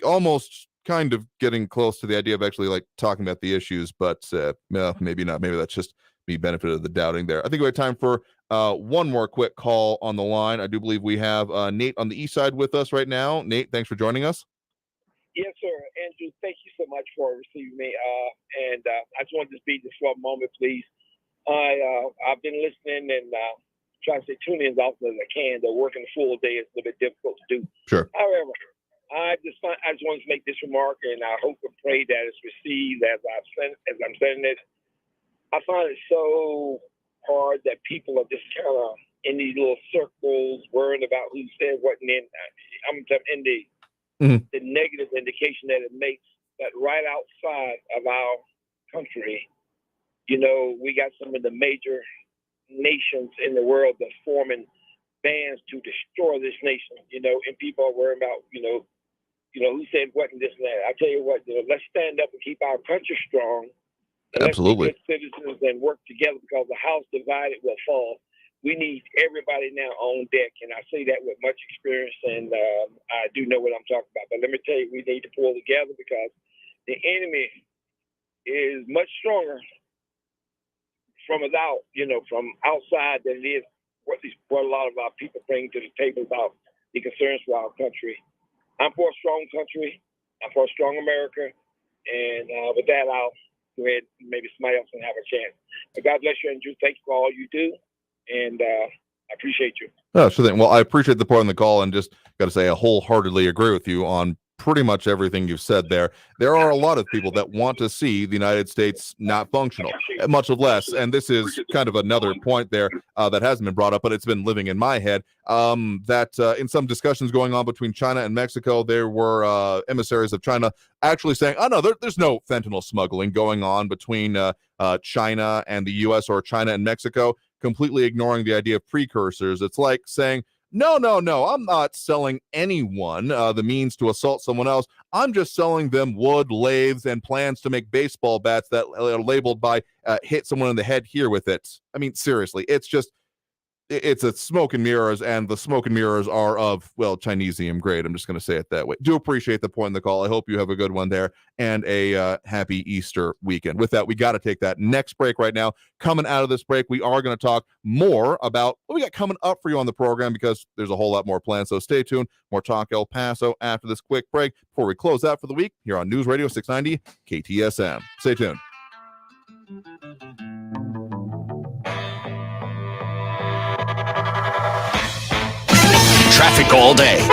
[SPEAKER 2] Almost kind of getting close to the idea of actually like talking about the issues, but maybe not. Maybe that's just me benefit of the doubting there. I think we have time for one more quick call on the line. I do believe we have Nate on the east side with us right now. Nate, thanks for joining us.
[SPEAKER 10] Yes, sir. Andrew, thank you so much for receiving me. And I just wanted to speak just for a moment, please. I've been listening and trying to tune in as often as I can. Though working a full day is a little bit difficult to do.
[SPEAKER 2] Sure.
[SPEAKER 10] However, I just wanted to make this remark, and I hope and pray that it's received as I'm saying it. I find it so hard that people are just kind of in these little circles worrying about who said what, and then I'm in the negative indication that it makes that right outside of our country, we got some of the major nations in the world that's forming bands to destroy this nation, and people are worrying about, who said what and this and that. I tell you what, let's stand up and keep our country strong.
[SPEAKER 2] Absolutely.
[SPEAKER 10] Let's be good citizens and work together, because the house divided will fall. We need everybody now on deck, and I say that with much experience, and I do know what I'm talking about. But let me tell you, we need to pull together, because the enemy is much stronger from without, from outside than it is what a lot of our people bring to the table about the concerns for our country. I'm for a strong country. I'm for a strong America. And with that, I'll go ahead and maybe somebody else can have a chance. But God bless you, Andrew. Thank you for all you do. And I appreciate you.
[SPEAKER 2] Oh, sure thing. Well, I appreciate the point on the call, and just got to say I wholeheartedly agree with you on pretty much everything you've said there. There are a lot of people that want to see the United States not functional, much less. And this is kind of another point there that hasn't been brought up, but it's been living in my head, that in some discussions going on between China and Mexico, there were emissaries of China actually saying, oh, no, there's no fentanyl smuggling going on between China and the U.S. or China and Mexico, completely ignoring the idea of precursors. It's like saying, no, I'm not selling anyone the means to assault someone else. I'm just selling them wood, lathes, and plans to make baseball bats that are labeled by hit someone in the head here with it. I mean, seriously, it's a smoke and mirrors, and the smoke and mirrors are of, well, Chinesium grade. I'm just going to say it that way. Do appreciate the point in the call. I hope you have a good one there and a happy Easter weekend. With that, we got to take that next break right now. Coming out of this break, we are going to talk more about what we got coming up for you on the program, because there's a whole lot more planned. So stay tuned. More Talk El Paso after this quick break before we close out for the week here on News Radio 690 KTSM. Stay tuned.
[SPEAKER 8] Traffic all day.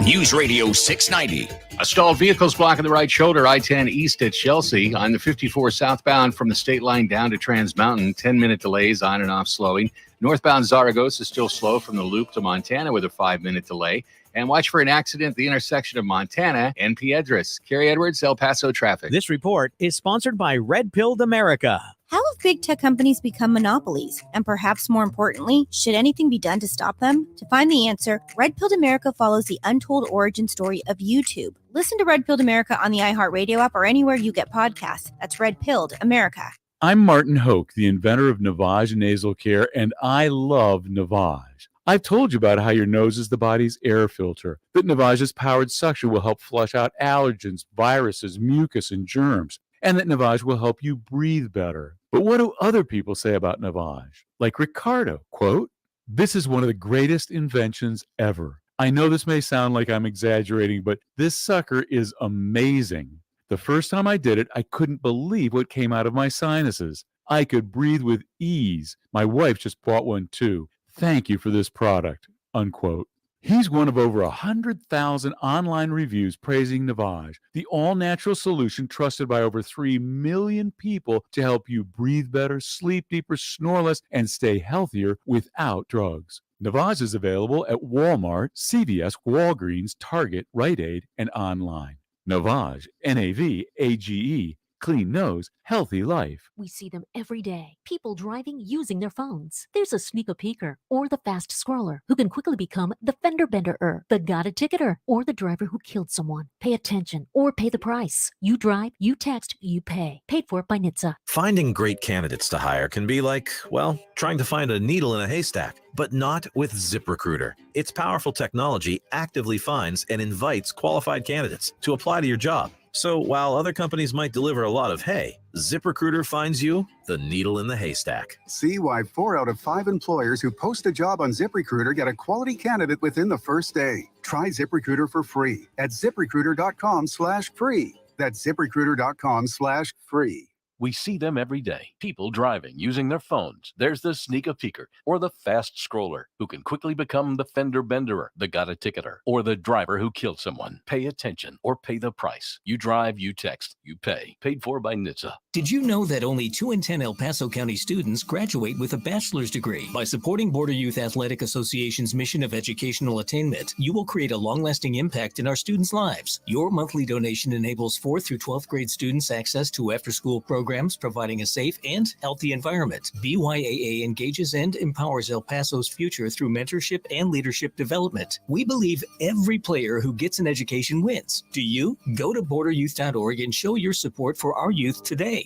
[SPEAKER 8] News Radio 690
[SPEAKER 5] A stalled vehicle's blocking the right shoulder, I-10 east at Chelsea. On the 54 southbound from the state line down to Trans Mountain, 10-minute delays on and off slowing. Northbound Zaragoza is still slow from the loop to Montana with a 5-minute delay. And watch for an accident at the intersection of Montana and Piedras. Carrie Edwards, El Paso traffic.
[SPEAKER 22] This report is sponsored by Red Pilled America.
[SPEAKER 9] How have big tech companies become monopolies? And perhaps more importantly, should anything be done to stop them? To find the answer, Red Pilled America follows the untold origin story of YouTube. Listen to Red Pilled America on the iHeartRadio app or anywhere you get podcasts. That's Red Pilled America.
[SPEAKER 14] I'm Martin Hoke, the inventor of Navage Nasal Care, and I love Navage. I've told you about how your nose is the body's air filter, that Navage's powered suction will help flush out allergens, viruses, mucus, and germs, and that Navage will help you breathe better. But what do other people say about Navage? Like Ricardo, quote, "This is one of the greatest inventions ever. I know this may sound like I'm exaggerating, but this sucker is amazing. The first time I did it, I couldn't believe what came out of my sinuses. I could breathe with ease. My wife just bought one too. Thank you for this product," unquote. He's one of over 100,000 online reviews praising Navage, the all-natural solution trusted by over 3 million people to help you breathe better, sleep deeper, snore less, and stay healthier without drugs. Navage is available at Walmart, CVS, Walgreens, Target, Rite Aid, and online. Navage, Navage, clean nose, healthy life.
[SPEAKER 15] We see them every day. People driving using their phones. There's a sneaker peeker or the fast scroller who can quickly become the fender bender-er, the got a ticketer, or the driver who killed someone. Pay attention or pay the price. You drive, you text, you pay. Paid for by NHTSA.
[SPEAKER 18] Finding great candidates to hire can be like, well, trying to find a needle in a haystack, but not with ZipRecruiter. Its powerful technology actively finds and invites qualified candidates to apply to your job. So while other companies might deliver a lot of hay, ZipRecruiter finds you the needle in the haystack.
[SPEAKER 19] See why 4 out of 5 employers who post a job on ZipRecruiter get a quality candidate within the first day. Try ZipRecruiter for free at ZipRecruiter.com/free. That's ZipRecruiter.com/free.
[SPEAKER 20] We see them every day. People driving using their phones. There's the sneaker peeker or the fast scroller who can quickly become the fender benderer, the got a ticketer, or the driver who killed someone. Pay attention or pay the price. You drive, you text, you pay. Paid for by NHTSA.
[SPEAKER 21] Did you know that only 2 in 10 El Paso County students graduate with a bachelor's degree? By supporting Border Youth Athletic Association's mission of educational attainment, you will create a long-lasting impact in our students' lives. Your monthly donation enables 4th through 12th grade students access to after-school programs, providing a safe and healthy environment. BYAA engages and empowers El Paso's future through mentorship and leadership development. We believe every player who gets an education wins. Do you? Go to borderyouth.org and show your support for our youth today.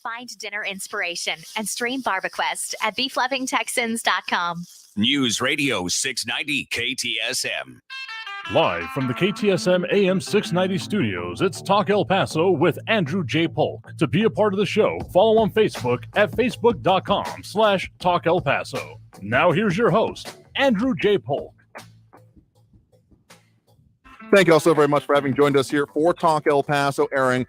[SPEAKER 23] Find dinner inspiration and stream BarbaQuest at beeflovingtexans.com.
[SPEAKER 8] News Radio 690 KTSM.
[SPEAKER 1] Live from the KTSM AM 690 studios, it's Talk El Paso with Andrew J. Polk. To be a part of the show, follow on Facebook at facebook.com/Talk El Paso. Now here's your host, Andrew J. Polk.
[SPEAKER 2] Thank you all so very much for having joined us here for Talk El Paso, airing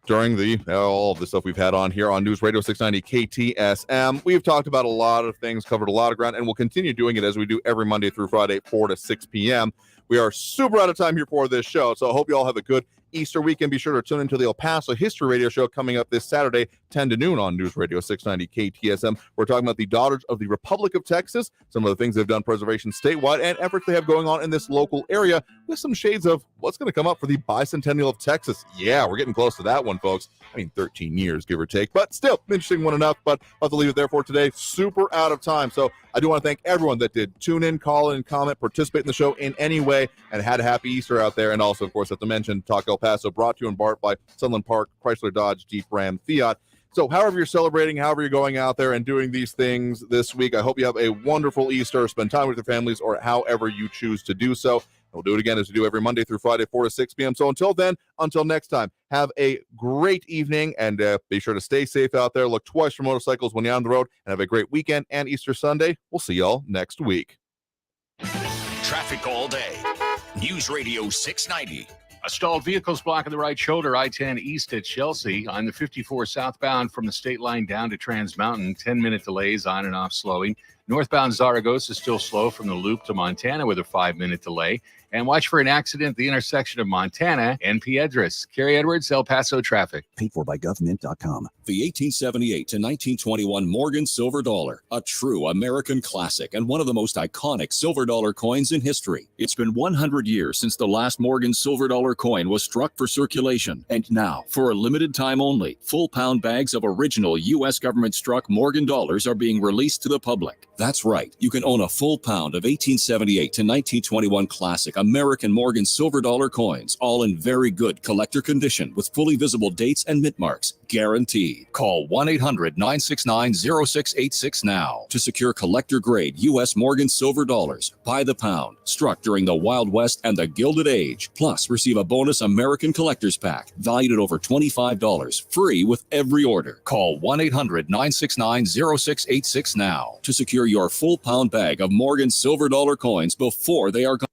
[SPEAKER 2] during all of the stuff we've had on here on News Radio 690 KTSM. We've talked about a lot of things, covered a lot of ground, and we'll continue doing it as we do every Monday through Friday, 4 to 6 p.m. We are super out of time here for this show, so I hope you all have a good Easter weekend. Be sure to tune into the El Paso History Radio Show coming up this Saturday, 10 to noon on News Radio 690 KTSM. We're talking about the Daughters of the Republic of Texas, some of the things they've done preservation statewide, and efforts they have going on in this local area with some shades of what's going to come up for the bicentennial of Texas. Yeah, we're getting close to that one, folks. I mean, 13 years, give or take, but still, interesting one enough, but I'll have to leave it there for today. Super out of time, so I do want to thank everyone that did tune in, call in, comment, participate in the show in any way, and had a happy Easter out there. And also, of course, have to mention Talk El Paso, brought to you in part by Sunland Park, Chrysler, Dodge, Jeep, Ram, Fiat. So however you're celebrating, however you're going out there and doing these things this week, I hope you have a wonderful Easter, spend time with your families, or however you choose to do so. We'll do it again as we do every Monday through Friday, 4 to 6 p.m. So until then, until next time, have a great evening, and be sure to stay safe out there. Look twice for motorcycles when you're on the road, and have a great weekend and Easter Sunday. We'll see y'all next week.
[SPEAKER 8] Traffic all day. News Radio 690.
[SPEAKER 5] A stalled vehicle's blocking the right shoulder, I-10 east at Chelsea. On the 54 southbound from the state line down to Trans Mountain, 10-minute delays on and off slowing. Northbound Zaragoza is still slow from the loop to Montana with a 5-minute delay. And watch for an accident at the intersection of Montana and Piedras. Carrie Edwards, El Paso traffic.
[SPEAKER 4] Paid for by government.com. The 1878 to 1921 Morgan silver dollar, a true American classic and one of the most iconic silver dollar coins in history. It's been 100 years since the last Morgan silver dollar coin was struck for circulation. And now, for a limited time only, full pound bags of original U.S. government struck Morgan dollars are being released to the public. That's right. You can own a full pound of 1878 to 1921 classic American Morgan silver dollar coins, all in very good collector condition with fully visible dates and mint marks, guaranteed. Call 1-800-969-0686 now to secure collector grade U.S. Morgan silver dollars by the pound, struck during the Wild West and the Gilded Age. Plus, receive a bonus American collector's pack valued at over $25, free with every order. Call 1-800-969-0686 now to secure your full pound bag of Morgan silver dollar coins before they are gone.